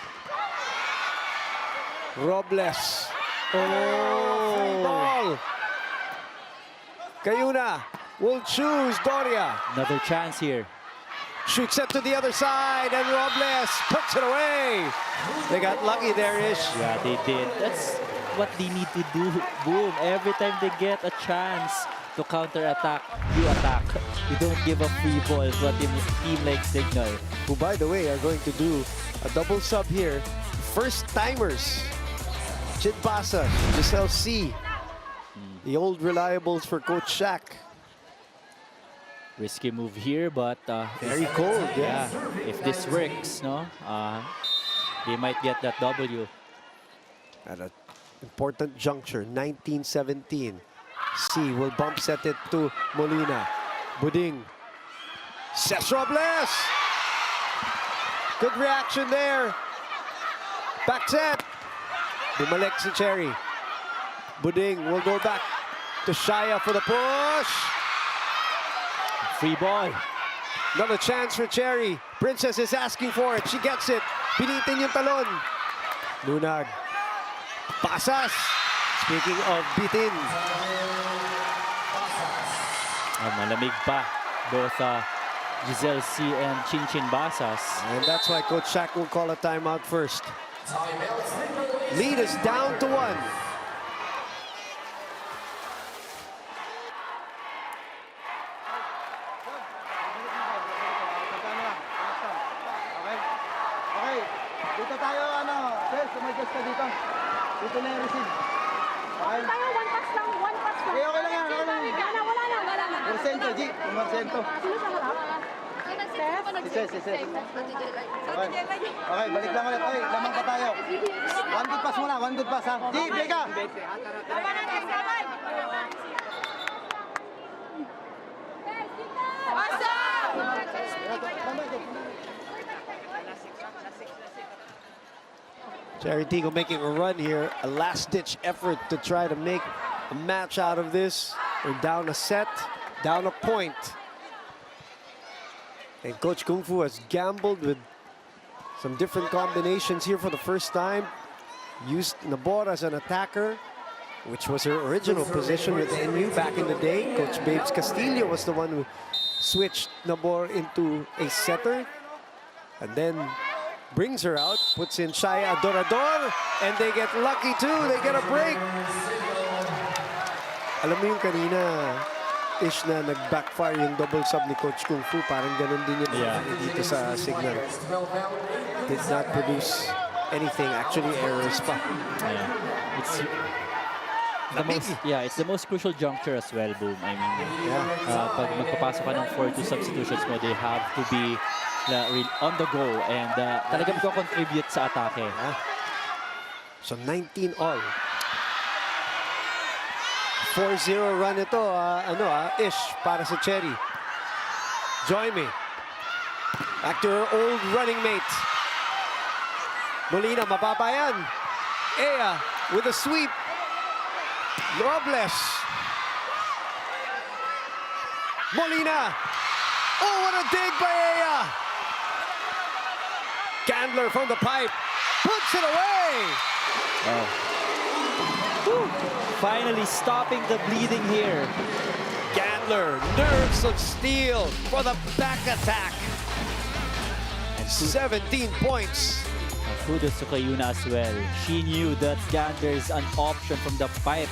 Speaker 2: Robles. Oh! Ball. Cayuna will choose Doria.
Speaker 3: Another chance here.
Speaker 2: Shoots it to the other side, and Robles puts it away. They got lucky there, Ish.
Speaker 3: Yeah, they did. That's what they need to do. Boom. Every time they get a chance to counter-attack, you attack. You don't give a free ball to a team like Cignal.
Speaker 2: Who, by the way, are going to do a double sub here. First timers. Chid Basa, Giselle C. The old reliables for Coach Shaq.
Speaker 3: Risky move here, but
Speaker 2: Very cold, yeah.
Speaker 3: if this works, no, they might get that W.
Speaker 2: At an important juncture, 19-17. C will bump set it to Molina. Buding. Ses Robles! Good reaction there. Back set. Bumalik si Chery. Buding will go back to Shaya for the push.
Speaker 3: Free ball.
Speaker 2: Another chance for Chery. Princess is asking for it. She gets it. Pinitin yung talon. Lunag. Pasas. Speaking of bitin.
Speaker 3: Malamig pa. Both Giselle C and Chinchin Basas.
Speaker 2: And that's why Coach Shaq will call a timeout first. Lead is down to 1.
Speaker 6: Okay. Dito tayo, sir, sumagas ka dito. Dito na yung receive. Okay?
Speaker 7: Tayo, one pass lang.
Speaker 6: Okay, okay lang yan, okay lang yan.
Speaker 7: Wala na.
Speaker 6: Persento, G. Persento.
Speaker 7: Sino sa harap?
Speaker 6: Si Ses. Okay, balik lang ulit. Okay, lamang pa tayo. One good pass muna, one good pass ha. G, break ka!
Speaker 7: Laban natin, sabay!
Speaker 2: Chery Tiggo making a run here. A last-ditch effort to try to make a match out of this. We're down a set, down a point. And Coach Kung Fu has gambled with some different combinations here for the first time. Used Nabor as an attacker, which was her original position with NU back in the day. Coach Babes Castillo was the one who switched Nabor into a setter. And then brings her out, puts in Shaya Adorador, and they get lucky too. They get a break. Alam mo yung kanina, Ish na nag-backfire yung double sub ni Coach Kung Fu. Parang ganun din yun dito sa Cignal. Did not produce anything. Actually, errors pa.
Speaker 3: Yeah. It's the most crucial juncture as well, Boom. I mean, pag magpapasok ka ng 4-2 substitutions mo, they have to be on the go and talagang contribute sa atake.
Speaker 2: So 19 all. 4-0 run ito, Ish para sa Chery. Join me. Back to her old running mate. Molina, mababa yan. Ea with a sweep. Robles. Molina. Oh, what a dig by Ea. Gandler from the pipe. Puts it away.
Speaker 3: Finally stopping the bleeding here.
Speaker 2: Gandler, nerves of steel for the back attack. And 17 points.
Speaker 3: Kudos to Kayuna as well. She knew that Gandler is an option from the pipe.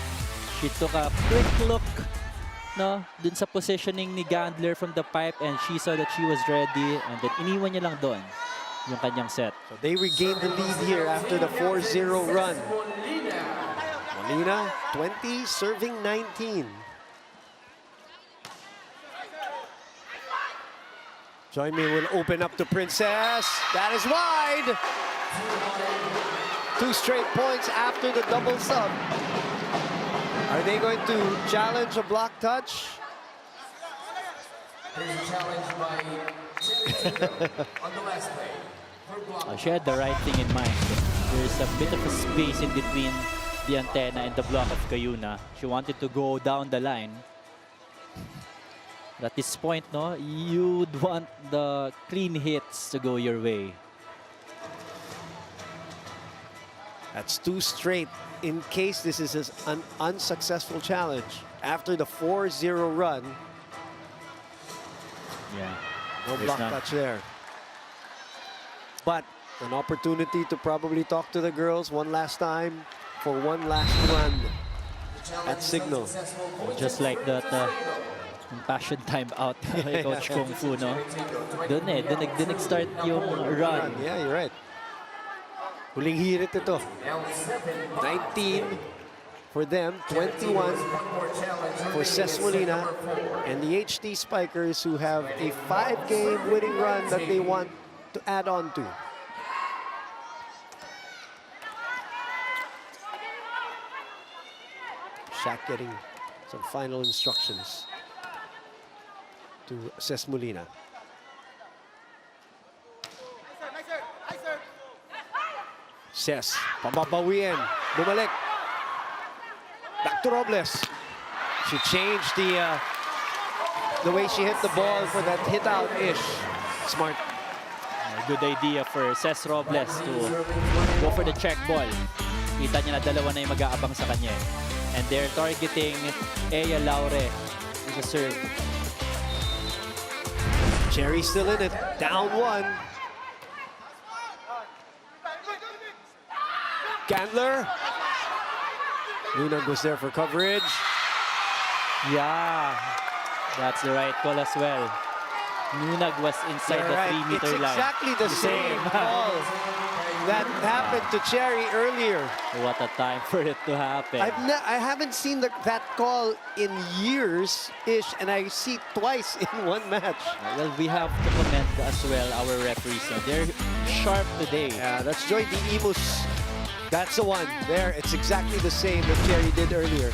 Speaker 3: She took a quick look dun sa positioning ni Gandler from the pipe and she saw that she was ready and then iniwan niya lang doon yung kanyang set.
Speaker 2: So they regained the lead here after the 4-0 run. Molina, 20, serving 19. Join me will open up to Princess. That is wide. 2 straight points after the double sub. Are they going to challenge a block touch?
Speaker 1: There's a challenge by Chery Tiggo on the last play.
Speaker 3: She had the right thing in mind. There's a bit of a space in between the antenna and the block of Kayuna. She wanted to go down the line. But at this point, you'd want the clean hits to go your way.
Speaker 2: That's 2 straight in case this is an unsuccessful challenge. After the 4-0 run, no block touch there. But an opportunity to probably talk to the girls one last time for one last run at Cignal.
Speaker 3: Just like that passion time out by Coach Kung Fu, no? Doon nag-start yung run.
Speaker 2: Yeah, you're right. Huling hirit ito. 19 for them, 21 for Ces Molina and the HT Spikers, who have a 5-game winning run that they want to add on to. Shaq getting some final instructions to Ces Molina. Ces, pababawiin, bumalik. Back to Robles. She changed the way she hit the ball for that hit out-ish. Smart.
Speaker 3: Good idea for Ces Robles to go for the check ball. Kita niya na dalawa na yung mag-aabang sa kanya. And they're targeting Ea Laure with a serve.
Speaker 2: Chery still in it, down 1. Gandler. Luna goes there for coverage.
Speaker 3: Yeah, that's the right call as well. Nunag was inside the 3-meter line.
Speaker 2: It's exactly the same call that happened to Chery earlier.
Speaker 3: What a time for it to happen.
Speaker 2: I haven't seen that call in years-ish, and I see it twice in one match.
Speaker 3: Well, we have to commend as well our referees. They're sharp today.
Speaker 2: Yeah, that's Joy D. Imus. That's the one. There, it's exactly the same that Chery did earlier.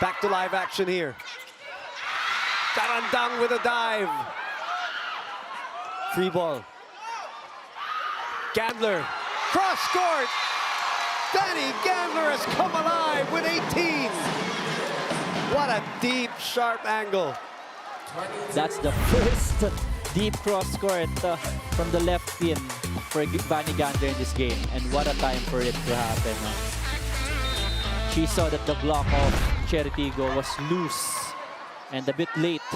Speaker 2: Back to live action here. Karandang with a dive. Free ball. Gandler, cross court. Danny Gandler has come alive with 18. What a deep, sharp angle.
Speaker 3: That's the first deep cross court from the left pin for Bunny Gandler in this game. And what a time for it to happen. She saw that the block of Chery Tiggo was loose and a bit late.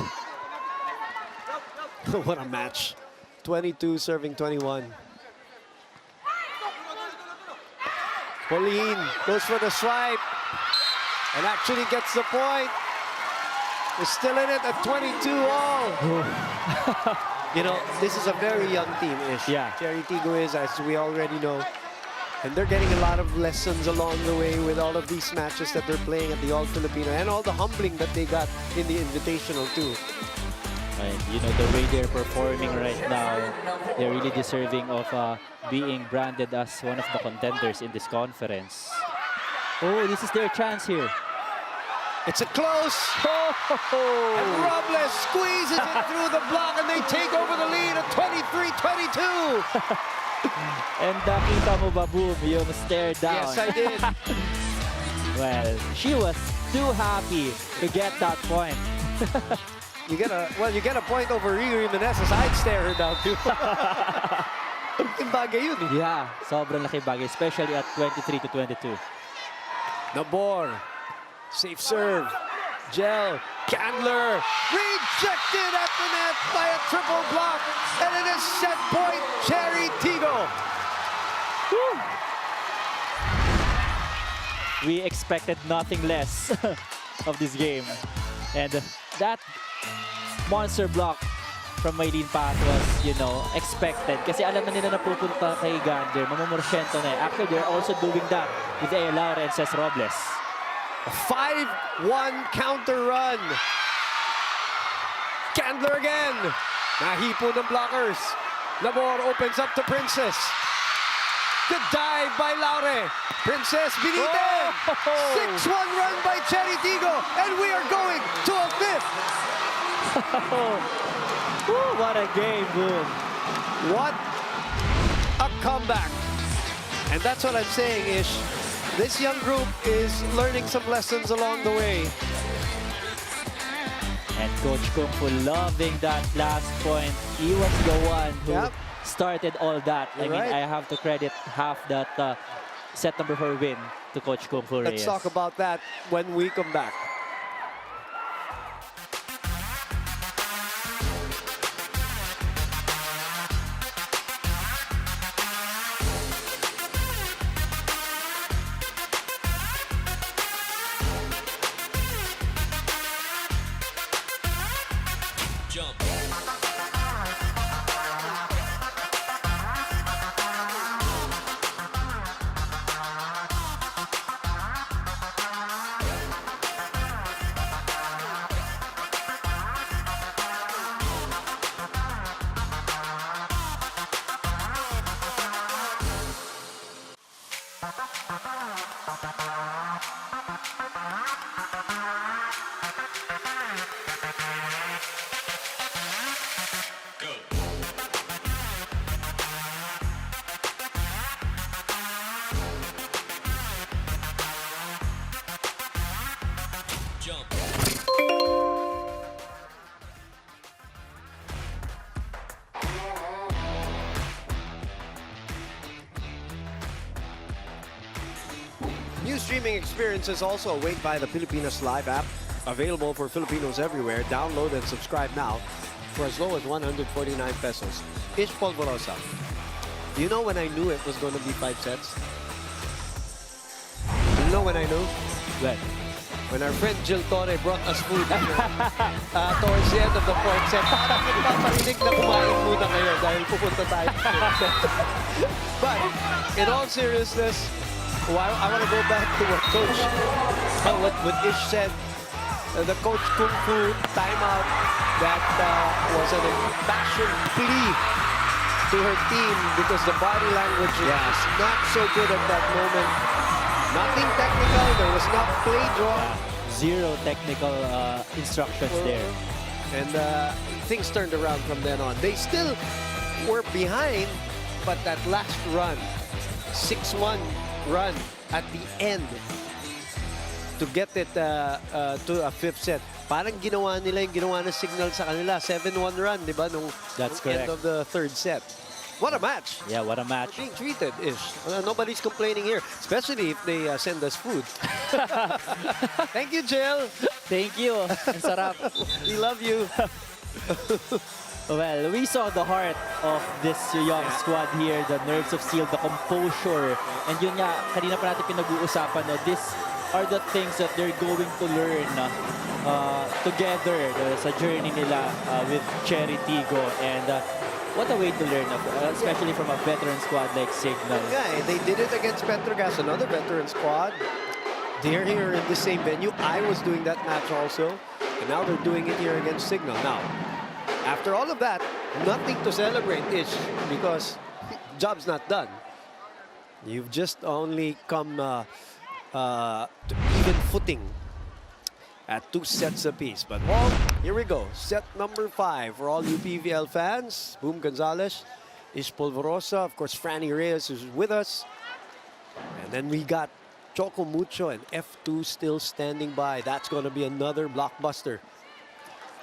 Speaker 2: What a match. 22 serving 21. Pauline goes for the swipe and actually gets the point. is still in it at 22 all. You know, this is a very young team, Ish.
Speaker 3: Yeah.
Speaker 2: Chery Tiggo is, as we already know. And they're getting a lot of lessons along the way with all of these matches that they're playing at the All-Filipino and all the humbling that they got in the Invitational too.
Speaker 3: And you know, the way they're performing right now, they're really deserving of being branded as one of the contenders in this conference. Oh, this is their chance here.
Speaker 2: It's a close. And Robles squeezes it through the block and they take over the lead at 23-22.
Speaker 3: And nakita mo ba, Boom, yung stare down?
Speaker 2: Yes, I did.
Speaker 3: Well, she was too happy to get that point.
Speaker 2: You get a point over Riri Jimenez. I'd stare her down too. Yung bagay yun.
Speaker 3: Yeah, sobrang laki bagay, especially at 23-22.
Speaker 2: Nabor, safe serve. Gel, Candler, rejected at the net by a triple block. And it is set point, Chery Tiggo.
Speaker 3: We expected nothing less of this game. And that monster block from Maylene Path was, you know, expected. Kasi alam na nila na pupunta kay Gander, mamumorsyento na eh. Actually, they're also doing that with Laura and Cez Robles.
Speaker 2: A 5-1 counter run. Candler again. Nahipo ng blockers. Labor opens up to Princess. Good dive by Laure. Princess binitin. 6-1 run by Chery Tiggo. And we are going to a fifth.
Speaker 3: Woo, what a game, Boom.
Speaker 2: What a comeback. And that's what I'm saying, Ish. This young group is learning some lessons along the way.
Speaker 3: And Coach Kung Fu loving that last point. He was the one who started all that. I mean, I have to credit half that set number 4 win to Coach Kung Fu Reyes.
Speaker 2: Let's talk about that when we come back. New streaming experiences also await via the Pilipinas Live app, available for Filipinos everywhere. Download and subscribe now for as low as 149 pesos. Ish Polvorosa. You know when I knew it was going to be 5 sets? You know when I knew?
Speaker 3: When?
Speaker 2: When our friend Jill Torre brought us food towards the end of the 4th set. Parang nagpaparinig na kumain muna kayo dahil pupunta tayo. But in all seriousness, I want to go back to what Coach, what Ish said. The Coach Kung Fu timeout that was an impassioned plea to her team because the body language was not so good at that moment. Nothing technical, there was not play draw.
Speaker 3: Zero technical instructions there.
Speaker 2: And things turned around from then on. They still were behind, but that last run, 6-1 run at the end to get it to a 5th set. Parang ginawa nila yung ginawa ng Cignal sa kanila. 7-1 run, di ba? Nung end of the 3rd set. What a match.
Speaker 3: Yeah, what a match.
Speaker 2: Being treated is. Nobody's complaining here, especially if they send us food. Thank you, Jill.
Speaker 3: Thank you. Ang sarap.
Speaker 2: We love you.
Speaker 3: Well, we saw the heart of this young squad here, the nerves of steel, the composure. And yun nga, kanina pa natin pinag-uusapan, no, this are the things that they're going to learn together sa journey nila with Chery Tiggo. And what a way to learn, especially from a veteran squad like Cignal.
Speaker 2: Yeah, they did it against Petrogas, another veteran squad. They're here in the same venue. I was doing that match also. And now they're doing it here against Cignal. Now, after all of that, nothing to celebrate is because job's not done. You've just only come to even footing at 2 sets apiece. But well, here we go. Set number 5 for all you PVL fans. Boom Gonzalez, Ish Polvorosa, of course, Franny Reyes is with us. And then we got Choco Mucho and F2 still standing by. That's going to be another blockbuster.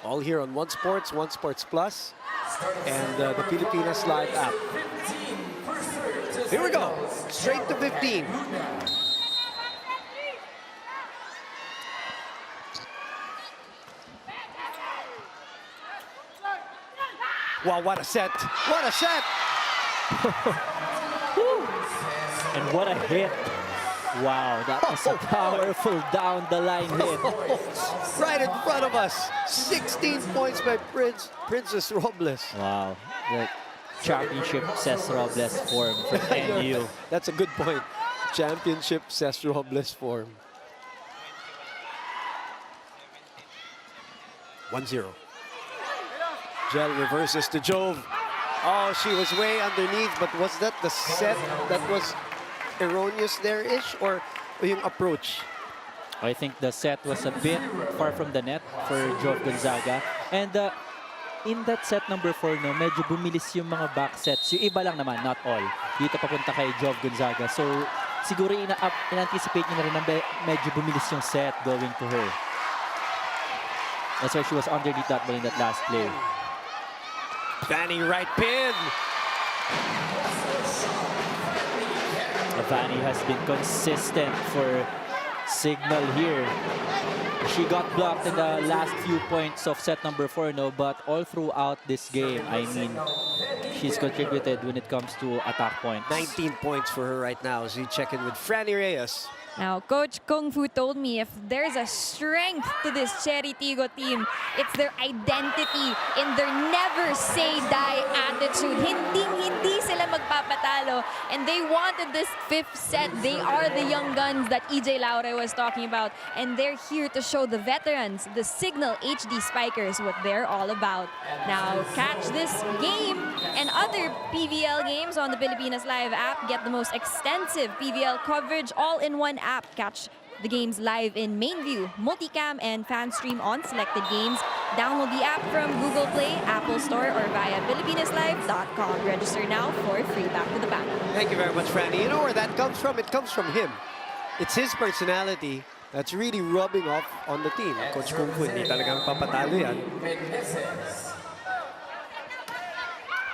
Speaker 2: All here on One Sports Plus, and the Pilipinas Live app. Here we go. Straight to 15. Wow, what a set. What a set.
Speaker 3: And what a hit. Wow, that was a powerful down the line hit.
Speaker 2: Right in front of us. 16 points by Princess Robles.
Speaker 3: Wow, the championship Cesc Robles form for NU.
Speaker 2: That's a good point. Championship Cesc Robles form. 1-0. Gel reverses to Jove. Oh, she was way underneath, but was that the set that was erroneous there-ish, or yung approach?
Speaker 3: I think the set was a bit far from the net for Jove Gonzaga. And in that set number 4, no, medyo bumilis yung mga back sets. Yung iba lang naman, not all. Dito papunta kay Jove Gonzaga. So, siguro in-anticipate niya na rin na medyo bumilis yung set going to her. That's why she was underneath that ball in that last play.
Speaker 2: Fanny right pin.
Speaker 3: Fanny has been consistent for Cignal here. She got blocked in the last few points of set number 4, no, but all throughout this game, I mean, she's contributed when it comes to attack points.
Speaker 2: 19 points for her right now as we check in with Franny Reyes.
Speaker 4: Now, Coach Kung Fu told me if there's a strength to this Chery Tiggo team, it's their identity in their never-say-die attitude. Hindi sila magpapatalo. And they wanted this 5th set. They are the young guns that EJ Laure was talking about. And they're here to show the veterans, the Cignal HD Spikers, what they're all about. Now, catch this game and other PVL games on the Pilipinas Live app. Get the most extensive PVL coverage all in one app. Catch the games live in main view, multicam, and fan stream on selected games. Download the app from Google Play, Apple Store, or via PilipinasLive.com. Register now for free. Back to the back.
Speaker 2: Thank you very much, Franny. You know where that comes from? It comes from him. It's his personality that's really rubbing off on the team. Coach Kung Fu, hindi talagang papatalo yan.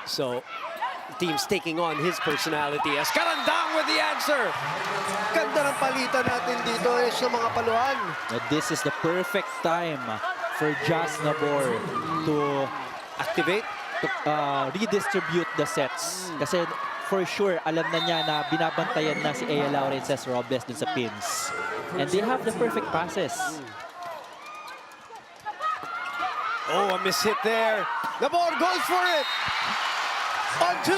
Speaker 2: So, the team's taking on his personality. Escarandang with the answer. Ganda ng palitan natin dito sa mga paluhan.
Speaker 3: This is the perfect time for Jas Nabor to
Speaker 2: Activate.
Speaker 3: redistribute the sets. Kasi for sure, alam na niya na binabantayan na si Ea Laure and Cesc Robles dun sa pins. And they have the perfect passes.
Speaker 2: Oh, a miss hit there. Nabor goes for it. On 2.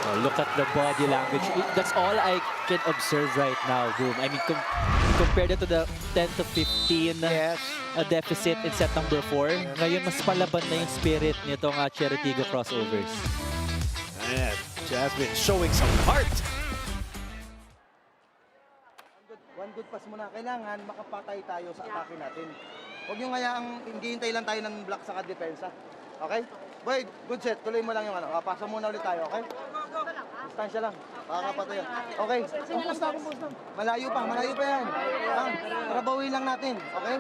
Speaker 3: Oh, look at the body language. That's all I can observe right now, Boom. I mean, compared to the 10 to 15
Speaker 2: Yes.
Speaker 3: deficit in set number 4, ngayon mas palaban na yung spirit nitong Chery Tiggo crossovers.
Speaker 2: And Jasmine showing some heart.
Speaker 6: One good pass muna. Kailangan makapatay tayo sa atake natin. Huwag nyo ngayaang hintay lang tayo ng block sa depensa. Okay? Boy, good set. Tuloy mo lang yung ano. Pasa muna ulit tayo, okay? Distansya lang. Pakakapatay yan. Okay? Kumpos na. Malayo pa yan. Trabahuin lang natin. Okay?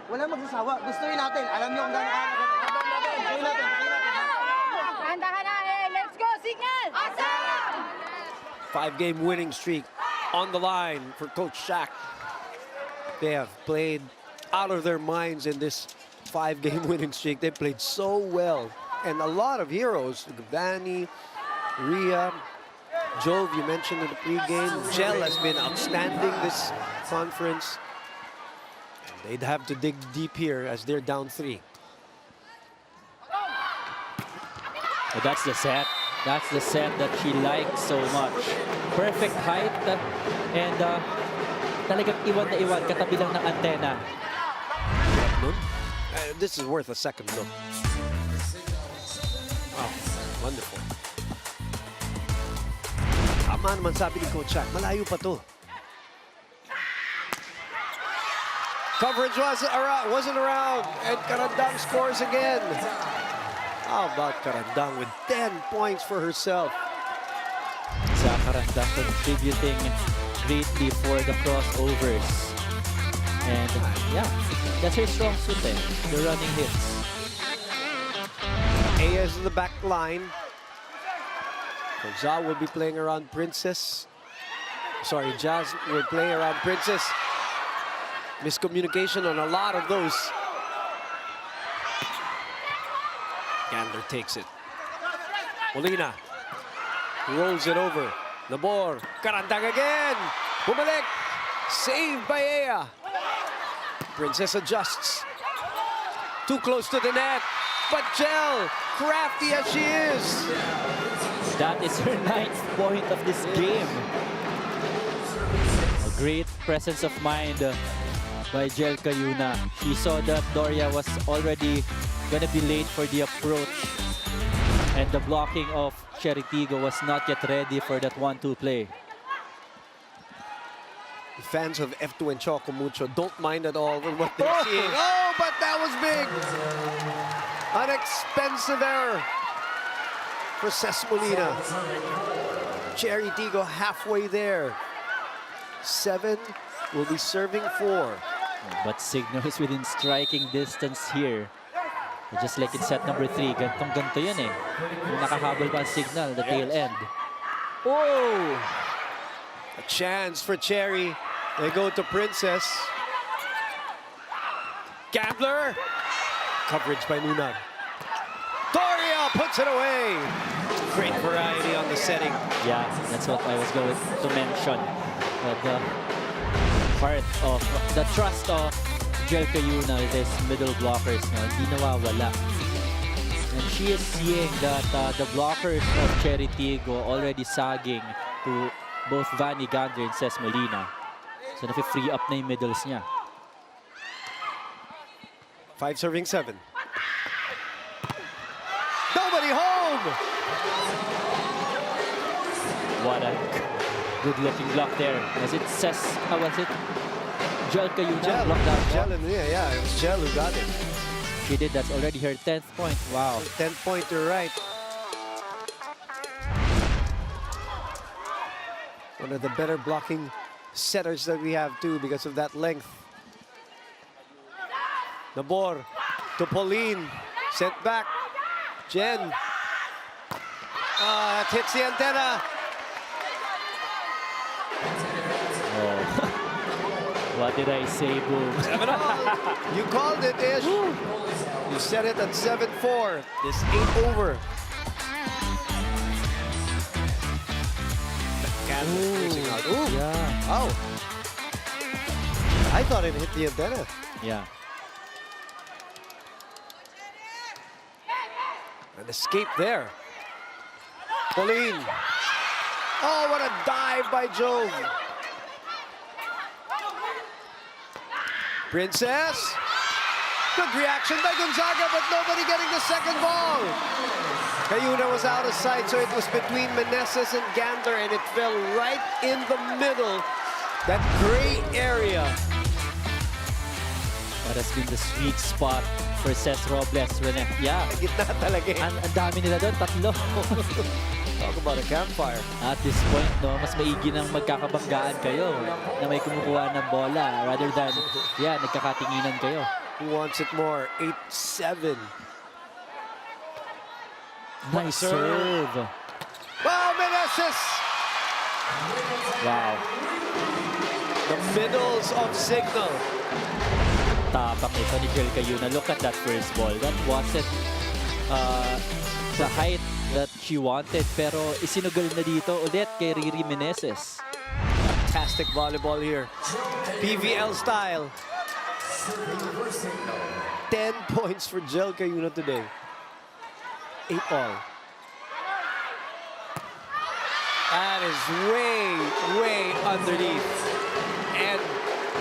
Speaker 6: Wala magsasawa. Gustuin natin. Alam nyo kung gano'n ka. Gustuin natin.
Speaker 7: Handa ka na eh. Let's go, Cignal! Awesome!
Speaker 2: 5-game winning streak on the line for Coach Shaq. They have played out of their minds in this 5-game winning streak. They played so well. And a lot of heroes, Gavani, Rhea, Jove, you mentioned in the pregame. Gel has been outstanding conference. They'd have to dig deep here as they're down 3.
Speaker 3: But that's the set. That's the set that she likes so much. Perfect height and talagang iwan na iwan katabi lang ng antena.
Speaker 2: This is worth a second look. Wow, wonderful. Tama naman sabi ni Coach Shaq, malayo pa to. Coverage wasn't around, and Carandang scores again. How about Carandang with 10 points for herself?
Speaker 3: Sa Carandang contributing greatly for the crossovers. And yeah, that's her strong suit, the running hits.
Speaker 2: Aya's in the back line. Jazz will be playing around Princess. Sorry, Jazz will play around Princess. Miscommunication on a lot of those. Gander takes it. Molina rolls it over. Nabor, Carandang again. Bumalik. Saved by Aya. Princess adjusts. Too close to the net. But Jel, crafty as she is.
Speaker 3: That is her 9th point of this game. A great presence of mind by Jel Cayuna. She saw that Doria was already gonna be late for the approach. And the blocking of Chery Tiggo was not yet ready for that 1-2 play.
Speaker 2: The fans of F2 and Choco Mucho don't mind at all with what they're seeing. Oh, but that was big. An expensive error for Molina. Chery Tiggo halfway there. 7 will be serving 4.
Speaker 3: But Cignal is within striking distance here. Just like in set number 3, gantong-ganto yan eh. Yung nakahabol pa ang Cignal, the tail end. Oh!
Speaker 2: A chance for Chery. They go to Princess. Gambler. Coverage by Nunag. Doria puts it away. Great variety on the setting.
Speaker 3: Yeah, that's what I was going to mention. The part of the trust of Jel Cayuna is his middle blockers. Hindi nawawala. And she is seeing that the blockers of Chery Tiggo already sagging to both Vanny Gander and Ces Molina. So nafi-free up na yung middles niya.
Speaker 2: 5 serving 7. Nobody home!
Speaker 3: What a good-looking block there. Was it Ces? Was it Jel Cayuna blocked that ball?
Speaker 2: Yeah, it was Jel who got it.
Speaker 3: She did. That's already her 10th point. Wow.
Speaker 2: 10th point, you're right. One of the better blocking setters that we have too because of that length. Nabor to Pauline. Sent back. Jen. That hits the antenna.
Speaker 3: Oh. What did I say, Boom?
Speaker 2: You called it, Ish. You set it at 7-4. This ain't over. Ooh.
Speaker 3: Yeah.
Speaker 2: Oh. I thought it hit the antenna.
Speaker 3: Yeah.
Speaker 2: An escape there. Pauline. Oh, what a dive by Jove. Princess. Good reaction by Gonzaga, but nobody getting the second ball. Cayuna was out of sight, so it was between Meneses and Gander, and it fell right in the middle. That gray area.
Speaker 3: That has been the sweet spot for Ces Robles. Yeah.
Speaker 2: Gitna talaga.
Speaker 3: Ang dami nila doon, 3.
Speaker 2: Talk about a campfire.
Speaker 3: At this point, no, mas maigi nang magkakabanggaan kayo na may kumukuha ng bola rather than, yeah, nagkakatinginan kayo.
Speaker 2: Who wants it more? 8-7.
Speaker 3: Nice serve.
Speaker 2: Wow, Meneses!
Speaker 3: Wow.
Speaker 2: The middles of Cignal.
Speaker 3: Tapak ito ni Jel Cayuna. Look at that first ball. That wasn't the height that she wanted. Pero isinugal na dito ulit kay Riri Meneses.
Speaker 2: Fantastic Plastic volleyball here. PVL style. 10 points for Jel Cayuna today. 8 all. That is way underneath. And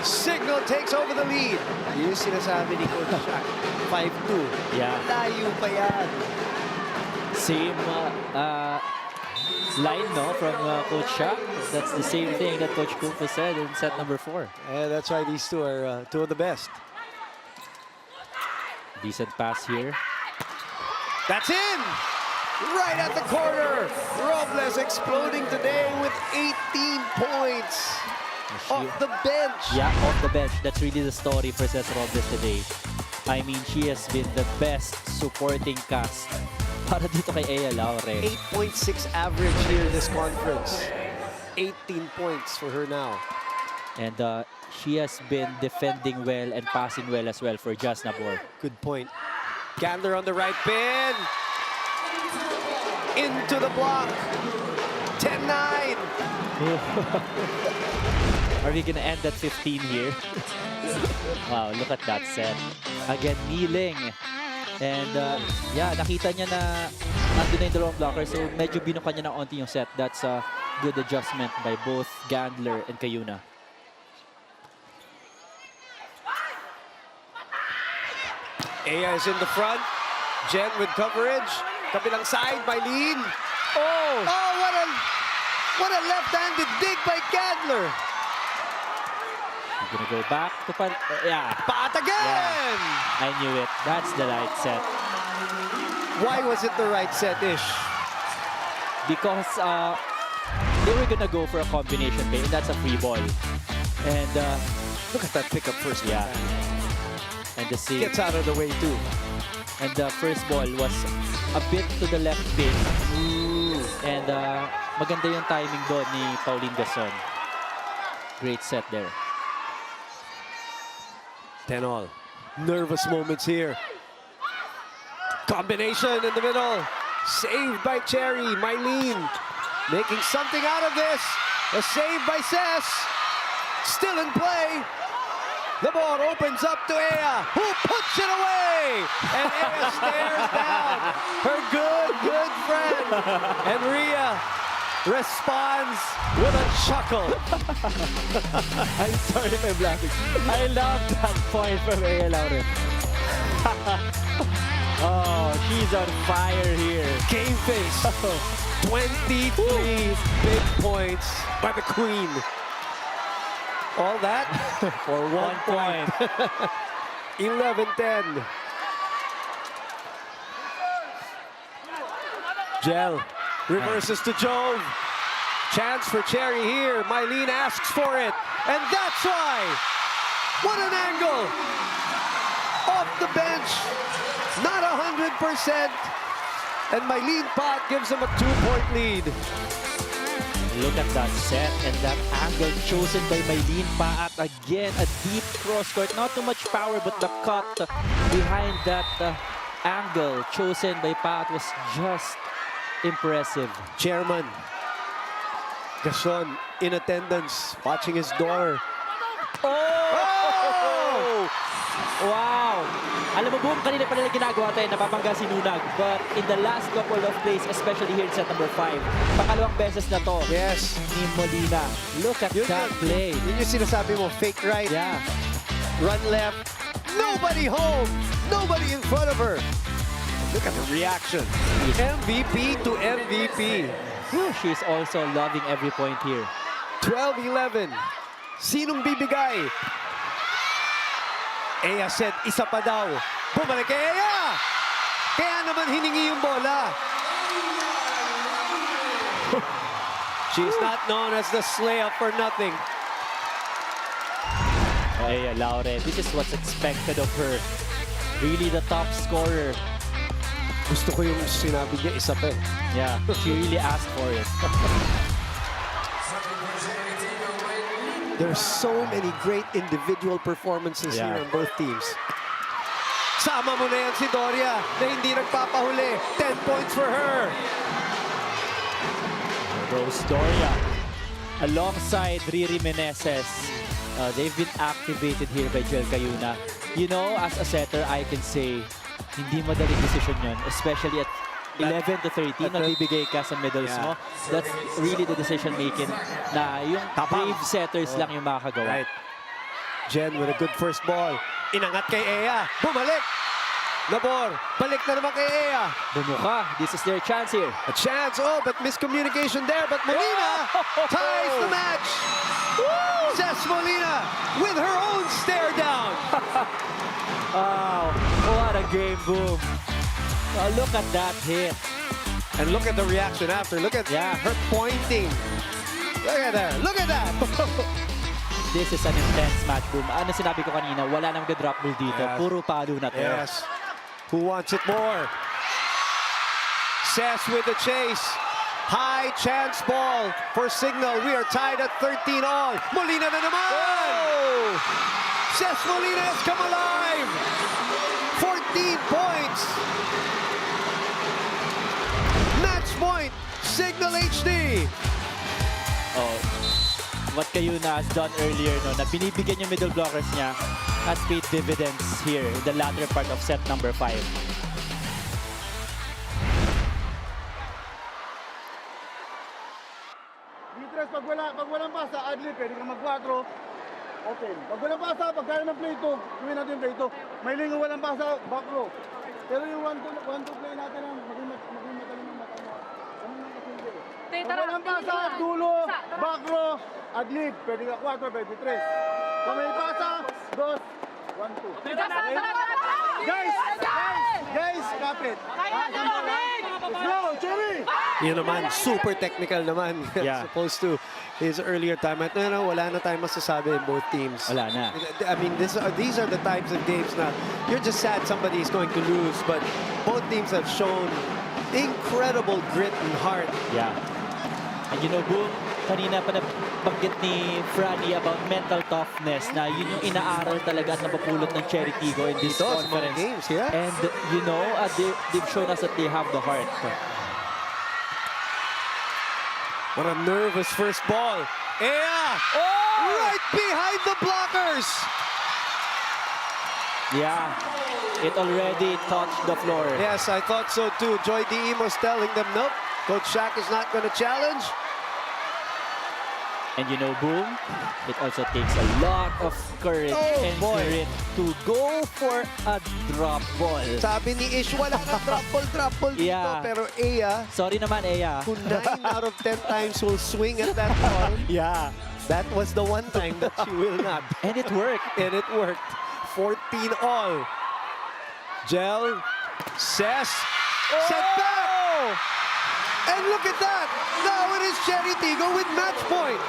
Speaker 2: Cignal takes over the lead. Yun yung sinasabi ni Coach Shaq. 5-2.
Speaker 3: Yeah.
Speaker 2: Layo pa yan.
Speaker 3: Same line, no, from Coach Shaq. That's the same thing that Coach Kupo said in set number 4.
Speaker 2: And that's why these two are two of the best.
Speaker 3: Decent pass here.
Speaker 2: That's in! Right at the corner. Robles exploding today with 18 points. Off the bench.
Speaker 3: Yeah, off the bench. That's really the story for Cesc Robles today. I mean, she has been the best supporting cast para dito kay Ea Laure.
Speaker 2: 8.6 average here in this conference. 18 points for her now.
Speaker 3: And she has been defending well and passing well as well for Jazz Nabor.
Speaker 2: Good point. Gandler on the right pin. Into the block. 10-9.
Speaker 3: Are we gonna end at 15 here? Wow, look at that set. Again, kneeling. And yeah, nakita niya na nandun na yung dalawang blockers. So medyo binuka niya ng onti yung set. That's a good adjustment by both Gandler and Cayuna.
Speaker 2: Ea is in the front. Jen with coverage. Kabilang side by Lean. Oh, what a left-handed dig by Gandler.
Speaker 3: We're gonna go back to yeah.
Speaker 2: Pat again!
Speaker 3: I knew it. That's the right set.
Speaker 2: Why was it the right set, Ish?
Speaker 3: Because they were gonna go for a combination play, and that's a free ball. And
Speaker 2: Look at that pickup first.
Speaker 3: yeah, and the same.
Speaker 2: Gets out of the way too.
Speaker 3: And the first ball was a bit to the left pin. And maganda yung timing doon ni Pauline Gason. Great set there.
Speaker 2: 10 all. Nervous moments here. Combination in the middle. Saved by Chery. Mylene making something out of this. A save by Cesc. Still in play. The ball opens up to Ea, who puts it away. And Ea stares down her good friend. And Rhea responds with a chuckle.
Speaker 3: I'm sorry if I'm laughing. I love that point from Ea Laure. Oh, she's on fire here.
Speaker 2: Game face. 23 big points by the Queen. All that
Speaker 3: For 1 point.
Speaker 2: 11-10. Jel reverses to Jove. Chance for Chery here. Mylene asks for it. And that's why. What an angle. Off the bench. Not 100%. And Mylene Pat gives him a 2-point lead.
Speaker 3: Look at that set and that angle chosen by Mylene Paat. Again, a deep cross court. Not too much power, but the cut behind that angle chosen by Paat was just impressive.
Speaker 2: Chairman Gason in attendance, watching his daughter.
Speaker 3: Oh! Wow! Alam mo, boom, kanina pa nila ginagawa tayo, napapangga si Nunag. But in the last couple of plays, especially here in set number 5, pangalawang beses na to
Speaker 2: Yes.
Speaker 3: ni Molina. Look at that play.
Speaker 2: Yun yung sinasabi mo, fake right,
Speaker 3: Yeah.
Speaker 2: run left. Nobody home. Nobody in front of her. Look at the reaction. MVP to MVP.
Speaker 3: Whew, she's also loving every point here.
Speaker 2: 12-11. Sinong bibigay? Ea said, isa pa daw. Bumalik kay Ea! Kaya naman hiningi yung bola. She's not known as the slay-up for nothing.
Speaker 3: Ea Laure, this is what's expected of her. Really the top scorer.
Speaker 2: Gusto ko yung sinabi niya, isa pa.
Speaker 3: Yeah, she really asked for it.
Speaker 2: There's so many great individual performances
Speaker 3: Yeah.
Speaker 2: here on both teams. Sama mo na yan si Doria na hindi nagpapahuli. 10 points for her.
Speaker 3: Rose Doria. alongside Riri Meneses. They've been activated here by Joel Cayuna. You know, as a setter, I can say, hindi madaling decision yun. Especially at 11 to 13, magbibigay ka sa middles mo. That's really the decision making na yung brave setters lang yung makakagawa.
Speaker 2: Right. Jen with a good first ball. Inangat kay Ea. Bumalik. Nabor. Balik na naman kay Ea.
Speaker 3: Bumuka. This is their chance here.
Speaker 2: A chance. Oh, but miscommunication there. But Molina ties the match. Cess Molina with her own stare down.
Speaker 3: Wow. What a game, Boom. Oh, look at that hit.
Speaker 2: And look at the reaction after. Look at her pointing. Look at that. Look at that.
Speaker 3: This is an intense match, Boom. Ano sinabi ko kanina, wala nang drop ball dito.
Speaker 2: Yes.
Speaker 3: Puro palo na to.
Speaker 2: Yes. Who wants it more? Cess with the chase. High chance ball for Cignal. We are tied at 13 all. Molina na naman! Oh! Cess Molina has come alive! 14 points! Match point! Cignal HD!
Speaker 3: Oh, what Cayuna has done earlier, no, na binibigyan yung middle blockers niya, has paid dividends here in the latter part of set number 5.
Speaker 5: Ditres, pag walang pasa, adlib, pwede ka mag-4. Open. Pag walang pasa, pag kaya ng play 2, gawin natin yung play 2. May lingo walang pasa, back row. Pero yung 1-2 play natin ang maging matalim ng mata mo. Ano nang kasindi? Pag walang pasa, dulo, back row, adlib, pwede ka 4, pwede 3. Kung may pasa, 2, 1-2. Guys, kapit. No, Chery!
Speaker 2: Yun naman, super technical naman.
Speaker 3: Yeah.
Speaker 2: Supposed to his earlier time. At no, wala na tayong masasabi in both teams.
Speaker 3: Wala na.
Speaker 2: I mean, these are the types of games na you're just sad somebody is going to lose, but both teams have shown incredible grit and heart.
Speaker 3: Yeah. And you know, Boom, kanina pa nabanggit ni Franny about mental toughness na yun yung inaaral talaga at napapulot ng Chery Tiggo in this
Speaker 2: Those
Speaker 3: conference.
Speaker 2: games, yeah.
Speaker 3: And you know, they've shown us that they have the heart.
Speaker 2: What a nervous first ball. Yeah!
Speaker 3: Oh!
Speaker 2: Right behind the blockers!
Speaker 3: Yeah, it already touched the floor.
Speaker 2: Yes, I thought so too. Joy Deem was telling them, nope, Coach Shaq is not going to challenge.
Speaker 3: And you know, Boom, it also takes a lot of courage and grit to go for a drop ball.
Speaker 2: Sabi ni Ish, wala na drop ball dito.
Speaker 3: Yeah.
Speaker 2: Pero Ea,
Speaker 3: Sorry naman, Eya.
Speaker 2: who 9 out of 10 times will swing at that ball,
Speaker 3: Yeah,
Speaker 2: that was the one time that she will not.
Speaker 3: and it worked.
Speaker 2: And it worked. 14 all. Gel, Cess, set back! And look at that! Now it is Chery Tiggo with match point.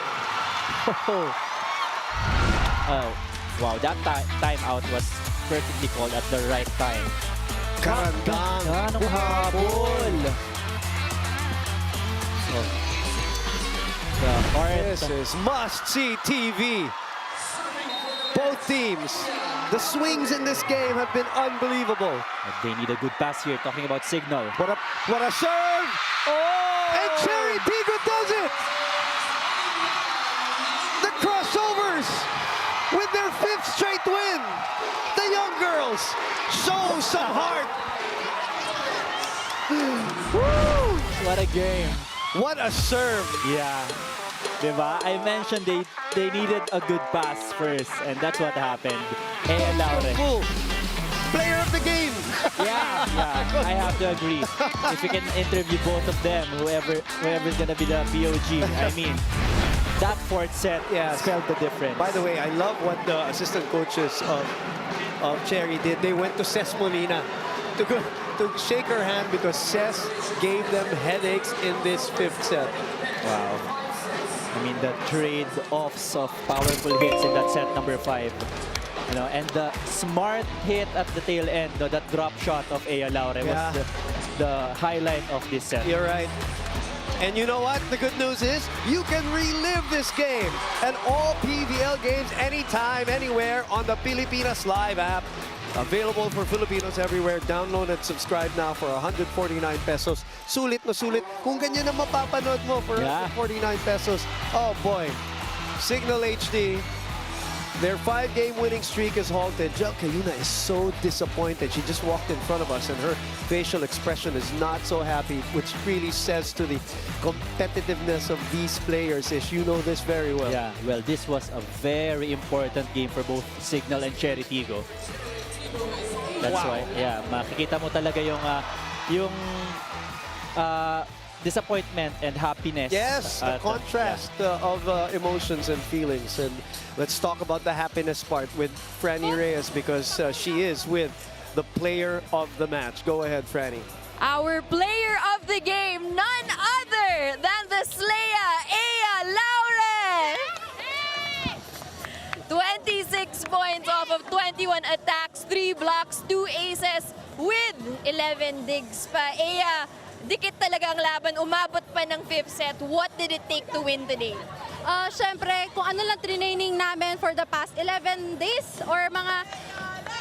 Speaker 3: Oh, wow, that timeout was perfectly called at the right time.
Speaker 2: Karandang.
Speaker 3: Anong habol? Oh. The heart.
Speaker 2: This is must-see TV. Both teams, the swings in this game have been unbelievable.
Speaker 3: They need a good pass here, talking about Cignal.
Speaker 2: What a serve!
Speaker 3: Oh!
Speaker 2: And Chery Tiggo does it! The crossovers with their 5th straight win. The young girls show some heart. Woo!
Speaker 3: What a game.
Speaker 2: What a serve.
Speaker 3: Yeah. Diba? I mentioned they needed a good pass first, and that's what happened. Laure.
Speaker 2: Full player of the game.
Speaker 3: Yeah, I have to agree. If you can interview both of them, whoever's gonna be the POG, I mean, that 4th set spelled the difference.
Speaker 2: By the way, I love what the assistant coaches of Chery did. They went to Cess Molina to shake her hand because Cess gave them headaches in this 5th set.
Speaker 3: Wow. I mean, the trade-offs of powerful hits in that set number 5. You know, and the smart hit at the tail end, that drop shot of Ea Laure was the highlight of this set.
Speaker 2: You're right. And you know what? The good news is you can relive this game and all PVL games anytime, anywhere on the Pilipinas Live app Available for Filipinos everywhere. Download and subscribe now for 149 pesos. Sulit na sulit. Kung ganyan ang mapapanood mo for 149 pesos. Oh boy. Cignal HD. Their 5-game winning streak is halted. Jel Cayuna is so disappointed. She just walked in front of us and her facial expression is not so happy, which really says to the competitiveness of these players. Ish, you know this very well.
Speaker 3: Yeah, well, this was a very important game for both Cignal and Chery Tiggo. That's why, yeah, makikita mo talaga yung disappointment and happiness.
Speaker 2: Yes, the contrast of emotions and feelings. And let's talk about the happiness part with Franny Reyes because she is with the player of the match. Go ahead, Franny.
Speaker 4: Our player of the game, none other than the Slaya, Ea Laure! 26 points off of 21 attacks, 3 blocks, 2 aces with 11 digs pa. Ea, dikit talaga ang laban, umabot pa ng 5th set. What did it take to win today?
Speaker 7: Siyempre, kung ano lang training namin for the past 11 days or mga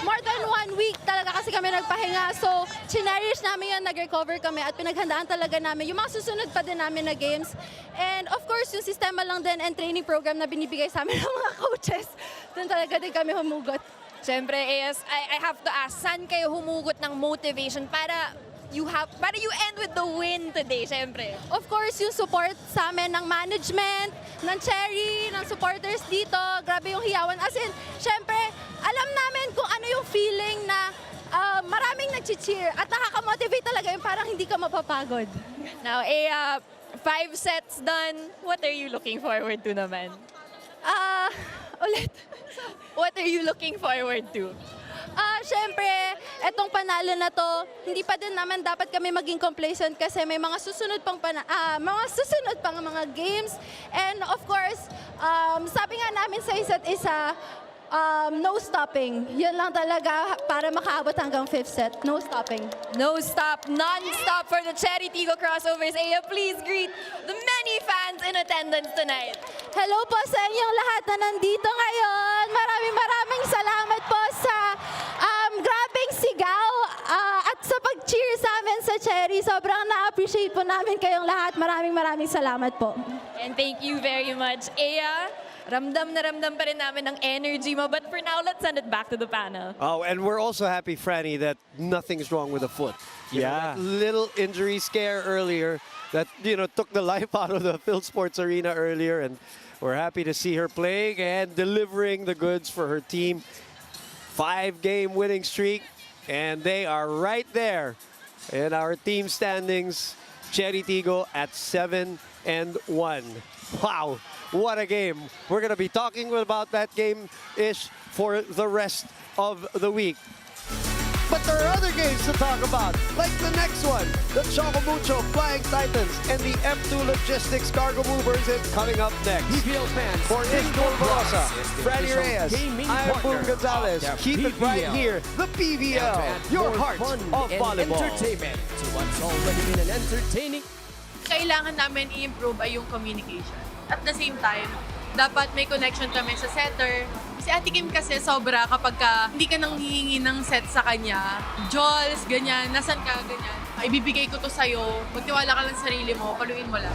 Speaker 7: more than 1 week talaga kasi kami nagpahinga. So, chinerish namin yan, nag-recover kami at pinaghandaan talaga namin yung mga susunod pa din namin na games. And of course, yung sistema lang din and training program na binibigay sa amin ng mga coaches. Doon talaga din kami humugot.
Speaker 4: Siyempre, AS, I have to ask, saan kayo humugot ng motivation para you end with the win today, siyempre?
Speaker 7: Of course, yung support sa amin ng management, ng Chery, ng supporters dito, grabe yung hiyawan. As in, syempre, alam namin kung ano yung feeling na maraming nag-cheer at nakaka-motivate talaga yung parang hindi ka mapapagod.
Speaker 4: Now, 5 sets done. What are you looking forward to naman?
Speaker 7: Ulit.
Speaker 4: What are you looking forward to?
Speaker 7: Syempre, etong panalo na to, hindi pa din naman dapat kami maging complacent kasi may mga susunod pang mga games. And of course, sabi nga namin sa isa't isa, no stopping. Yun lang talaga para makaabot hanggang 5th set. No stopping.
Speaker 4: No stop, non-stop for the Chery Tiggo crossovers. Aya, please greet the many fans in attendance tonight.
Speaker 7: Hello po sa inyong lahat na nandito ngayon. Maraming salamat po sa grabing sigaw at sa pag-cheer sa amin sa Chery. Sobrang na-appreciate po namin kayong lahat. Maraming salamat po.
Speaker 4: And thank you very much. Aya, ramdam na ramdam pa rin namin ang energy mo. But for now, let's send it back to the panel.
Speaker 2: Oh, and we're also happy, Franny, that nothing's wrong with the foot. You know,
Speaker 3: Yeah.
Speaker 2: that little injury scare earlier that, took the life out of the Phil Sports Arena earlier. And we're happy to see her playing and delivering the goods for her team. 5-game winning streak. And they are right there in our team standings. Chery Tiggo at 7-1. Wow, what a game. We're going to be talking about that game-ish for the rest of the week. But there are other games to talk about, like the next one. The Chocomucho Flying Titans and the F2 Logistics Cargo Movers is coming up next.
Speaker 1: PVL fans,
Speaker 2: For Ismael Barosa, Franny Reyes, I'm Boom Gonzalez. Keep it right here. The PVL, your heart of volleyball.
Speaker 1: Entertainment to what's already been an entertaining.
Speaker 8: Kailangan namin i-improve ay yung communication. At the same time, dapat may connection kami sa setter. Si Ate Kim kasi sobra kapag hindi ka nang hihingi ng set sa kanya. Jols, ganyan, nasan ka, ganyan. Ibibigay ko to sa'yo, magtiwala ka lang sa sarili mo, paluin mo lang.